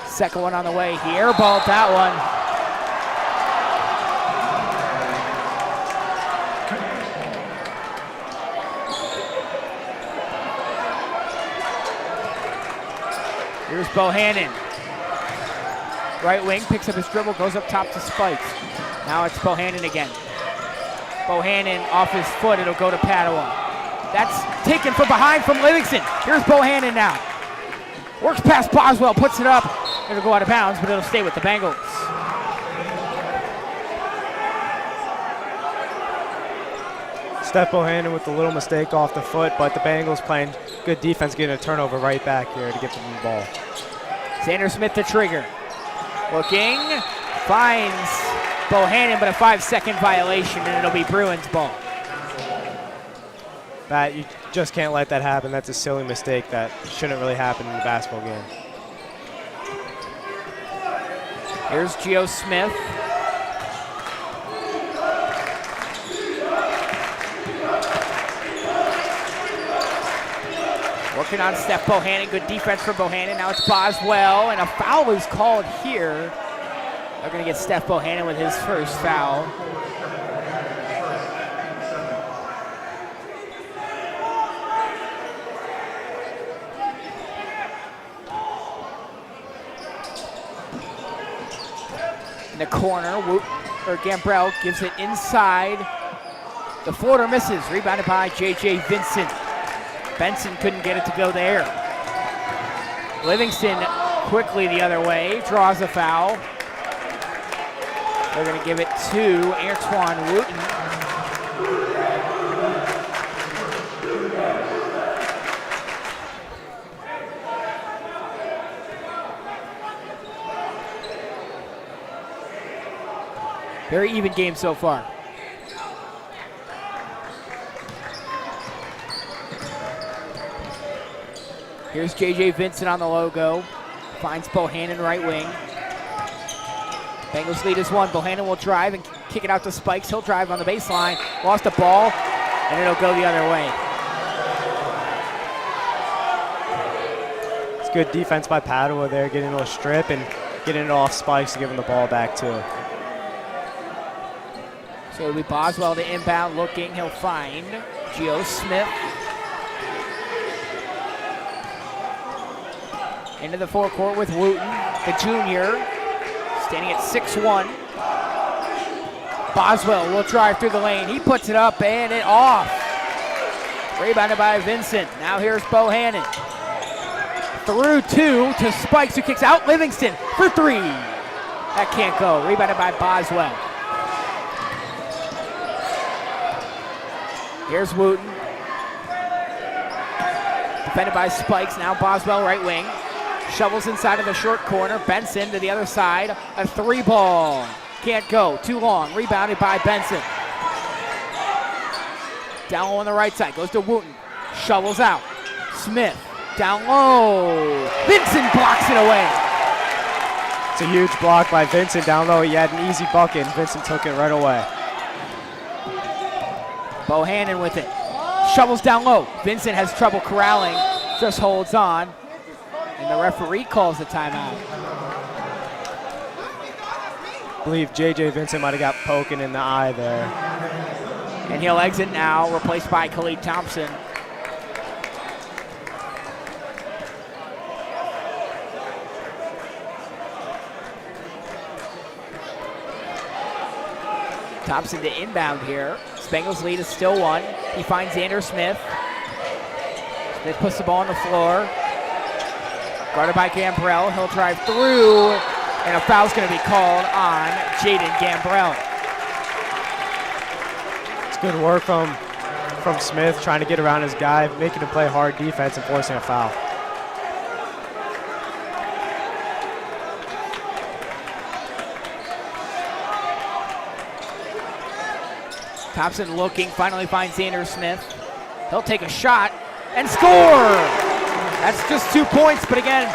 Second one on the way. He airballed that one. Here's Bohannon. Right wing, picks up his dribble, goes up top to Spikes. Now it's Bohannon again. Bohannon off his foot, it'll go to Padua. That's taken from behind from Livingston. Here's Bohannon now. Works past Boswell, puts it up. It'll go out of bounds, but it'll stay with the Bengals. Steph Bohannon with a little mistake off the foot, but the Bengals playing good defense, getting a turnover right back here to get them the ball. Xander Smith the trigger. Looking, finds Bohannon, but a 5-second violation, and it'll be Bruins ball. That you just can't let that happen. That's a silly mistake that shouldn't really happen in the basketball game. Here's Geo Smith. Working on Steph Bohannon. Good defense for Bohannon. Now it's Boswell, and a foul is called here. They're going to get Steph Bohannon with his first foul. In the corner, Gambrell gives it inside. The floater misses, rebounded by J.J. Vincent. Benson couldn't get it to go there. Livingston quickly the other way, draws a foul. They're going to give it to Antoine Wooten. Very even game so far. Here's J.J. Vincent on the logo. Finds Bohannon right wing. Bengals lead is 1. Bohannon will drive and kick it out to Spikes. He'll drive on the baseline. Lost the ball, and it'll go the other way. It's good defense by Padua there, getting into a strip and getting it off Spikes to give him the ball back too. So it'll be Boswell to inbound looking. He'll find Gio Smith. Into the forecourt with Wooten, the junior, standing at 6'1". Boswell will drive through the lane. He puts it up and it off. Rebounded by Vincent. Now here's Bohannon. Through 2 to Spikes, who kicks out Livingston for 3. That can't go. Rebounded by Boswell. Here's Wooten. Defended by Spikes. Now Boswell, right wing. Shovels inside of the short corner. Benson to the other side. A 3-ball. Can't go. Too long. Rebounded by Benson. Down low on the right side. Goes to Wooten. Shovels out. Smith. Down low. Vincent blocks it away. It's a huge block by Vincent down low. He had an easy bucket, and Vincent took it right away. Bohannon with it. Shovels down low. Vincent has trouble corralling. Just holds on. And the referee calls the timeout. I believe J.J. Vincent might have got poking in the eye there. And he'll exit now, replaced by Khalid Thompson. Thompson to inbound here. Bengals lead is still 1. He finds Xander Smith. Smith puts the ball on the floor. Guarded by Gambrell. He'll drive through, and a foul's going to be called on Jaden Gambrell. It's good work from Smith, trying to get around his guy, making him play hard defense and forcing a foul. Thompson looking, finally finds Xander Smith. He'll take a shot and score! That's just 2 points, but again,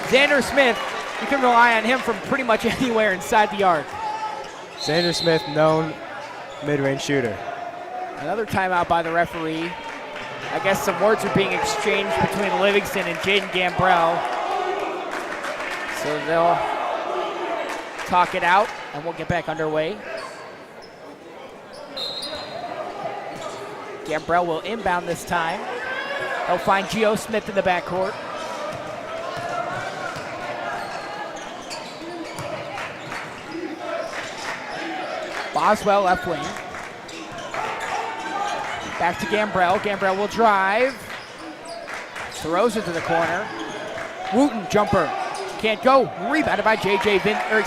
Xander Smith, you can rely on him from pretty much anywhere inside the arc. Xander Smith, known mid-range shooter. Another timeout by the referee. I guess some words are being exchanged between Livingston and Jaden Gambrell. So they'll talk it out, and we'll get back underway. Gambrell will inbound this time. He'll find Gio Smith in the backcourt. Boswell left wing. Back to Gambrell. Gambrell will drive. Throws it to the corner. Wooten jumper. Can't go. Rebounded by Xander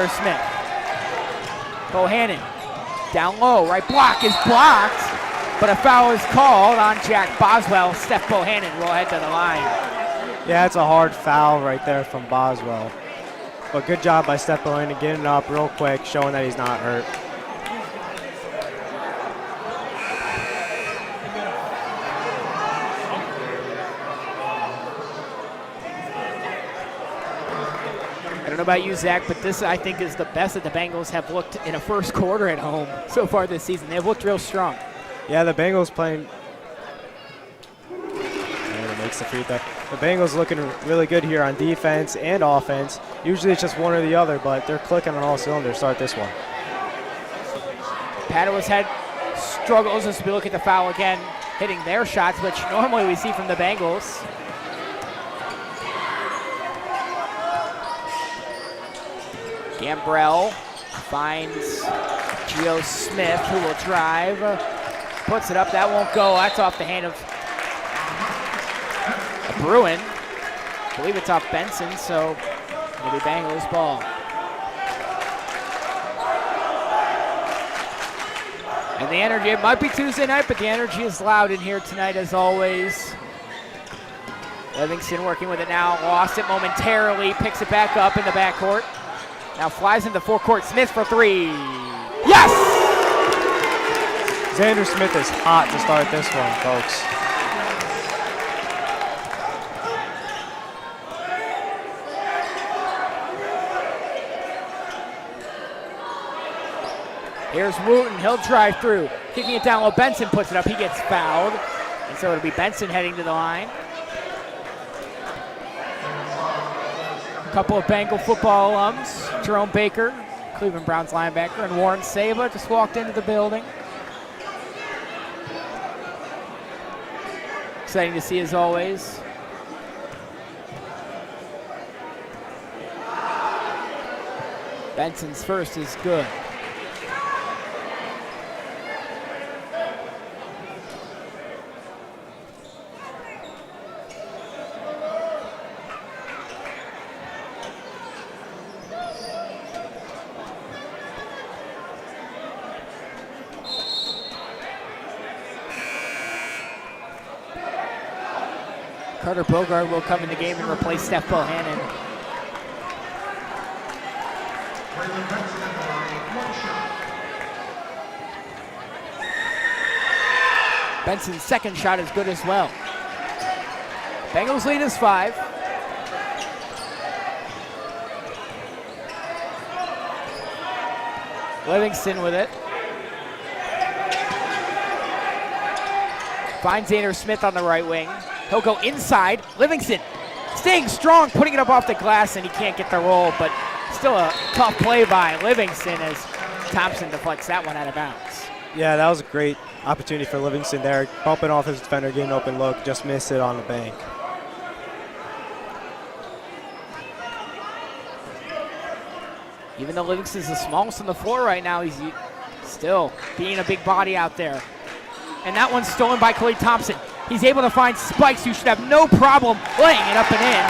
Smith. Bohannon. Down low. Right block is blocked. But a foul is called on Jack Boswell. Steph Bohannon will head to the line. Yeah, it's a hard foul right there from Boswell. But good job by Steph Bohannon getting up real quick, showing that he's not hurt. I don't know about you, Zach, but this, I think, is the best that the Bengals have looked in a first quarter at home so far this season. They've looked real strong. Yeah, the Bengals playing. And it makes the free throw. The Bengals looking really good here on defense and offense. Usually it's just one or the other, but they're clicking on all cylinders. Start this one. Padua's had struggles as we look at the foul again, hitting their shots, which normally we see from the Bengals. Gambrell finds Gio Smith, who will drive. Puts it up, that won't go. That's off the hand of Bruin. I believe it's off Benson, so it'll be Bengals ball. And the energy, it might be Tuesday night, but the energy is loud in here tonight as always. Livingston working with it now, lost it momentarily, picks it back up in the backcourt. Now flies into the forecourt, Smith for 3. Yes! Xander Smith is hot to start this one, folks. Here's Wooten. He'll drive through. Kicking it down low. Benson puts it up. He gets fouled. And so it'll be Benson heading to the line. A couple of Bengal football alums. Jerome Baker, Cleveland Browns linebacker, and Warren Saba just walked into the building. Exciting to see as always. Benson's first is good. Carter Bogard will come in the game and replace Steph Bohannon. Benson's second shot is good as well. Bengals lead is 5. Livingston with it. Finds Xander Smith on the right wing. He'll go inside. Livingston staying strong, putting it up off the glass, and he can't get the roll, but still a tough play by Livingston as Thompson deflects that one out of bounds. Yeah, that was a great opportunity for Livingston there. Bumping off his defender, getting an open look, just missed it on the bank. Even though Livingston's the smallest on the floor right now, he's still being a big body out there. And that one's stolen by Khalid Thompson. He's able to find Spikes, who should have no problem laying it up and in.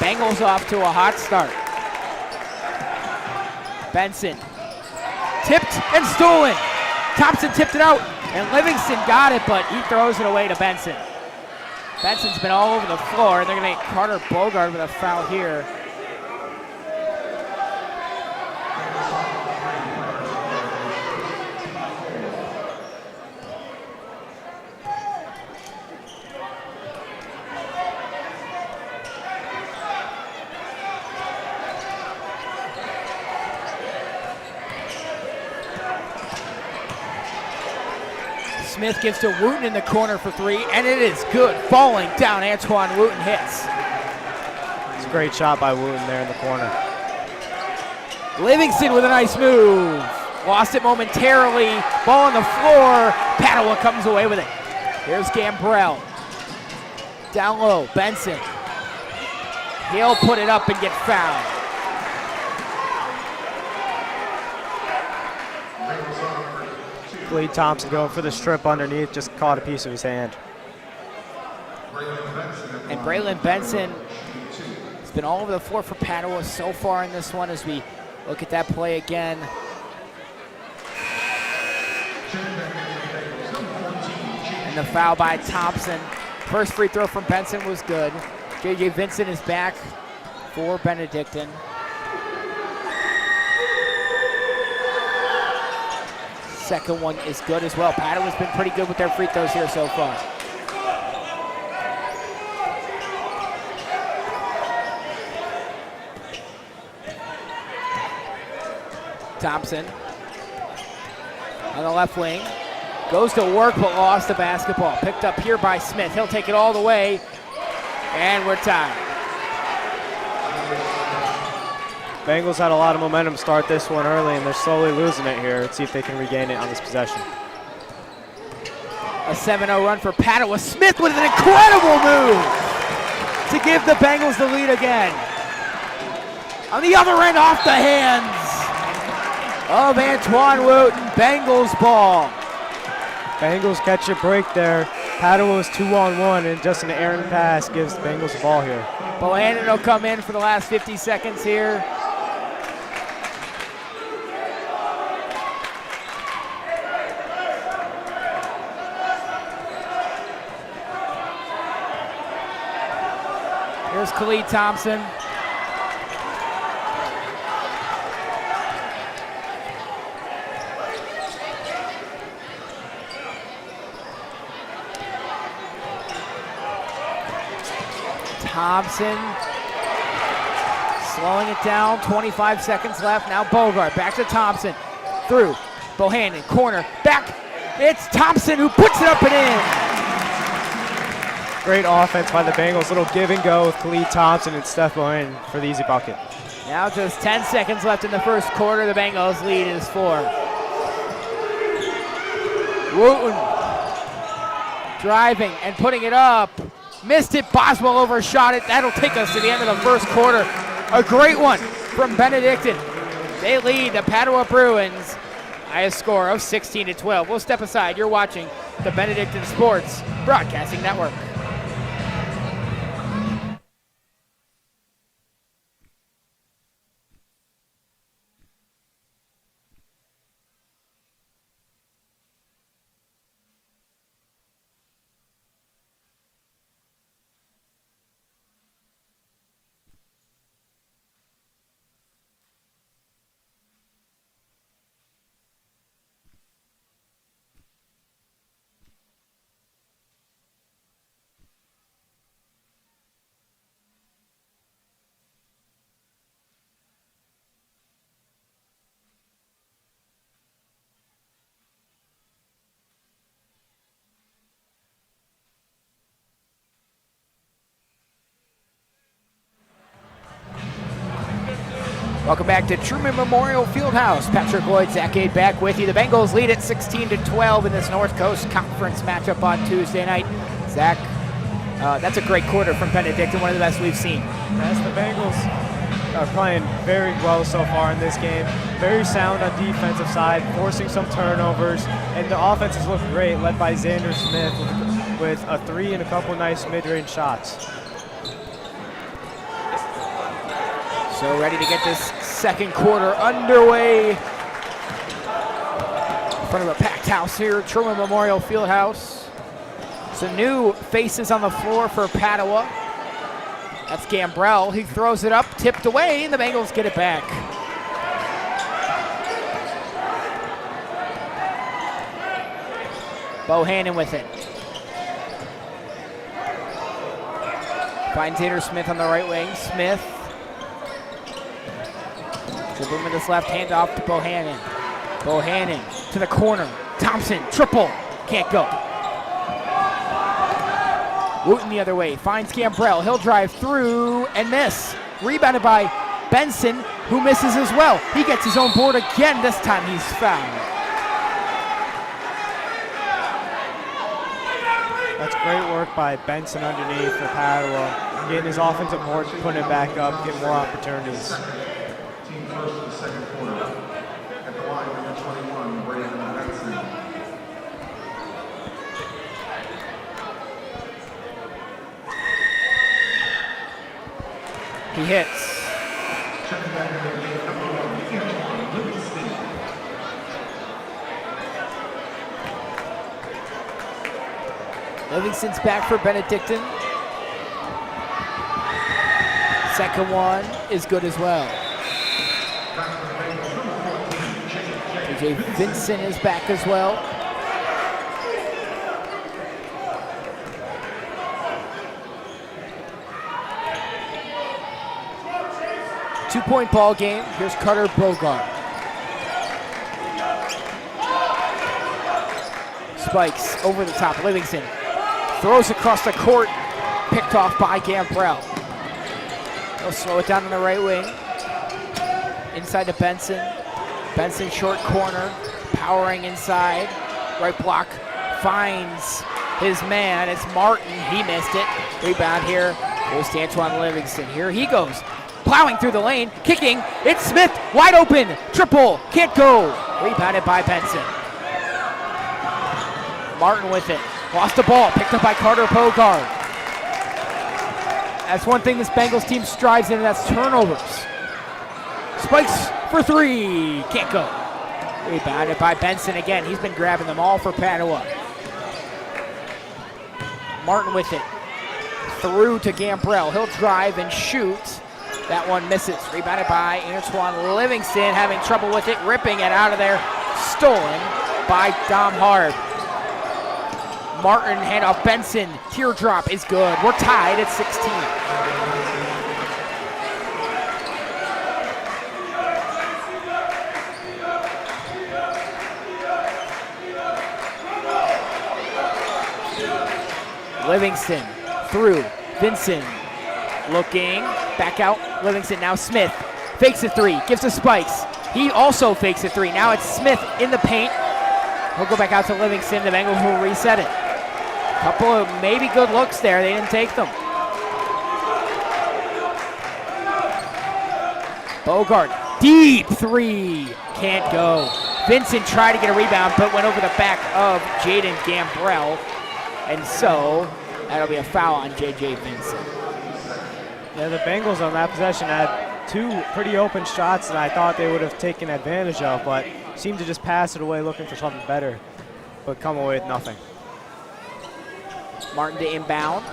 Bengals off to a hot start. Benson tipped and stolen. Thompson tipped it out, and Livingston got it, but he throws it away to Benson. Benson's been all over the floor, and they're going to make Carter Bogard with a foul here. Smith gives to Wooten in the corner for 3, and it is good. Falling down, Antoine Wooten hits. It's a great shot by Wooten there in the corner. Livingston with a nice move. Lost it momentarily. Ball on the floor. Padua comes away with it. Here's Gambrell. Down low, Benson. He'll put it up and get fouled. Khalid Thompson going for the strip underneath, just caught a piece of his hand. And Braylon Benson has been all over the floor for Padua so far in this one as we look at that play again. And the foul by Thompson. First free throw from Benson was good. J.J. Vincent is back for Benedictine. Second one is good as well. Padua's been pretty good with their free throws here so far. Thompson on the left wing. Goes to work but lost the basketball. Picked up here by Smith. He'll take it all the way. And we're tied. Bengals had a lot of momentum to start this one early, and they're slowly losing it here. Let's see if they can regain it on this possession. A 7-0 run for Padua. Smith with an incredible move to give the Bengals the lead again. On the other end, off the hands of Antoine Wooten. Bengals ball. Bengals catch a break there. Padua was 2-on-1, and just an errant pass gives the Bengals the ball here. Bohannon will come in for the last 50 seconds here. Here's Khalid Thompson. Thompson slowing it down, 25 seconds left. Now Bogard back to Thompson. through. Bohannon, corner, back. It's Thompson who puts it up and in. Great offense by the Bengals. Little give and go with Khalid Thompson and Steph Bohannon for the easy bucket. Now just 10 seconds left in the first quarter. The Bengals lead is 4. Wooten driving and putting it up. Missed it. Boswell overshot it. That'll take us to the end of the first quarter. A great one from Benedictine. They lead the Padua Bruins by a score of 16-12. We'll step aside. You're watching the Benedictine Sports Broadcasting Network. Welcome back to Truman Memorial Fieldhouse. Patrick Lloyd, Zach Gade back with you. The Bengals lead at 16-12 in this North Coast Conference matchup on Tuesday night. Zach, that's a great quarter from Benedictine, one of the best we've seen. Yes, the Bengals are playing very well so far in this game. Very sound on defensive side, forcing some turnovers, and the offense has looked great, led by Xander Smith with a 3 and a couple nice mid-range shots. So ready to get this second quarter underway in front of a packed house here at Truman Memorial Fieldhouse. Some new faces on the floor for Padua. That's Gambrell. He throws it up, tipped away, and the Bengals get it back. Bohannon with it. Finds Xander Smith on the right wing. Smith. Dribbling with his left hand off to Bohannon. Bohannon to the corner. Thompson, triple. Can't go. Wooten the other way. Finds Gambrell. He'll drive through and miss. Rebounded by Benson, who misses as well. He gets his own board again. This time he's fouled. That's great work by Benson underneath for Padua. Getting his offensive board, putting it back up, getting more opportunities. Team first of the second quarter. At the line, number 21, Brandon Benson. He hits. Livingston's back for Benedictine. Second one is good as well. DJ Vincent is back as well. Two-point ball game. Here's Carter Bogart. Spikes over the top. Livingston throws across the court. Picked off by Gambrell. He'll slow it down on the right wing. Inside to Benson. Benson short corner. Powering inside. Right block. Finds his man. It's Martin. He missed it. Rebound here goes to Antoine Livingston. Here he goes. Plowing through the lane. Kicking. It's Smith. Wide open. Triple. Can't go. Rebounded by Benson. Martin with it. Lost the ball. Picked up by Carter Bogart. That's one thing this Bengals team strives in, and that's turnovers. Spikes for three. Can't go. Rebounded by Benson again. He's been grabbing them all for Padua. Martin with it. Through to Gambrell. He'll drive and shoot. That one misses. Rebounded by Antoine Livingston. Having trouble with it. Ripping it out of there. Stolen by Dom Hard. Martin hand off Benson. Teardrop is good. We're tied at 16. Livingston through. Vincent looking. Back out. Livingston. Now Smith. Fakes a three. Gives to Spikes. He also fakes a three. Now it's Smith in the paint. He'll go back out to Livingston. The Bengals will reset it. Couple of maybe good looks there. They didn't take them. Bogart. Deep three. Can't go. Vincent tried to get a rebound, but went over the back of Jaden Gambrell. And so that'll be a foul on J.J. Vincent. Yeah, the Bengals on that possession had two pretty open shots that I thought they would have taken advantage of, but seemed to just pass it away looking for something better, but come away with nothing. Martin to inbound.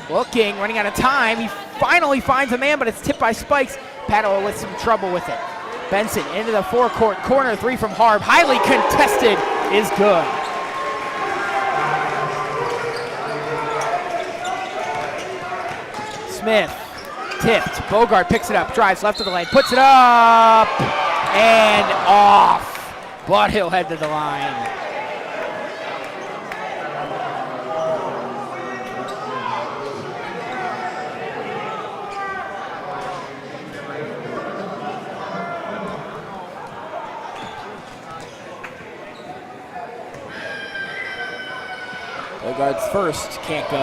Looking, running out of time. He finally finds a man, but it's tipped by Spikes. Padua with some trouble with it. Benson into the forecourt. Corner three from Harb. Highly contested is good. Smith tipped. Bogart picks it up. Drives left of the lane. Puts it up and off. But he'll head to the line. Bogart's first, can't go.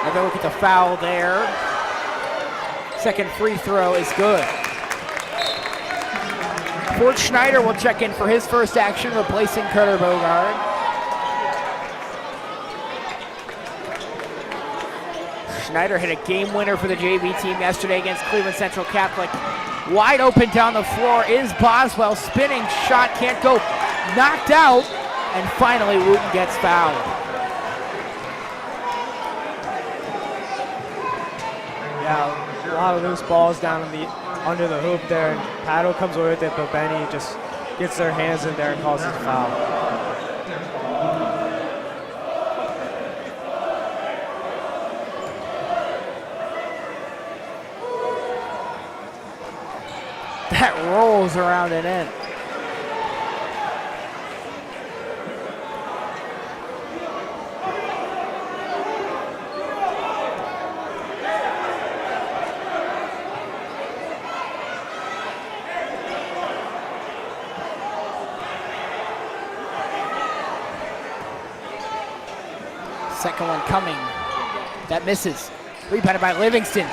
Another look at the foul there. Second free throw is good. Fort Schneider will check in for his first action, replacing Carter Bogart. Schneider hit a game winner for the JV team yesterday against Cleveland Central Catholic. Wide open down the floor is Boswell. Spinning shot, can't go. Knocked out, and finally Wooten gets fouled. Yeah, a lot of loose balls down in the under the hoop there, and Padua comes away with it, but Benny just gets their hands in there and calls it a foul. That rolls around and in. Second one coming. That misses. Rebounded by Livingston.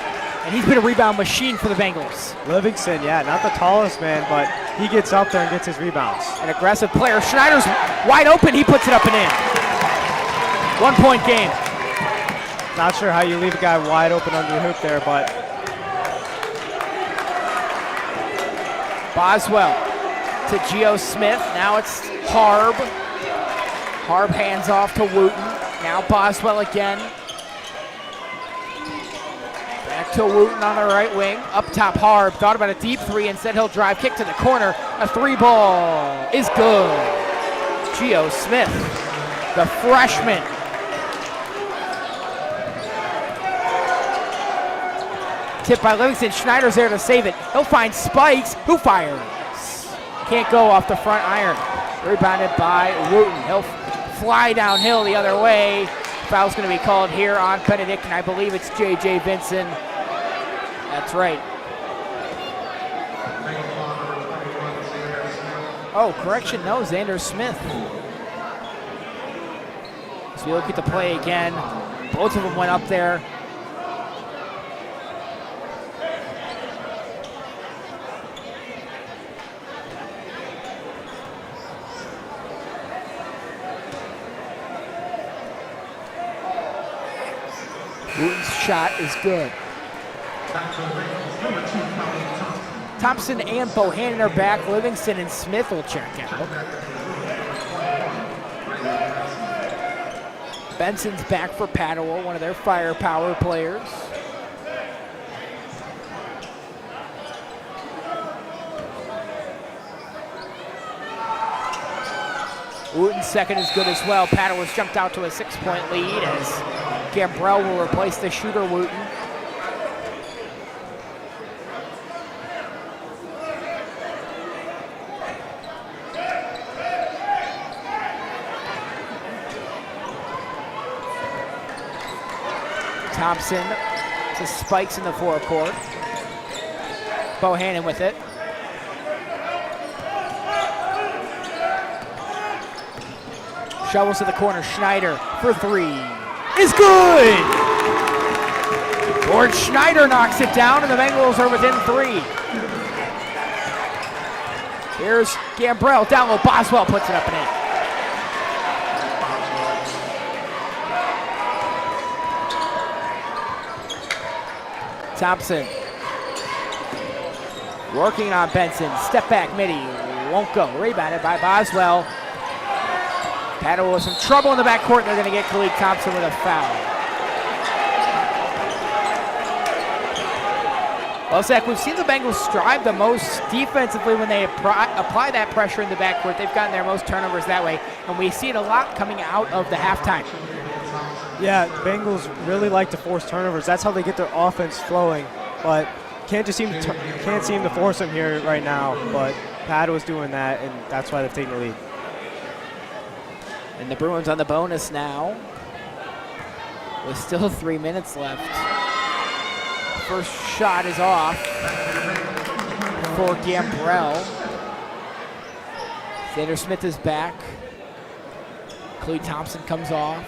And he's been a rebound machine for the Bengals. Livingston, yeah, not the tallest man, but he gets up there and gets his rebounds. An aggressive player. Schneider's wide open. He puts it up and in. 1 point game. Not sure how you leave a guy wide open under the hoop there, but. Boswell to Geo Smith. Now it's Harb. Harb hands off to Wooten. Now Boswell again. Back to Wooten on the right wing. Up top, Harb thought about a deep three. Instead, he'll drive, kick to the corner. A three ball is good. Geo Smith, the freshman. Tipped by Livingston. Schneider's there to save it. He'll find Spikes, who fires. Can't go off the front iron. Rebounded by Wooten. He'll fly downhill the other way. Foul's going to be called here on Benedictine. I believe it's J.J. Vincent. That's right. Oh, correction, no, Xander Smith. So we look at the play again. Both of them went up there. Wooten's shot is good. Thompson and Bohannon are back. Livingston and Smith will check out. Benson's back for Padua, one of their firepower players. Wooten's second is good as well. Padua's jumped out to a 6-point lead as Gambrell will replace the shooter Wooten. Thompson to Spikes in the forecourt. Bohannon with it. Shovels to the corner. Schneider for three. Is good! Gord Schneider knocks it down, and the Bengals are within three. Here's Gambrell down low. Boswell puts it up and in. Thompson working on Benson. Step back, midi. Won't go. Rebounded by Boswell. Padua with some trouble in the backcourt, and they're going to get Khalid Thompson with a foul. Well, Zach, we've seen the Bengals strive the most defensively when they apply that pressure in the backcourt. They've gotten their most turnovers that way, and we see it a lot coming out of the halftime. Yeah, the Bengals really like to force turnovers. That's how they get their offense flowing, but can't seem to force them here right now. But Padua's doing that, and that's why they've taken the lead. And the Bruins on the bonus now, with still 3 minutes left. First shot is off for Gambrell. Xander Smith is back. Khalid Thompson comes off.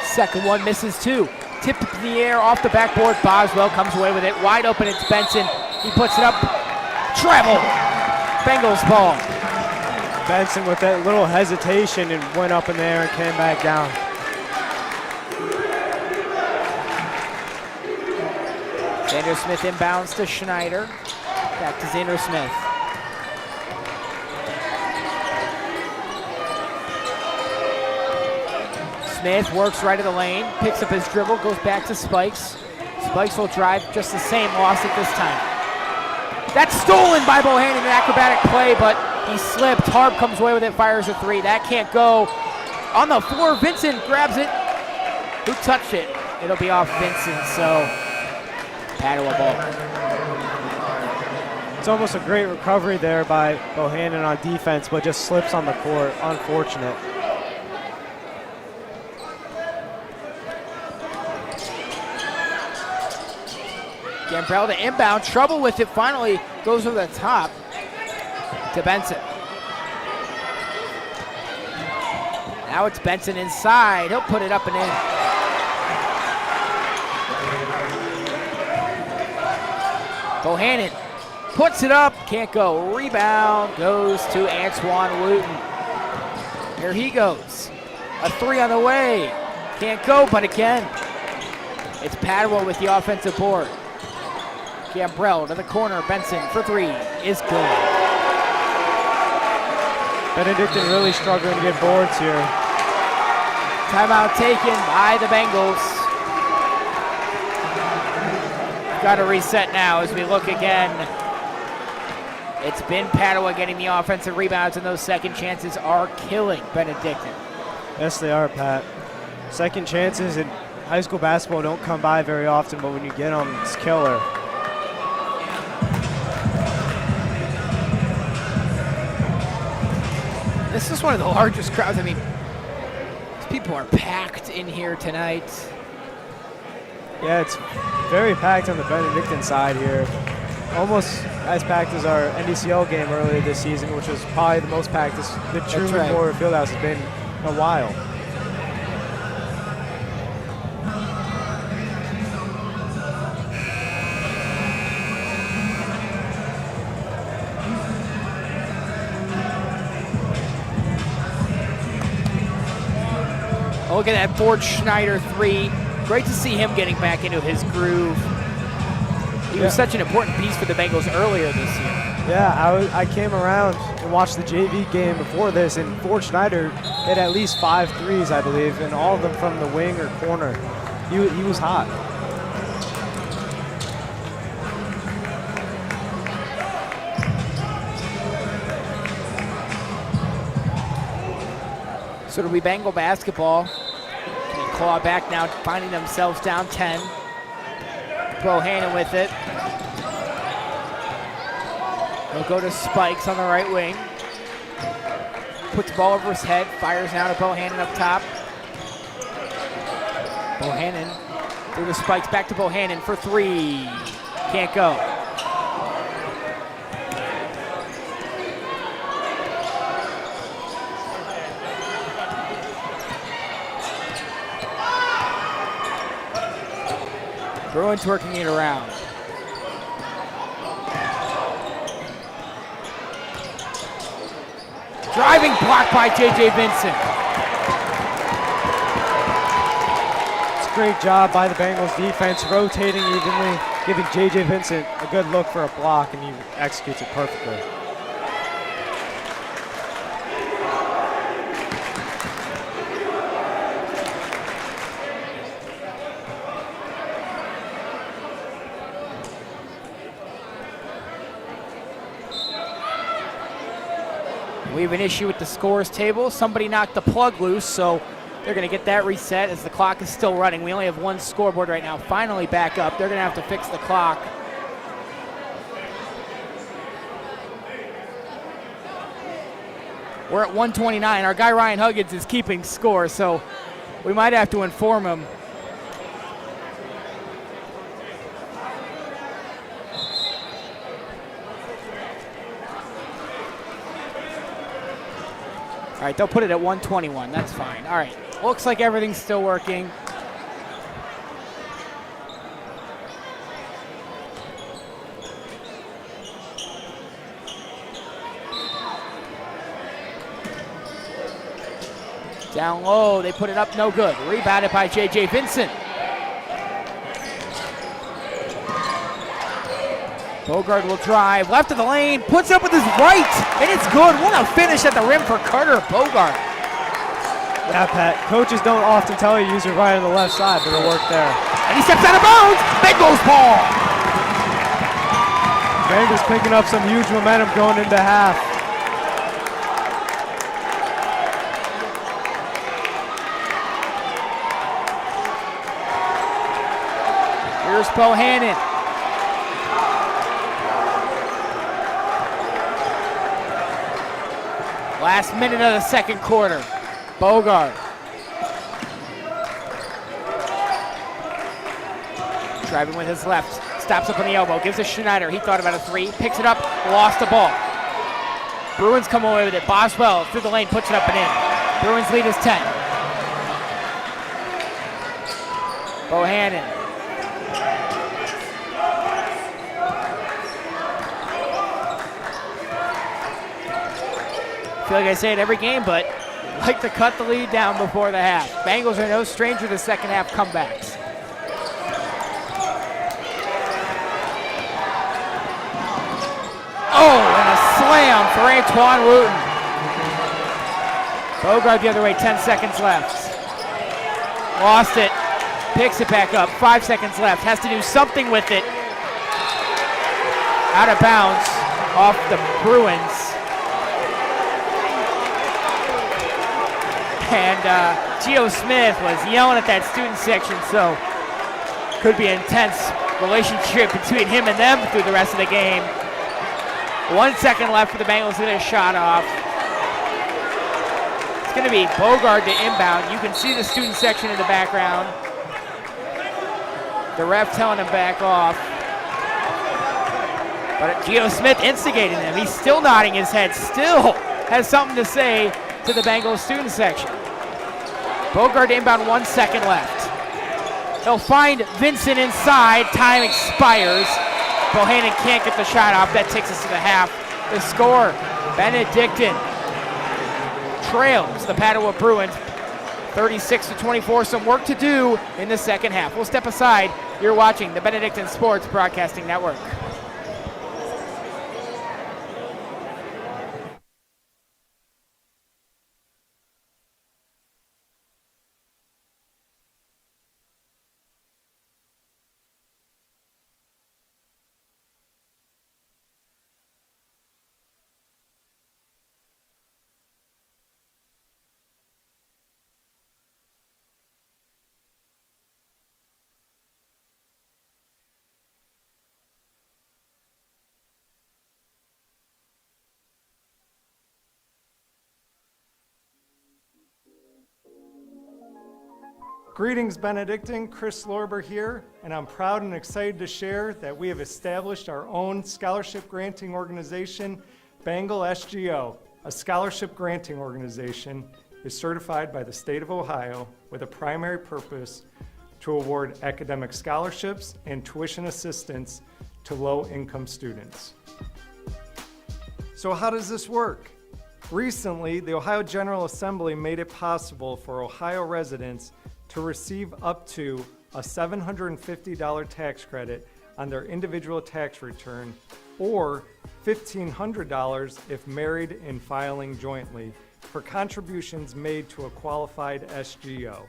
Second one misses too. Tipped in the air off the backboard. Boswell comes away with it. Wide open, it's Benson. He puts it up. Travel. Bengals ball. Benson with that little hesitation and went up in there and came back down. Xander Smith inbounds to Schneider. Back to Xander Smith. Smith works right of the lane, picks up his dribble, goes back to Spikes. Spikes will drive, just the same, lost it this time. That's stolen by Bohannon, an acrobatic play, but he slipped. Harb comes away with it, fires a three. That can't go. On the floor, Vincent grabs it. Who touched it? It'll be off Vincent, so Padua ball. It's almost a great recovery there by Bohannon on defense, but just slips on the court. Unfortunate. Gambrell to inbound, trouble with it, finally goes over the top to Benson. Now it's Benson inside, he'll put it up and in. Bohannon puts it up, can't go, rebound goes to Antoine Wooten. Here he goes, a three on the way, can't go, but again, it's Padua with the offensive board. Gambrell to the corner, Benson for three is good. Benedictine really struggling to get boards here. Timeout taken by the Bengals. Got to reset now as we look again. It's been Padua getting the offensive rebounds, and those second chances are killing Benedictine. Yes, they are, Pat. Second chances in high school basketball don't come by very often, but when you get them, it's killer. This is one of the largest crowds. I mean, these people are packed in here tonight. Yeah, it's very packed on the Benedictine side here. Almost as packed as our NDCL game earlier this season, which was probably the most packed the Truman Memorial Fieldhouse has been in a while. Look at that Ford Schneider three. Great to see him getting back into his groove. He was such an important piece for the Bengals earlier this year. Yeah, I came around and watched the JV game before this, and Ford Schneider hit at least 5 threes, I believe, and all of them from the wing or corner. He was hot. So it'll be Bengal basketball. Can they claw back now, finding themselves down 10. Bohannon with it. He'll go to Spikes on the right wing. Puts the ball over his head, fires now to Bohannon up top. Bohannon through the Spikes, back to Bohannon for three. Can't go. Bruins working it around. Driving block by J.J. Vincent. It's a great job by the Bengals defense, rotating evenly, giving J.J. Vincent a good look for a block, and he executes it perfectly. We have an issue with the scores table. Somebody knocked the plug loose, so they're going to get that reset as the clock is still running. We only have one scoreboard right now. Finally back up. They're going to have to fix the clock. We're at 129. Our guy Ryan Huggins is keeping score, so we might have to inform him. All right, they'll put it at 121. That's fine. All right, looks like everything's still working. Down low, they put it up, no good. Rebounded by J.J. Vincent. Bogard will drive, left of the lane, puts up with his right, and it's good. What a finish at the rim for Carter Bogard. Yeah, Pat, coaches don't often tell you use it right on the left side, but it worked there. And he steps out of bounds, Bengals ball. Bengals picking up some huge momentum going into half. Here's Bohannon. Last minute of the second quarter. Bogard. Driving with his left. Stops up on the elbow. Gives it to Schneider. He thought about a three. Picks it up. Lost the ball. Bruins come away with it. Boswell through the lane. Puts it up and in. Bruins lead is 10. Bohannon. I feel like I say it every game, but I like to cut the lead down before the half. Bengals are no stranger to second half comebacks. Oh, and a slam for Antoine Wooten. Bogard the other way, 10 seconds left. Lost it, picks it back up, 5 seconds left. Has to do something with it. Out of bounds off the Bruins. And Gio Smith was yelling at that student section, so could be an intense relationship between him and them through the rest of the game. 1 second left for the Bengals to get a shot off. It's going to be Bogard to inbound. You can see the student section in the background. The ref telling him back off. But Gio Smith instigating them. He's still nodding his head, still has something to say to the Bengals student section. Bogard inbound, 1 second left. They'll find Vincent inside, time expires. Bohannon can't get the shot off, that takes us to the half. The score, Benedictine trails the Padua Bruins 36-24. Some work to do in the second half. We'll step aside. You're watching the Benedictine Sports Broadcasting Network. Greetings, Benedictine. Chris Lorber here, and I'm proud and excited to share that we have established our own scholarship granting organization, Bengal SGO. A scholarship granting organization is certified by the state of Ohio with a primary purpose to award academic scholarships and tuition assistance to low-income students. So how does this work? Recently, the Ohio General Assembly made it possible for Ohio residents to receive up to a $750 tax credit on their individual tax return or $1,500 if married and filing jointly for contributions made to a qualified SGO.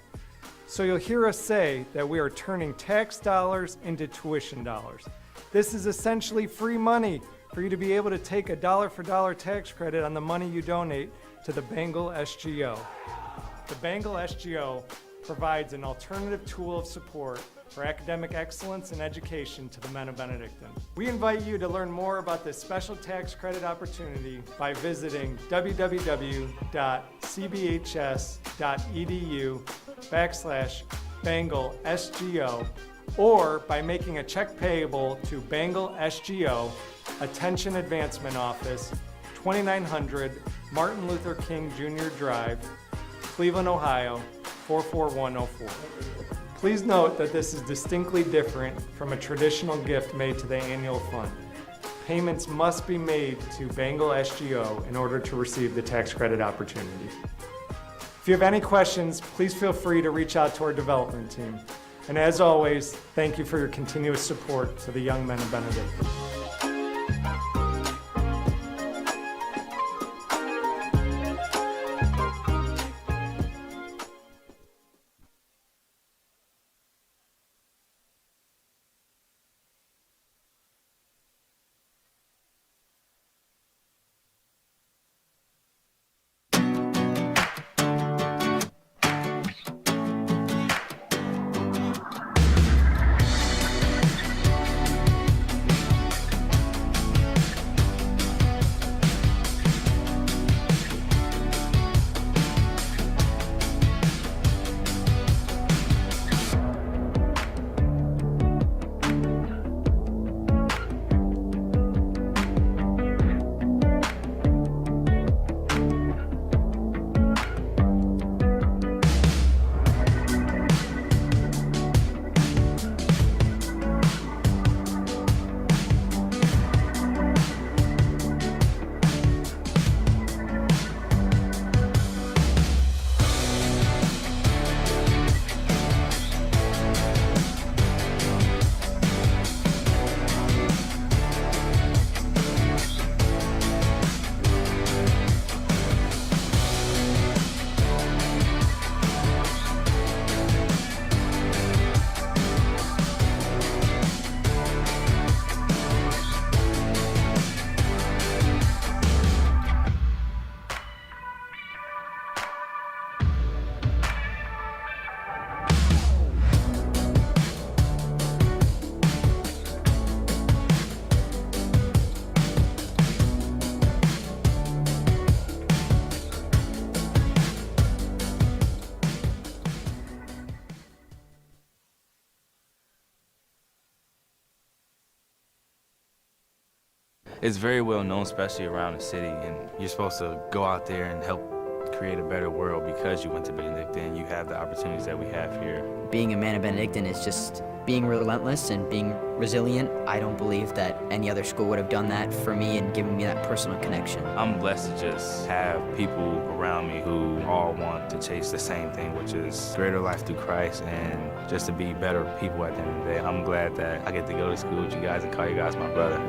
So you'll hear us say that we are turning tax dollars into tuition dollars. This is essentially free money for you to be able to take a dollar-for-dollar tax credit on the money you donate to the Bengal SGO. The Bengal SGO provides an alternative tool of support for academic excellence and education to the men of Benedictine. We invite you to learn more about this special tax credit opportunity by visiting www.cbhs.edu/Bengal SGO or by making a check payable to Bengal SGO, Attention Advancement Office, 2900 Martin Luther King Jr. Drive, Cleveland, Ohio, 44104. Please note that this is distinctly different from a traditional gift made to the annual fund. Payments must be made to Bengal SGO in order to receive the tax credit opportunity. If you have any questions, please feel free to reach out to our development team. And as always, thank you for your continuous support to the young men of Benedictine. It's very well known, especially around the city, and you're supposed to go out there and help create a better world because you went to Benedictine. You have the opportunities that we have here. Being a man of Benedictine is just being relentless and being resilient. I don't believe that any other school would have done that for me and given me that personal connection. I'm blessed to just have people around me who all want to chase the same thing, which is greater life through Christ and just to be better people at the end of the day. I'm glad that I get to go to school with you guys and call you guys my brother.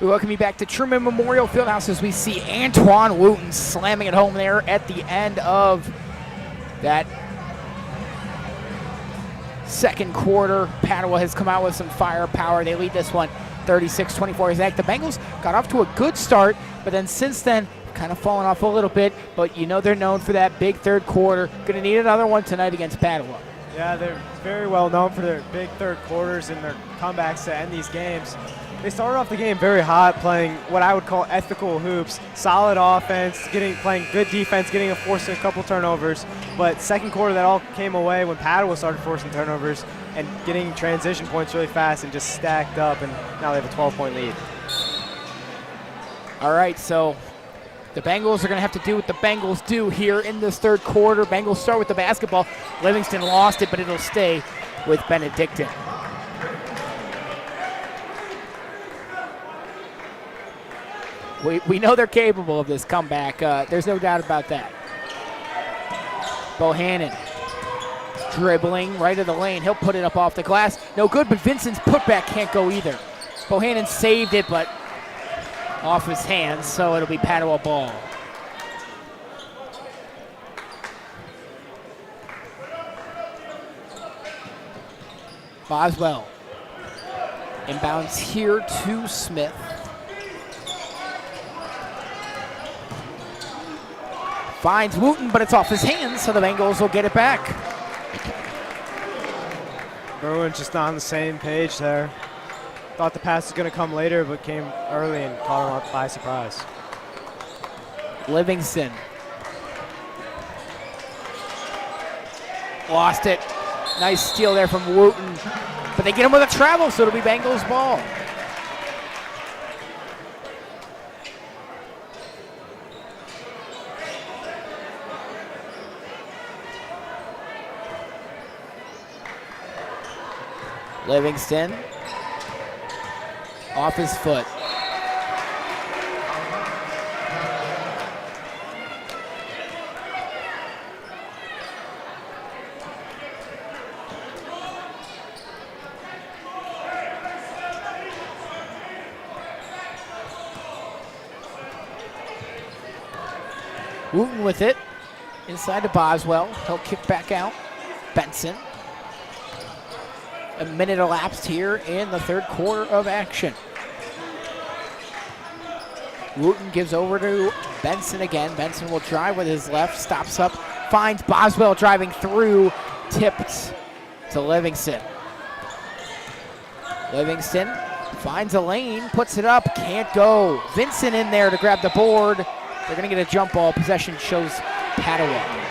We welcome you back to Truman Memorial Fieldhouse as we see Antoine Wooten slamming it home there at the end of that second quarter. Padua has come out with some firepower. They lead this one 36-24. The Bengals got off to a good start, but then since then, kind of fallen off a little bit. But you know they're known for that big third quarter. Going to need another one tonight against Padua. Yeah, they're very well known for their big third quarters and their comebacks to end these games. They started off the game very hot, playing what I would call ethical hoops, solid offense, playing good defense, forcing a couple turnovers. But second quarter, that all came away when Padua started forcing turnovers and getting transition points really fast and just stacked up, and now they have a 12-point lead. All right, so the Bengals are going to have to do what the Bengals do here in this third quarter. Bengals start with the basketball. Livingston lost it, but it'll stay with Benedictine. We know they're capable of this comeback. There's no doubt about that. Bohannon dribbling right of the lane. He'll put it up off the glass. No good, but Vincent's putback can't go either. Bohannon saved it, but off his hands, so it'll be Padua ball. Boswell inbounds here to Smith. Finds Wooten, but it's off his hands, so the Bengals will get it back. Everyone's just not on the same page there. Thought the pass was going to come later, but came early and caught him up by surprise. Livingston. Lost it. Nice steal there from Wooten. But they get him with a travel, so it'll be Bengals ball. Livingston off his foot. Wooten with it inside to Boswell. He'll kick back out. Benson. A minute elapsed here in the third quarter of action. Wooten gives over to Benson again. Benson will drive with his left, stops up, finds Boswell driving through, tipped to Livingston. Livingston finds a lane, puts it up, can't go. Vincent in there to grab the board. They're going to get a jump ball. Possession shows Padua.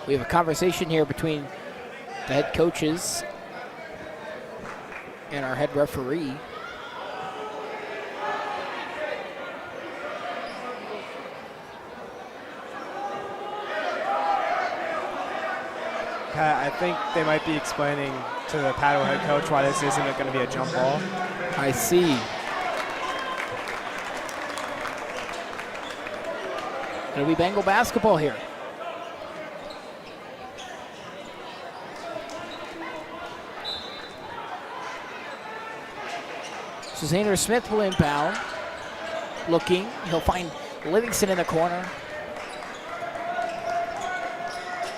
We have a conversation here between the head coaches and our head referee. I think they might be explaining to the Padua head coach why this isn't going to be a jump ball. I see. It'll be Bengal basketball here. So Xander Smith will inbound. Looking, he'll find Livingston in the corner.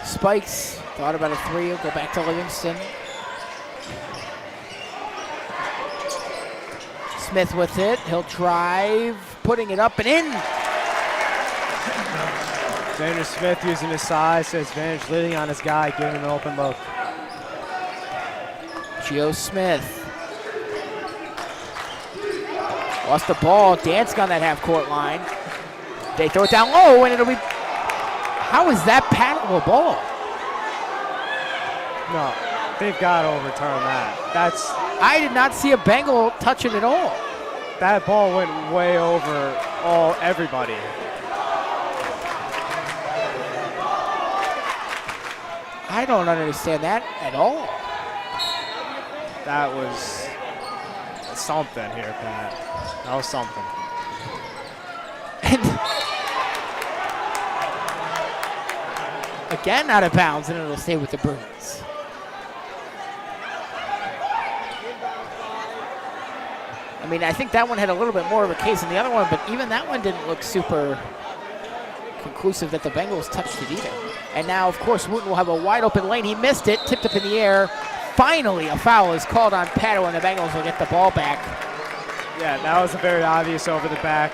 Spikes, thought about a three, he'll go back to Livingston. Smith with it, he'll drive, putting it up and in. Xander Smith using his size to his advantage, leading on his guy, giving him an open look. Gio Smith. Lost the ball, dancing on that half-court line. They throw it down low, and it'll be... How is that Padua ball? No, they've got to overturn that. That's... I did not see a Bengal touch it at all. That ball went way over everybody. I don't understand that at all. That was something here, Pat. That was something. And again out of bounds, and it'll stay with the Bruins. I mean, I think that one had a little bit more of a case than the other one, but even that one didn't look super conclusive that the Bengals touched it either. And now, of course, Wooten will have a wide open lane. He missed it, tipped up in the air. Finally, a foul is called on Padua, and the Bengals will get the ball back. Yeah, that was a very obvious over the back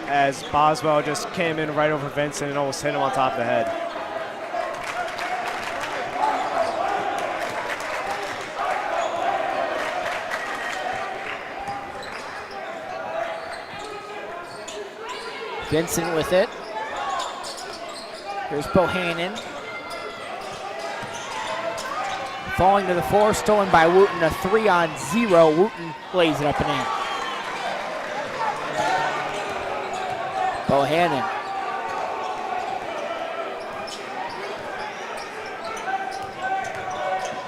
as Boswell just came in right over Vincent and almost hit him on top of the head. Vincent with it. Here's Bohannon. Falling to the floor, stolen by Wooten, a 3-on-0. Wooten lays it up and in. Bohannon.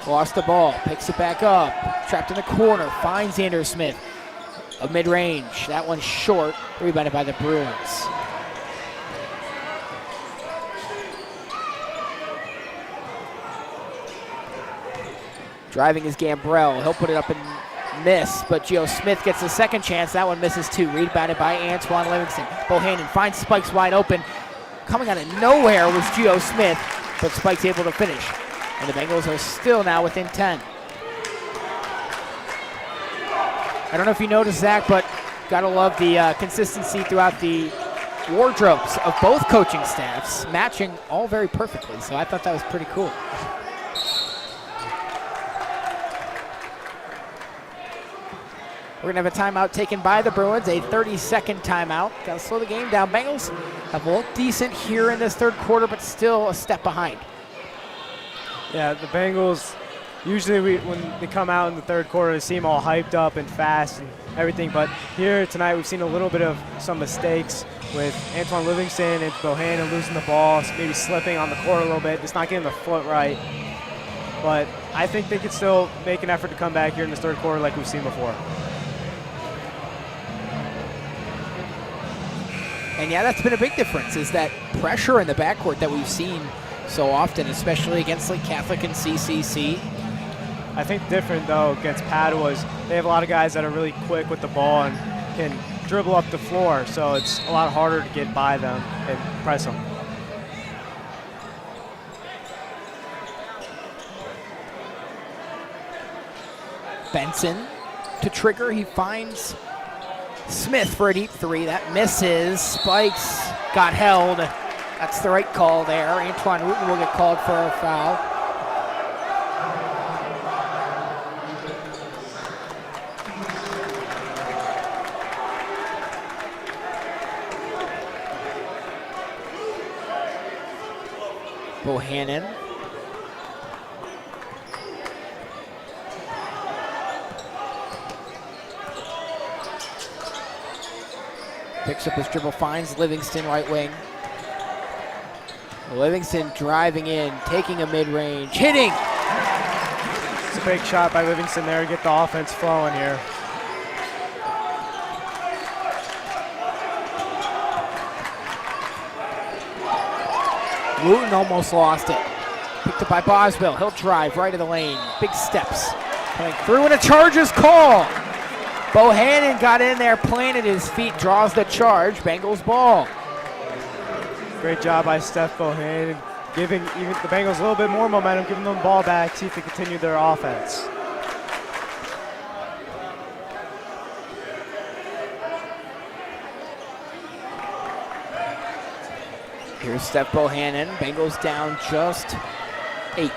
Lost the ball, picks it back up. Trapped in the corner, finds Xander Smith. A mid-range, that one's short, rebounded by the Bruins. Driving is Gambrell. He'll put it up and miss, but Gio Smith gets the second chance. That one misses too. Rebounded by Antoine Livingston. Bohannon finds Spikes wide open. Coming out of nowhere was Gio Smith, but Spikes able to finish. And the Bengals are still now within 10. I don't know if you noticed, Zach, but gotta love the consistency throughout the wardrobes of both coaching staffs, matching all very perfectly. So I thought that was pretty cool. We're gonna have a timeout taken by the Bruins, a 30-second timeout. Gotta slow the game down. Bengals have looked decent here in this third quarter, but still a step behind. Yeah, the Bengals, usually when they come out in the third quarter, they seem all hyped up and fast and everything, but here tonight we've seen a little bit of some mistakes with Antoine Livingston and Bohannon losing the ball, maybe slipping on the court a little bit, just not getting the foot right. But I think they could still make an effort to come back here in this third quarter like we've seen before. And yeah, that's been a big difference, is that pressure in the backcourt that we've seen so often, especially against like Catholic and CCC. I think different though against Padua is they have a lot of guys that are really quick with the ball and can dribble up the floor, so it's a lot harder to get by them and press them. Benson to trigger, he finds Smith for a deep three. That misses. Spikes got held. That's the right call there. Antoine Wooten will get called for a foul. Bohannon. Picks up his dribble, finds Livingston right wing. Livingston driving in, taking a mid-range, hitting! It's a big shot by Livingston there to get the offense flowing here. Wooten almost lost it. Picked up by Boswell. He'll drive right of the lane. Big steps. Coming through and a charge is called. Bohannon got in there, planted his feet, draws the charge. Bengals ball. Great job by Steph Bohannon, giving even the Bengals a little bit more momentum, giving them the ball back, see if they continue their offense. Here's Steph Bohannon. Bengals down just 8.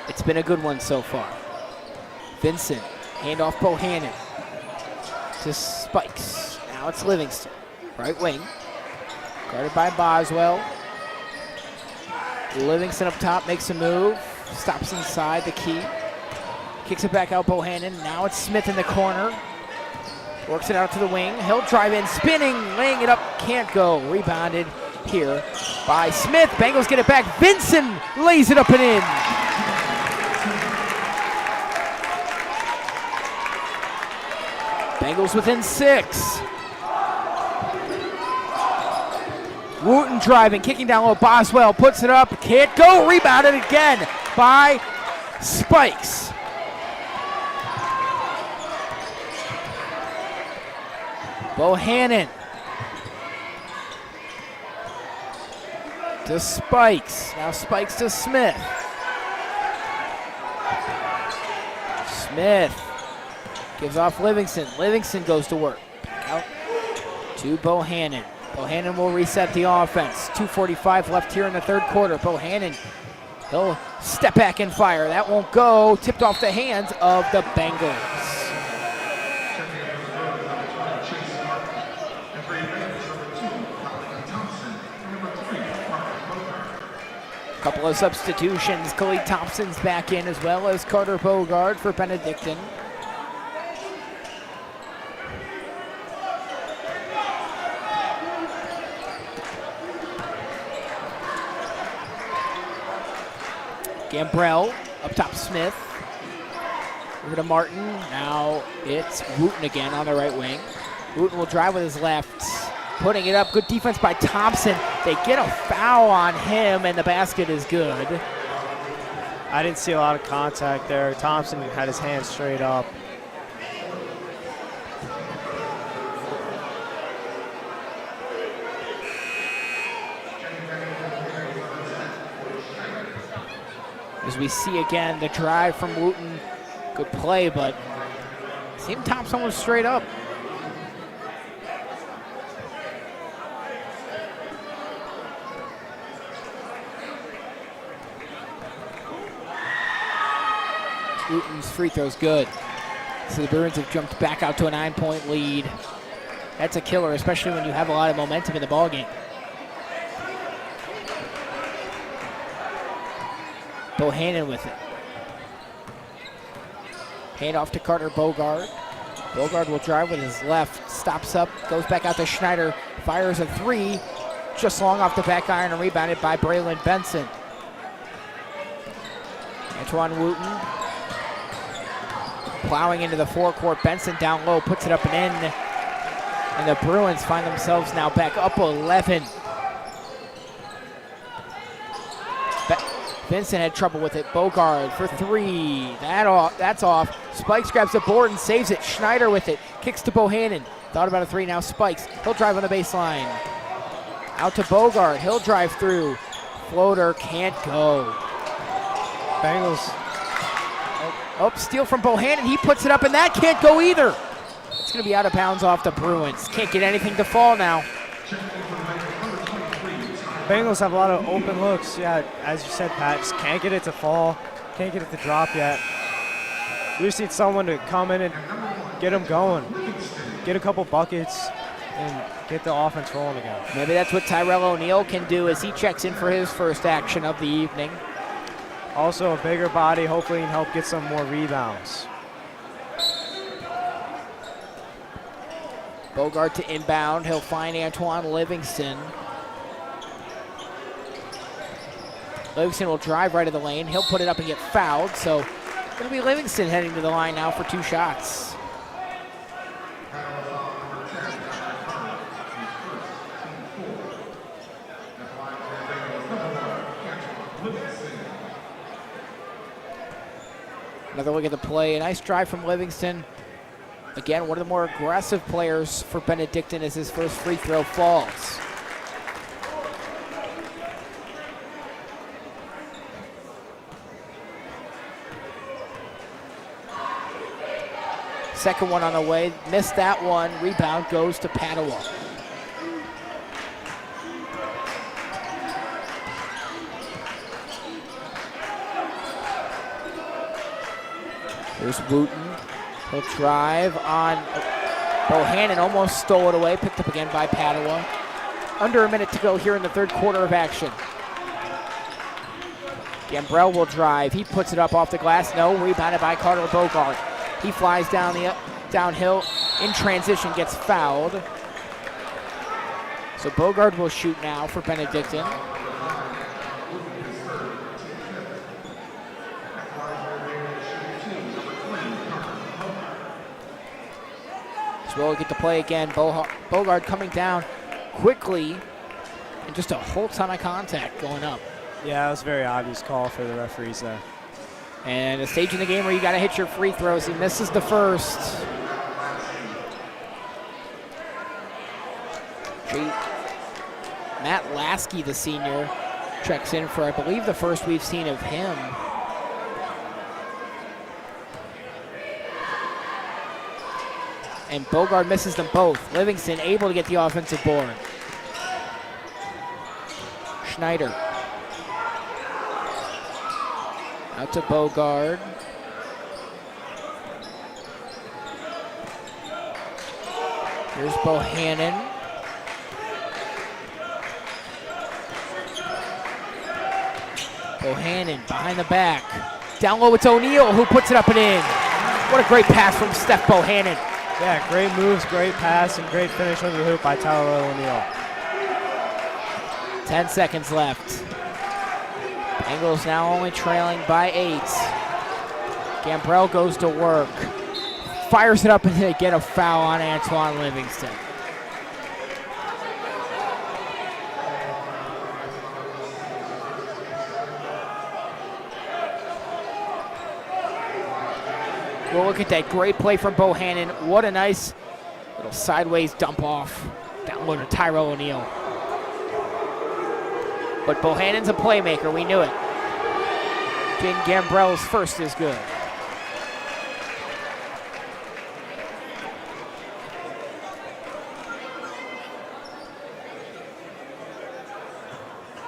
It's been a good one so far. Vincent, handoff Bohannon to Spikes. Now it's Livingston, right wing. Guarded by Boswell. Livingston up top, makes a move. Stops inside the key. Kicks it back out Bohannon. Now it's Smith in the corner. Works it out to the wing. He'll drive in, spinning, laying it up. Can't go. Rebounded here by Smith. Bengals get it back. Vinson lays it up and in. Bengals within 6. Wooten driving, kicking down low. Boswell puts it up, can't go. Rebounded again by Spikes. Bohannon to Spikes. Now Spikes to Smith. Smith gives off Livingston. Livingston goes to work. Out to Bohannon. Bohannon will reset the offense. 2:45 left here in the third quarter. Bohannon, he'll step back and fire. That won't go. Tipped off the hands of the Bengals. Couple of substitutions. Khalid Thompson's back in, as well as Carter Bogard for Benedictine. Gambrell up top, Smith. Over to Martin. Now it's Wooten again on the right wing. Wooten will drive with his left. Putting it up. Good defense by Thompson. They get a foul on him, and the basket is good. I didn't see a lot of contact there. Thompson had his hands straight up. As we see again, the drive from Wooten. Good play, but it seemed Thompson was straight up. Wooten's free throw's good. So the Bruins have jumped back out to a 9-point lead. That's a killer, especially when you have a lot of momentum in the ballgame. Bohannon with it. Hand off to Carter Bogard. Bogard will drive with his left, stops up, goes back out to Schneider, fires a 3, just long off the back iron and rebounded by Braylon Benson. Antoine Wooten plowing into the forecourt. Benson down low, puts it up and in. And the Bruins find themselves now back up 11. Vincent had trouble with it. Bogard for 3. That's off. Spikes grabs the board and saves it. Schneider with it. Kicks to Bohannon. Thought about a 3 now. Spikes. He'll drive on the baseline. Out to Bogard. He'll drive through. Floater can't go. Bengals. Oh, steal from Bohannon. He puts it up, and that can't go either. It's going to be out of bounds off the Bruins. Can't get anything to fall now. Bengals have a lot of open looks. Yeah, as you said, Pat, just can't get it to fall. Can't get it to drop yet. We just need someone to come in and get them going. Get a couple buckets and get the offense rolling again. Maybe that's what Tyrell O'Neal can do as he checks in for his first action of the evening. Also a bigger body, hopefully he can help get some more rebounds. Bogart to inbound. He'll find Antoine Livingston. Livingston will drive right of the lane. He'll put it up and get fouled. So it'll be Livingston heading to the line now for 2 shots. Another look at the play. A nice drive from Livingston. Again, one of the more aggressive players for Benedictine as his first free throw falls. Second one on the way, missed that one. Rebound goes to Padua. Here's Wooten. He'll drive on Bohannon, almost stole it away, picked up again by Padua. Under a minute to go here in the third quarter of action. Gambrell will drive. He puts it up off the glass. No, rebounded by Carter Bogart. He flies downhill in transition, gets fouled. So Bogard will shoot now for Benedictine. So we'll get to play again. Bogard coming down quickly, and just a whole ton of contact going up. Yeah, it was a very obvious call for the referees there. And a stage in the game where you got to hit your free throws. He misses the first. Matt Lasky, the senior, checks in for, I believe, the first we've seen of him. And Bogard misses them both. Livingston able to get the offensive board. Schneider. Out to Bogard. Here's Bohannon. Bohannon behind the back. Down low, it's O'Neal who puts it up and in. What a great pass from Steph Bohannon. Yeah, great moves, great pass, and great finish under the hoop by Tyler O'Neal. 10 seconds left. Bengals now only trailing by 8. Gambrell goes to work. Fires it up and they get a foul on Antoine Livingston. We'll look at that great play from Bohannon. What a nice little sideways dump off. Down low to Tyrell O'Neal. But Bohannon's a playmaker, we knew it. Jaden Gambrell's first is good.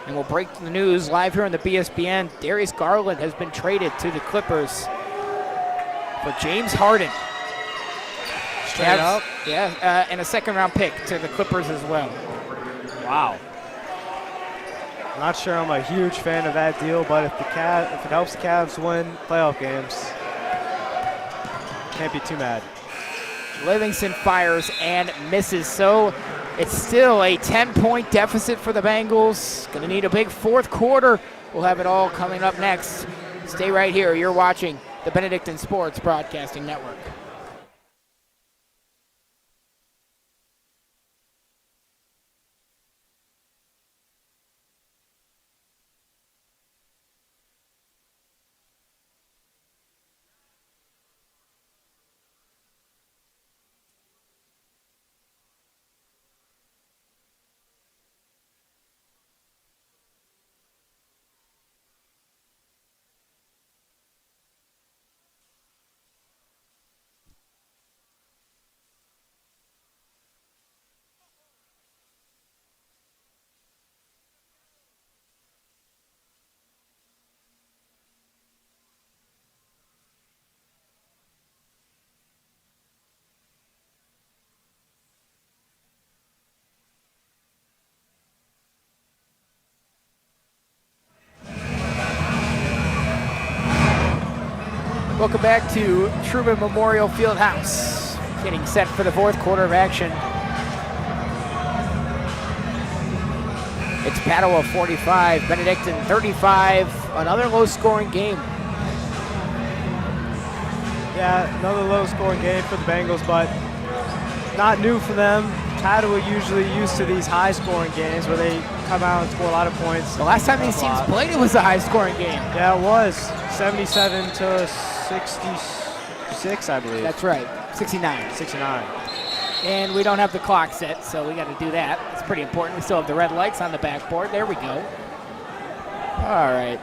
And we'll break the news live here on the BSBN. Darius Garland has been traded to the Clippers for James Harden. Straight up? Yeah, and a second-round pick to the Clippers as well. Wow. Not sure I'm a huge fan of that deal, but if it helps the Cavs win playoff games, can't be too mad. Livingston fires and misses, so it's still a 10-point deficit for the Bengals. Gonna need a big fourth quarter. We'll have it all coming up next. Stay right here. You're watching the Benedictine Sports Broadcasting Network. Welcome back to Truman Memorial Fieldhouse. Getting set for the fourth quarter of action. It's Padua 45, Benedictine 35. Another low-scoring game. Yeah, another low-scoring game for the Bengals, but not new for them. Padua usually used to these high-scoring games where they come out and score a lot of points. The last time these teams played, it was a high-scoring game. Yeah, it was 77 to 66, I believe. That's right, 69. 69. And we don't have the clock set, so we got to do that. It's pretty important. We still have the red lights on the backboard. There we go. All right.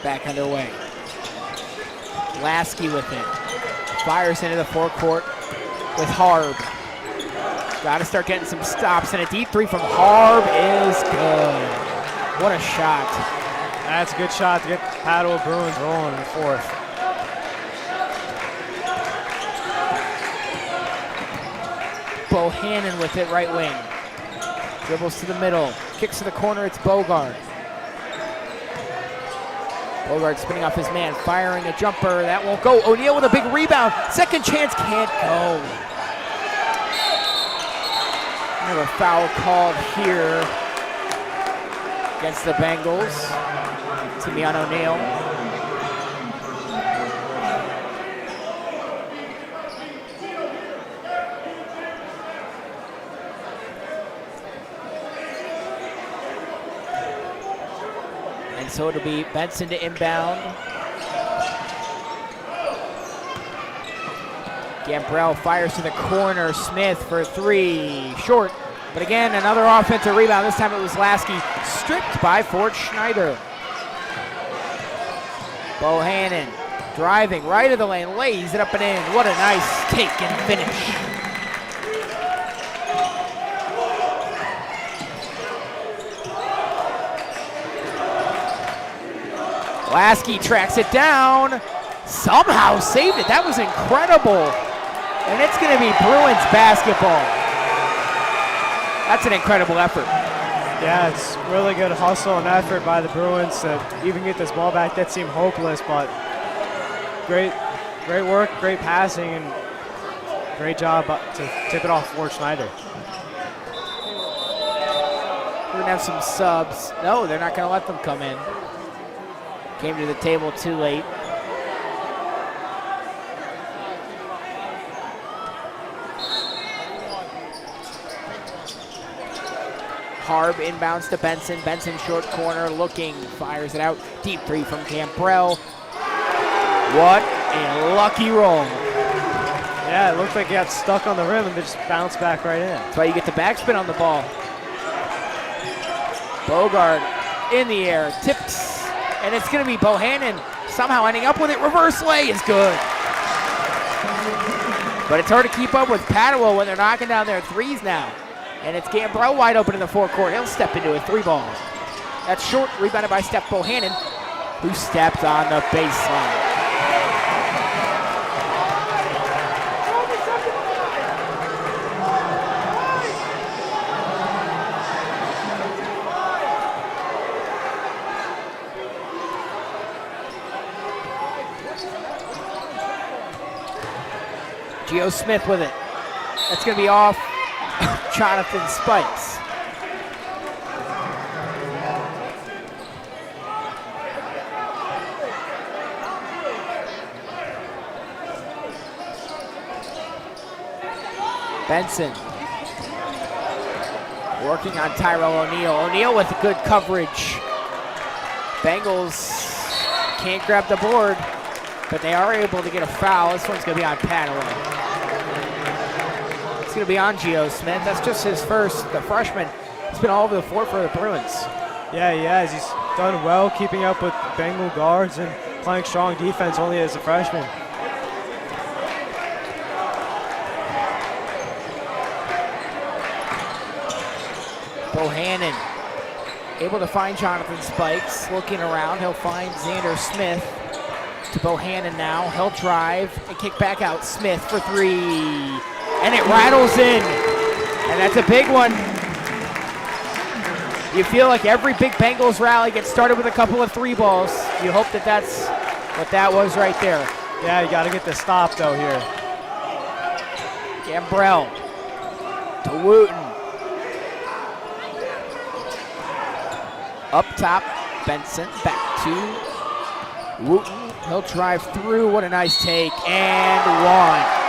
Back underway. Lasky with it. Fires into the forecourt with Harb. Got to start getting some stops, and a deep three from Harb is good. What a shot. That's a good shot to get Padua Bruins rolling in the fourth. Bohannon with it, right wing. Dribbles to the middle, kicks to the corner, it's Bogard. Bogard spinning off his man, firing a jumper, that won't go. O'Neal with a big rebound, second chance, can't go. Another foul called here against the Bengals. Timion O'Neal. And so it'll be Benson to inbound. Gambrell fires to the corner. Smith for three. Short. But again, another offensive rebound. This time it was Lasky. Stripped by Fort Schneider. Bohannon driving right of the lane. Lays it up and in. What a nice take and finish. Lasky tracks it down. Somehow saved it. That was incredible. And it's going to be Bruins basketball. That's an incredible effort. Yeah, it's really good hustle and effort by the Bruins to even get this ball back. That seemed hopeless, but great work, great passing, and great job to tip it off Fort Schneider. We're going to have some subs. No, they're not going to let them come in. Came to the table too late. Harb inbounds to Benson. Benson short corner looking, fires it out. Deep three from Gambrell. What a lucky roll. Yeah, it looked like he got stuck on the rim and they just bounced back right in. That's why you get the backspin on the ball. Bogard in the air, tips, and it's going to be Bohannon somehow ending up with it. Reverse lay is good. But it's hard to keep up with Padua when they're knocking down their threes now. And it's Gambrell wide open in the forecourt. He'll step into a three ball. That's short, rebounded by Steph Bohannon, who stepped on the baseline. Geo Smith with it. That's going to be off Jonathan Spikes. Benson working on Tyrell O'Neal. O'Neal with good coverage. Bengals can't grab the board, but they are able to get a foul. This one's going to be on Padua. It's going to be on Geo Smith. That's just his first. The freshman, he's been all over the floor for the Bruins. Yeah, he has. He's done well keeping up with Bengal guards and playing strong defense only as a freshman. Bohannon able to find Jonathan Spikes. Looking around, he'll find Xander Smith. To Bohannon now. He'll drive and kick back out. Smith for three. And it rattles in. And that's a big one. You feel like every big Bengals rally gets started with a couple of three balls. You hope that that's what that was right there. Yeah, you got to get the stop, though, here. Gambrell to Wooten. Up top, Benson back to Wooten. He'll drive through. What a nice take. And one.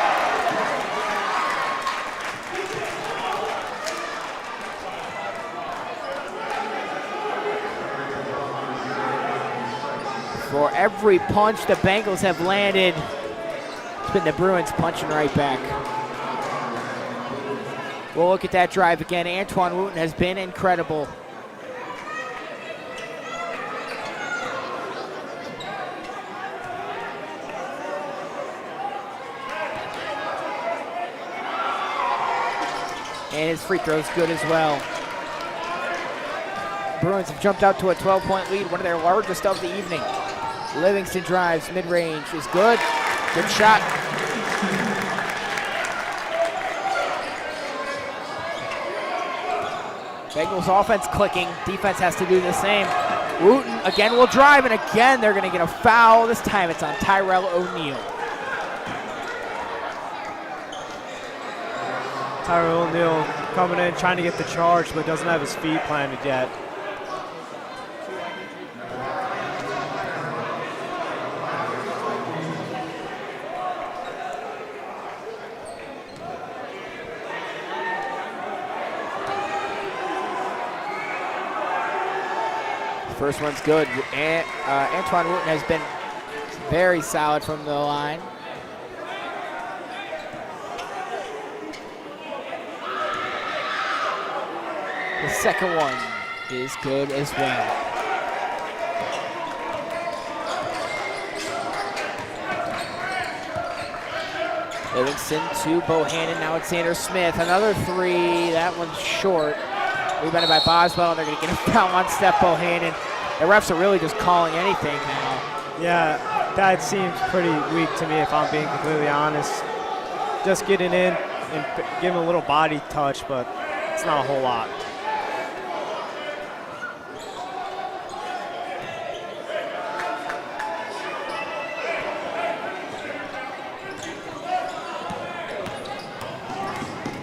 For every punch the Bengals have landed, it's been the Bruins punching right back. We'll look at that drive again. Antoine Wooten has been incredible. And his free throw's good as well. Bruins have jumped out to a 12-point lead, one of their largest of the evening. Livingston drives, mid-range is good. Good shot. Bengals offense clicking. Defense has to do the same. Wooten again will drive, and again they're going to get a foul. This time it's on Tyrell O'Neal. Tyrell O'Neal coming in, trying to get the charge, but doesn't have his feet planted yet. First one's good. Antoine Wooten has been very solid from the line. The second one is good as well. Livingston to Bohannon. Now it's Xander Smith. Another three. That one's short. Rebounded by Boswell. They're going to get a foul on Steph Bohannon. The refs are really just calling anything now. Yeah, that seems pretty weak to me, if I'm being completely honest. Just getting in and giving a little body touch, but it's not a whole lot.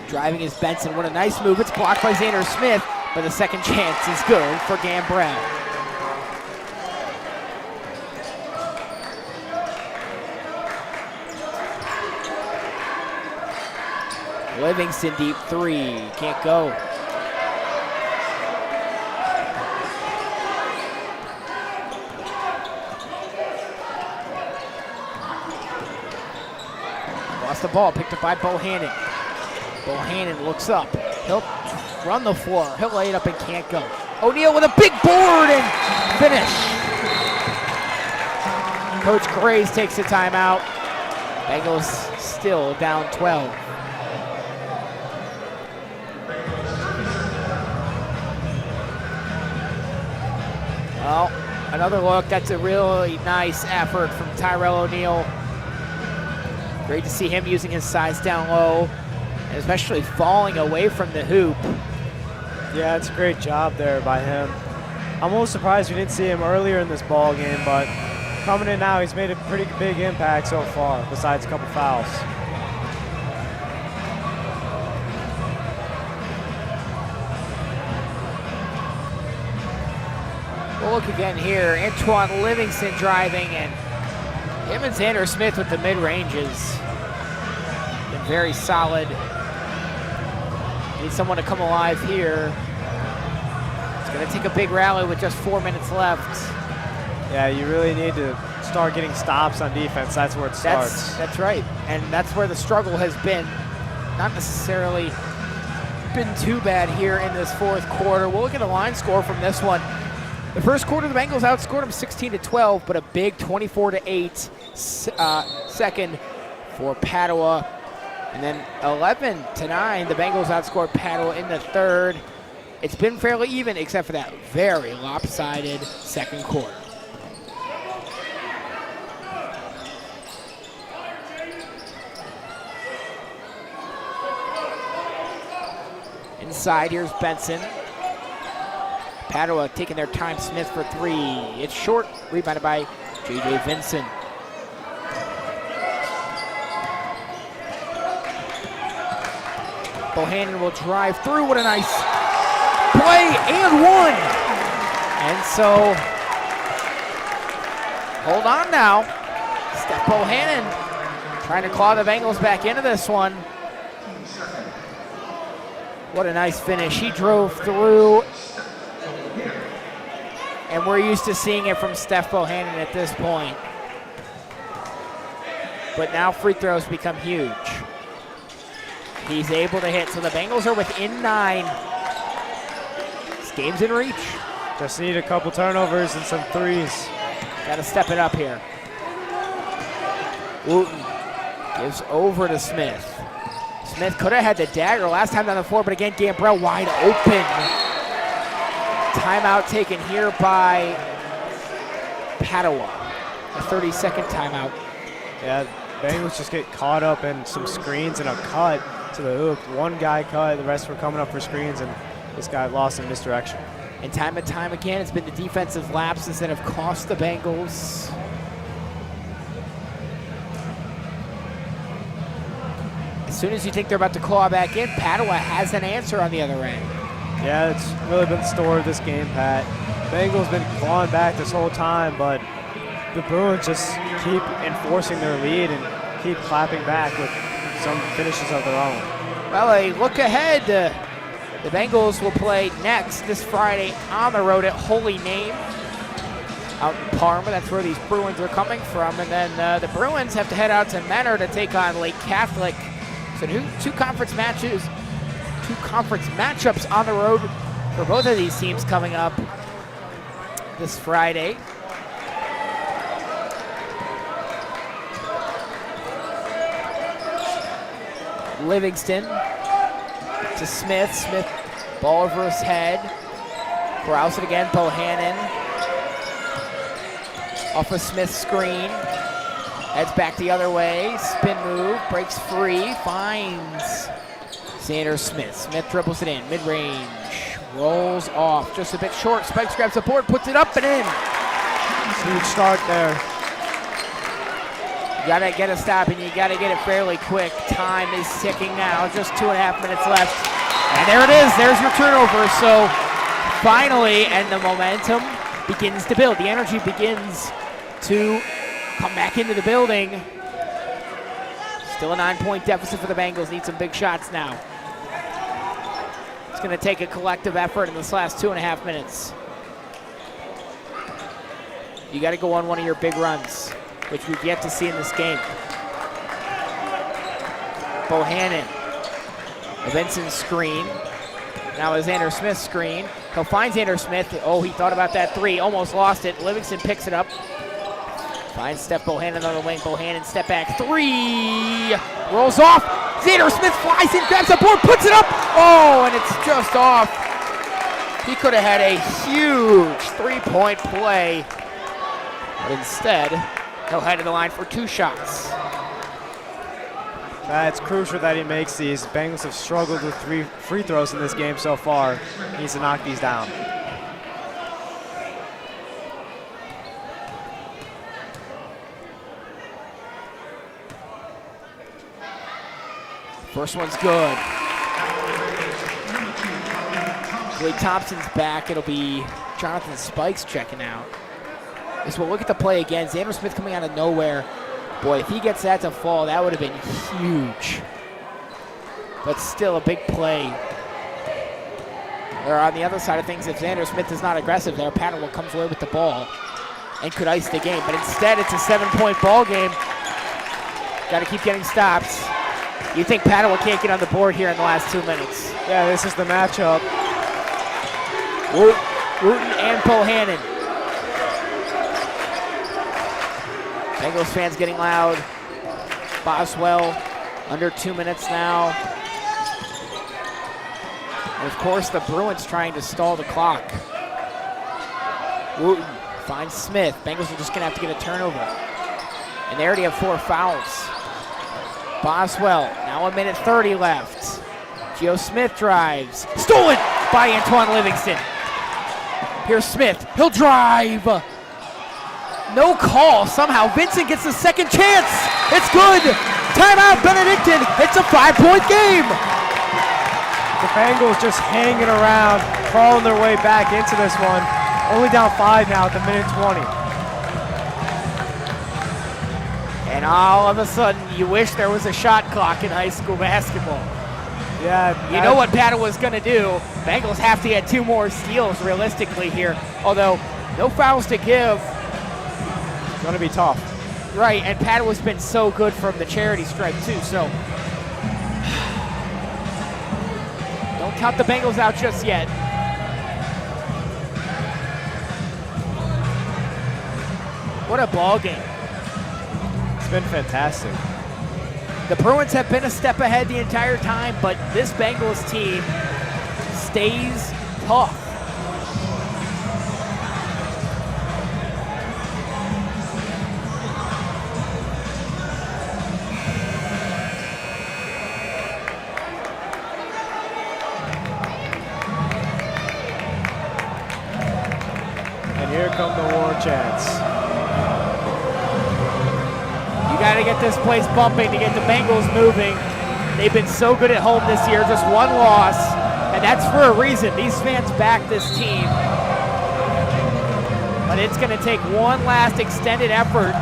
Driving is Benson. What a nice move. It's blocked by Xander Smith, but the second chance is good for Gambrell. Livingston deep three. Can't go. Lost the ball. Picked up by Bohannon. Bohannon looks up. He'll run the floor. He'll lay it up and can't go. O'Neal with a big board and finish. Coach Graves takes a timeout. Bengals still down 12. Well, another look. That's a really nice effort from Tyrell O'Neal. Great to see him using his size down low, and especially falling away from the hoop. Yeah, it's a great job there by him. I'm a little surprised we didn't see him earlier in this ball game, but coming in now, he's made a pretty big impact so far, besides a couple fouls. We'll look again here. Antoine Livingston driving, and him and Xander Smith with the mid-ranges. Been very solid. Need someone to come alive here. It's going to take a big rally with just 4 minutes left. Yeah, you really need to start getting stops on defense. That's where it starts. That's right, and that's where the struggle has been. Not necessarily been too bad here in this fourth quarter. We'll look at a line score from this one. The first quarter, the Bengals outscored them 16-12, but a big 24-8 second for Padua. And then 11-9, the Bengals outscored Padua in the third. It's been fairly even, except for that very lopsided second quarter. Inside, here's Benson. Padua taking their time. Smith for three. It's short. Rebounded by J.J. Vincent. Bohannon will drive through. What a nice play and one. And so, hold on now. Steph Bohannon trying to claw the Bengals back into this one. What a nice finish. He drove through. And we're used to seeing it from Steph Bohannon at this point. But now free throws become huge. He's able to hit, so the Bengals are within 9. This game's in reach. Just need a couple turnovers and some threes. Got to step it up here. Wooten gives over to Smith. Smith could have had the dagger last time on the floor, but again, Gambrell wide open. Timeout taken here by Padua. A 30-second timeout. Yeah, Bengals just get caught up in some screens and a cut to the hoop. One guy cut, the rest were coming up for screens, and this guy lost in misdirection. And time again, it's been the defensive lapses that have cost the Bengals. As soon as you think they're about to claw back in, Padua has an answer on the other end. Yeah, it's really been the story of this game, Pat. Bengals been clawing back this whole time, but the Bruins just keep enforcing their lead and keep clapping back with some finishes of their own. Well, a look ahead. The Bengals will play next this Friday on the road at Holy Name out in Parma. That's where these Bruins are coming from. And then the Bruins have to head out to Menor to take on Lake Catholic. So two conference matchups on the road for both of these teams coming up this Friday. Livingston to Smith. Smith, ball over his head. Grouse it again, Bohannon. Off of Smith's screen. Heads back the other way. Spin move, breaks free, finds Xander Smith. Smith dribbles it in, mid-range. Rolls off, just a bit short. Spikes grabs the board, puts it up and in. Huge start there. You gotta get a stop and you gotta get it fairly quick. Time is ticking now, just 2.5 minutes left. And there it is, there's your turnover. So finally, and the momentum begins to build. The energy begins to come back into the building. Still a 9-point deficit for the Bengals, need some big shots now. It's gonna take a collective effort in this last 2.5 minutes. You gotta go on one of your big runs, which we've yet to see in this game. Bohannon, a Vincent screen. Now a Xander Smith screen. He'll find Xander Smith. Oh, he thought about that three, almost lost it. Livingston picks it up. Finds Steph Bohannon on the wing. Bohannon step back three. Rolls off. Xander Smith flies in, grabs the board, puts it up. Oh, and it's just off. He could have had a huge 3-point play. But instead, he'll head to the line for 2 shots. It's crucial that he makes these. Bengals have struggled with 3 free throws in this game so far. He needs to knock these down. First one's good. Clay Thompson's back. It'll be Jonathan Spikes checking out. As we'll look at the play again. Xander Smith coming out of nowhere. Boy, if he gets that to fall, that would have been huge. But still a big play. Or on the other side of things, if Xander Smith is not aggressive there, Padua comes away with the ball and could ice the game. But instead, it's a 7-point ball game. Got to keep getting stops. You think Padua can't get on the board here in the last 2 minutes? Yeah, this is the matchup. Wooten and Bohannon. Bengals fans getting loud. Boswell, under 2 minutes now. And of course, the Bruins trying to stall the clock. Wooten finds Smith. Bengals are just gonna have to get a turnover. And they already have 4 fouls. Boswell, now 1:30 left. Gio Smith drives. Stolen by Antoine Livingston. Here's Smith, he'll drive. No call, somehow Vincent gets the second chance. It's good, timeout Benedictine, it's a 5-point game. The Bengals just hanging around, crawling their way back into this one. Only down 5 now at the minute 20. And all of a sudden, you wish there was a shot clock in high school basketball. Yeah. You know what Padua's gonna do. Bengals have to get 2 more steals realistically here. Although, no fouls to give. It's gonna be tough. Right, and Padua's been so good from the charity stripe too, so. Don't count the Bengals out just yet. What a ball game. It's been fantastic. The Bruins have been a step ahead the entire time, but this Bengals team stays tough. come the war chants. You got to get this place bumping to get the Bengals moving. They've been so good at home this year, just one loss, and that's for a reason. These fans back this team. But it's going to take one last extended effort.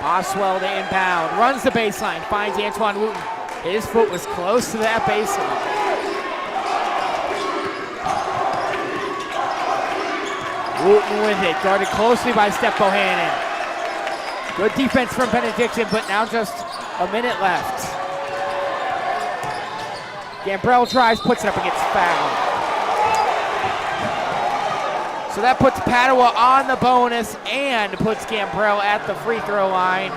Oswell to inbound, runs the baseline, finds Antoine Wooten. His foot was close to that baseline. Wooten with it, guarded closely by Steph Bohannon. Good defense from Benedictine, but now just a minute left. Gambrell drives, puts it up and gets fouled. So that puts Padua on the bonus and puts Gambrell at the free throw line.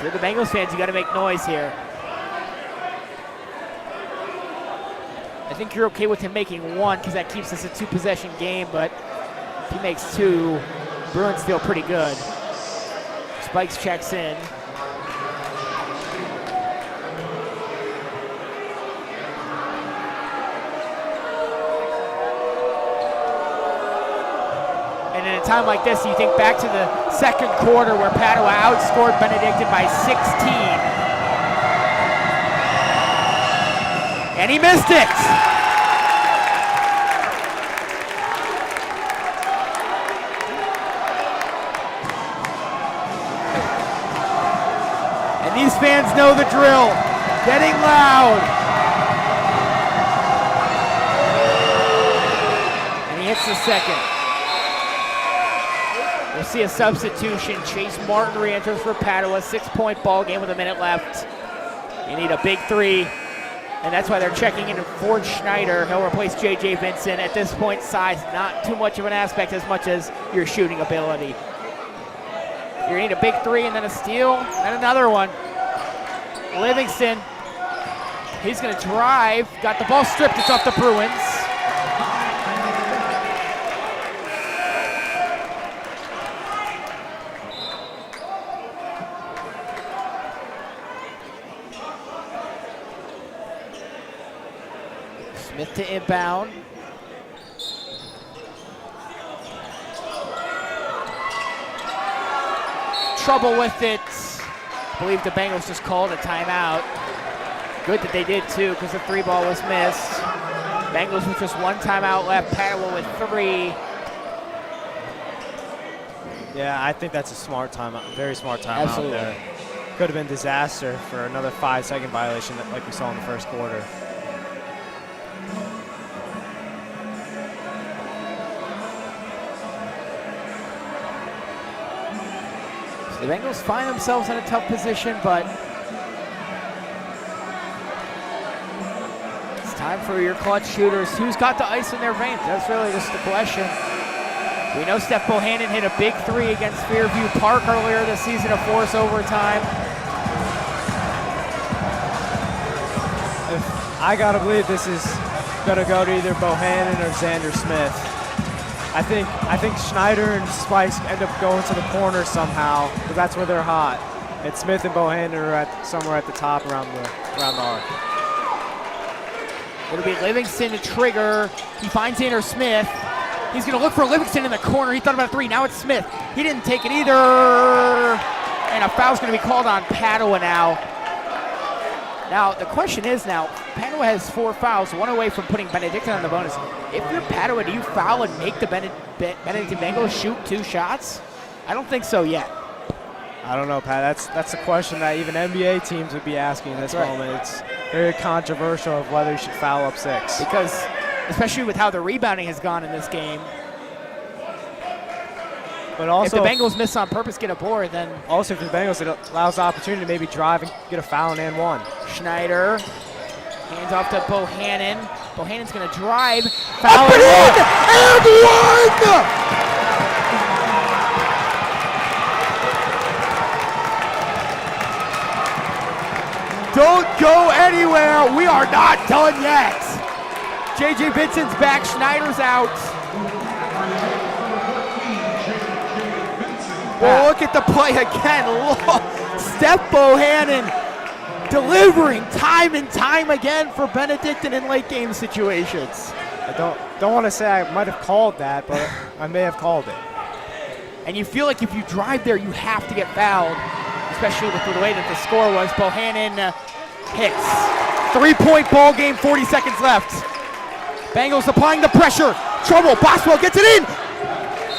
For the Bengals fans, you got to make noise here. I think you're okay with him making one because that keeps us a two-possession game, but if he makes two, Bruins feel pretty good. Spikes checks in. And in a time like this, you think back to the second quarter where Padua outscored Benedictine by 16. And he missed it. And these fans know the drill. Getting loud. And he hits the second. We'll see a substitution. Chase Martin re-enters for Padua. 6-point ball game with a minute left. You need a big three. And that's why they're checking in Ford Schneider. He'll replace J.J. Vincent. At this point, size not too much of an aspect as much as your shooting ability. You need a big three and then a steal and another one. Livingston, he's going to drive. Got the ball stripped. It's off the Bruins. Smith to inbound. Trouble with it. I believe the Bengals just called a timeout. Good that they did too, because the three ball was missed. Bengals with just one timeout left. Padua with three. Yeah, I think that's a smart timeout, very smart timeout Absolutely. there. Could have been disaster for another 5-second violation like we saw in the first quarter. The Bengals find themselves in a tough position, but it's time for your clutch shooters. Who's got the ice in their veins? That's really just the question. We know Steph Bohannon hit a big three against Fairview Park earlier this season to force overtime. I gotta believe this is gonna go to either Bohannon or Xander Smith. I think Schneider and Spikes end up going to the corner somehow, because that's where they're hot. And Smith and Bohannon are somewhere at the top around the arc. It'll be Livingston to trigger. He finds Xander Smith. He's going to look for Livingston in the corner. He thought about a three. Now it's Smith. He didn't take it either. And a foul's going to be called on Padua now. Now, the question is now, Padua has 4 fouls, 1 away from putting Benedictine on the bonus. If you're Padua, do you foul and make the Benedictine Bengals shoot 2 shots? I don't think so yet. I don't know, Pat. That's a question that even NBA teams would be asking in this moment. It's very controversial of whether you should foul up 6. Because, especially with how the rebounding has gone in this game, but also, if the Bengals miss on purpose, get a board, then... Also, for the Bengals, it allows the opportunity to maybe drive and get a foul and one. Schneider, hands off to Bohannon. Bohannon's going to drive. Foul and one! Don't go anywhere. We are not done yet. J.J. Vincent's back. Schneider's out. Well, look at the play again. Steph Bohannon delivering time and time again for Benedictine in late game situations. I don't want to say I might have called that, but I may have called it. And you feel like if you drive there, you have to get fouled, especially with the way that the score was. Bohannon hits. 3-point ball game, 40 seconds left. Bengals applying the pressure. Trouble. Boswell gets it in.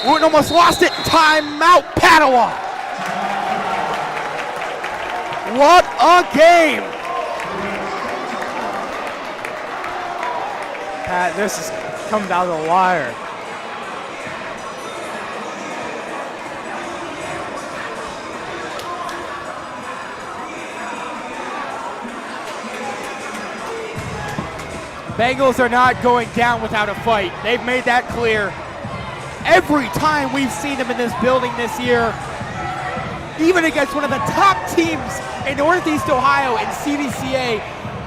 Wooten almost lost it. Timeout, Padua. What a game. Pat, this is coming down to the wire. Bengals are not going down without a fight. They've made that clear. Every time we've seen them in this building this year, even against one of the top teams in Northeast Ohio in CVCA,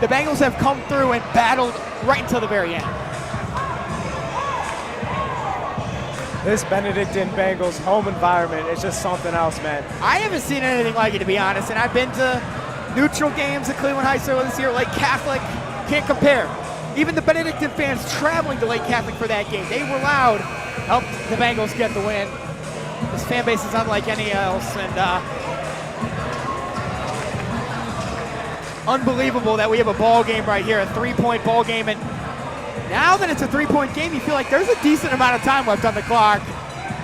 the Bengals have come through and battled right until the very end. This Benedictine Bengals home environment is just something else, man. I haven't seen anything like it, to be honest, and I've been to neutral games at Cleveland High School this year. Lake Catholic, can't compare. Even the Benedictine fans traveling to Lake Catholic for that game, they were loud, helped the Bengals get the win. This fan base is unlike any else, and unbelievable that we have a ball game right here, a 3-point ball game, and now that it's a 3-point game, you feel like there's a decent amount of time left on the clock.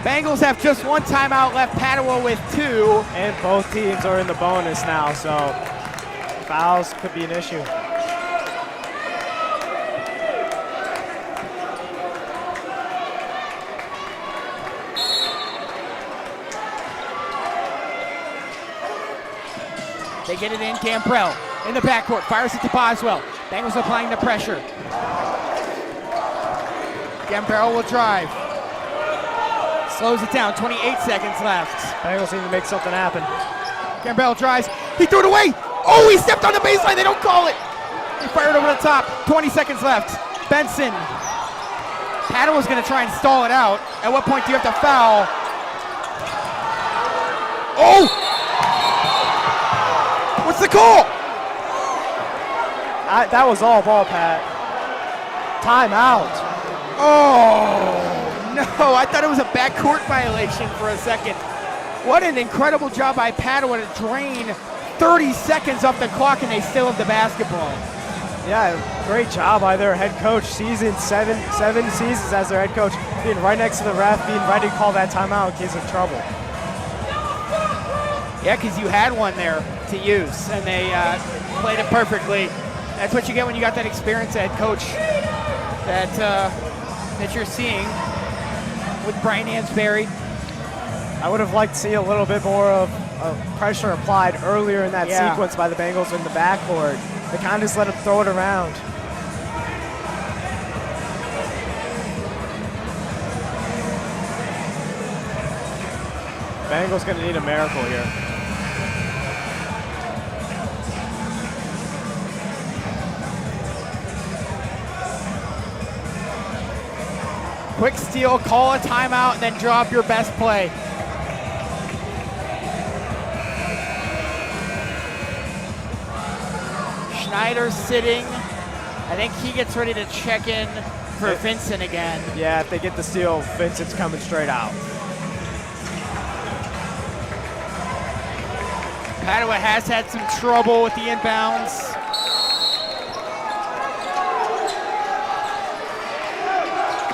Bengals have just one timeout left, Padua with 2. And both teams are in the bonus now, so fouls could be an issue. They get it in, Gambrell in the backcourt, fires it to Boswell. Bengals applying the pressure. Gambrell will drive. Slows it down, 28 seconds left. Bengals need to make something happen. Gambrell drives, he threw it away. Oh, he stepped on the baseline, they don't call it. He fired over the top, 20 seconds left. Benson. Padua's gonna try and stall it out. At what point do you have to foul? Oh! What's the call? That was all ball, Pat. Timeout. Oh, no. I thought it was a backcourt violation for a second. What an incredible job by Padua to drain 30 seconds off the clock, and they still have the basketball. Yeah, great job by their head coach. Season seven seasons as their head coach, being right next to the ref, being ready to call that timeout in case of trouble. Yeah, because you had one there to use, and they played it perfectly. That's what you get when you got that experienced head coach that you're seeing with Brian Hansberry. I would have liked to see a little bit more of pressure applied earlier in that sequence by the Bengals in the backcourt. They kind of just let him throw it around. Bengals going to need a miracle here. Quick steal, call a timeout, and then drop your best play. Schneider's sitting. I think he gets ready to check in for Vincent again. Yeah, if they get the steal, Vincent's coming straight out. Padua has had some trouble with the inbounds.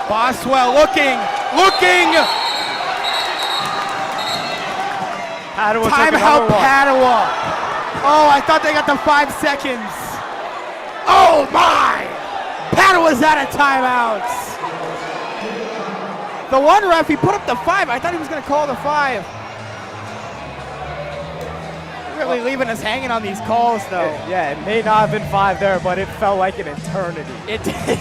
Boswell looking. Padua Timeout, Padua. Oh, I thought they got the 5 seconds. Oh my! Padua's out of timeouts. The one ref, he put up the 5. I thought he was going to call the 5. Really leaving us hanging on these calls, though. Yeah, it may not have been 5 there, but it felt like an eternity. It did.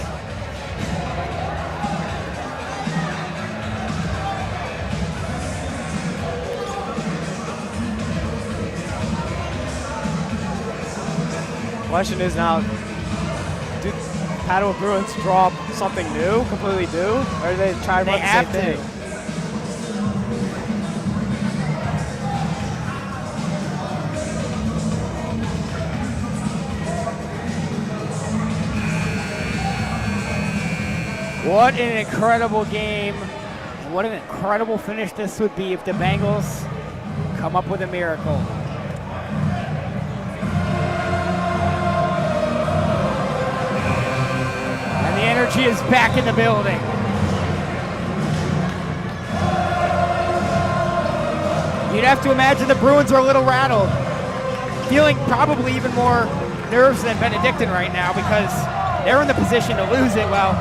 Question is now, do Padua Bruins drop something new, completely new, or do they try to run the same thing? What an incredible game. What an incredible finish this would be if the Bengals come up with a miracle. And the energy is back in the building. You'd have to imagine the Bruins are a little rattled, feeling probably even more nerves than Benedictine right now because they're in the position to lose it. Well,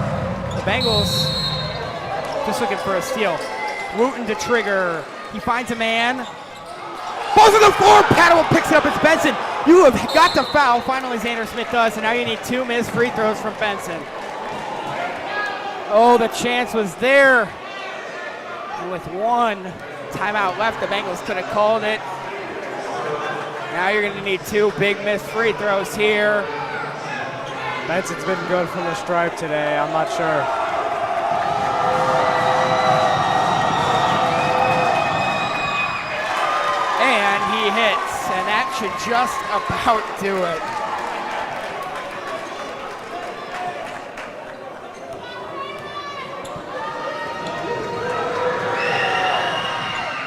the Bengals just looking for a steal. Wooten to trigger. He finds a man. Falls on the floor. Padua picks it up. It's Benson. You have got to foul. Finally, Xander Smith does, and now you need 2 missed free throws from Benson. Oh, the chance was there. With 1 timeout left, the Bengals could have called it. Now you're going to need 2 big missed free throws here. Benson's been good from the stripe today. I'm not sure. And he hits, and that should just about do it.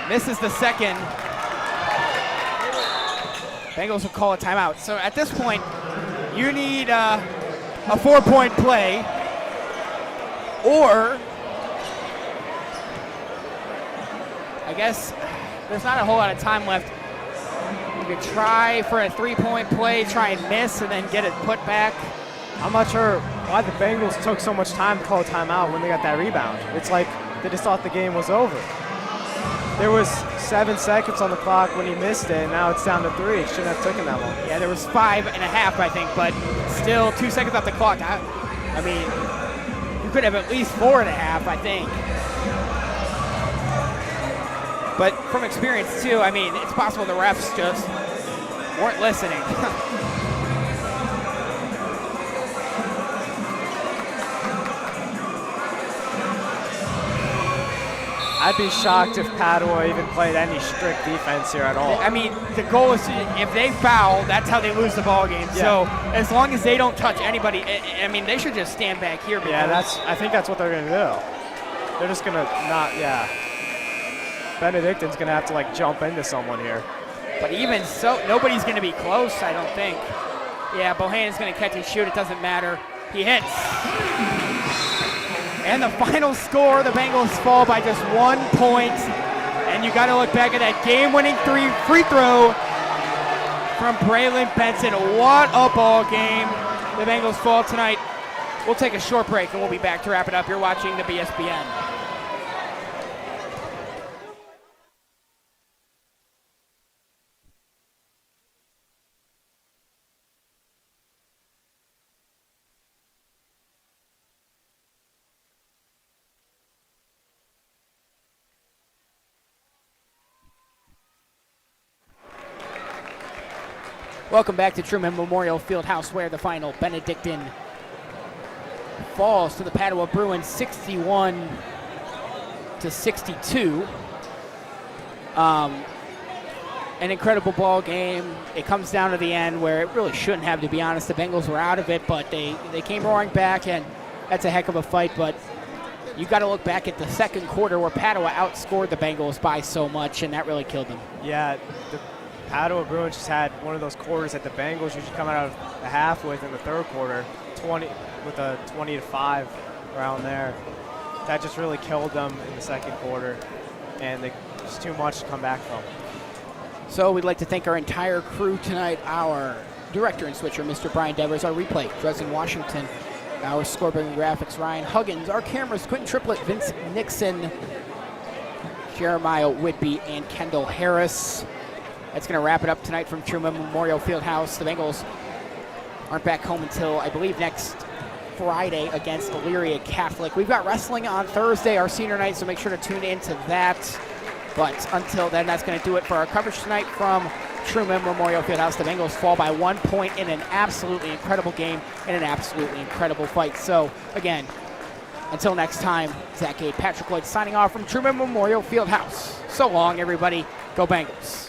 Misses the second. Bengals will call a timeout. So at this point, you need a 4-point play, or I guess there's not a whole lot of time left. You could try for a 3-point play, try and miss, and then get it put back. I'm not sure why the Bengals took so much time to call a timeout when they got that rebound. It's like they just thought the game was over. There was 7 seconds on the clock when he missed it, and now it's down to 3. It shouldn't have taken that long. Yeah, there was 5.5, I think, but still 2 seconds off the clock. I mean, you could have at least 4.5, I think. But from experience, too, I mean, it's possible the refs just weren't listening. I'd be shocked if Padua even played any strict defense here at all. I mean, the goal is if they foul, that's how they lose the ball game. Yeah. So as long as they don't touch anybody, I mean, they should just stand back here. Yeah, I think that's what they're going to do. They're just going to not, yeah. Benedictine's going to have to, like, jump into someone here. But even so, nobody's going to be close, I don't think. Yeah, Bohannon's going to catch and shoot. It doesn't matter. He hits. And the final score, the Bengals fall by just 1 point. And you got to look back at that game-winning free throw from Braylon Benson. What a ball game. The Bengals fall tonight. We'll take a short break, and we'll be back to wrap it up. You're watching the BSBN. Welcome back to Truman Memorial Fieldhouse, where the final Benedictine falls to the Padua Bruins 61-62. An incredible ball game. It comes down to the end where it really shouldn't have, to be honest. The Bengals were out of it, but they came roaring back, and that's a heck of a fight. But you got to look back at the second quarter where Padua outscored the Bengals by so much, and that really killed them. Yeah, the Padua Bruins just had one of those quarters that the Bengals usually come out of the half with in the third quarter, 20-5 around there. That just really killed them in the second quarter, and it's too much to come back from. So we'd like to thank our entire crew tonight, our director and switcher, Mr. Brian Devers, our replay, Dresden Washington, our scoreboard and graphics, Ryan Huggins, our cameras, Quentin Triplett, Vince Nixon, Jeremiah Whitby, and Kendall Harris. That's going to wrap it up tonight from Truman Memorial Fieldhouse. The Bengals aren't back home until, I believe, next Friday against Elyria Catholic. We've got wrestling on Thursday, our senior night, so make sure to tune into that. But until then, that's going to do it for our coverage tonight from Truman Memorial Fieldhouse. The Bengals fall by 1 point in an absolutely incredible game and an absolutely incredible fight. So, again, until next time, Zach Gade, Patrick Lloyd signing off from Truman Memorial Fieldhouse. So long, everybody. Go Bengals.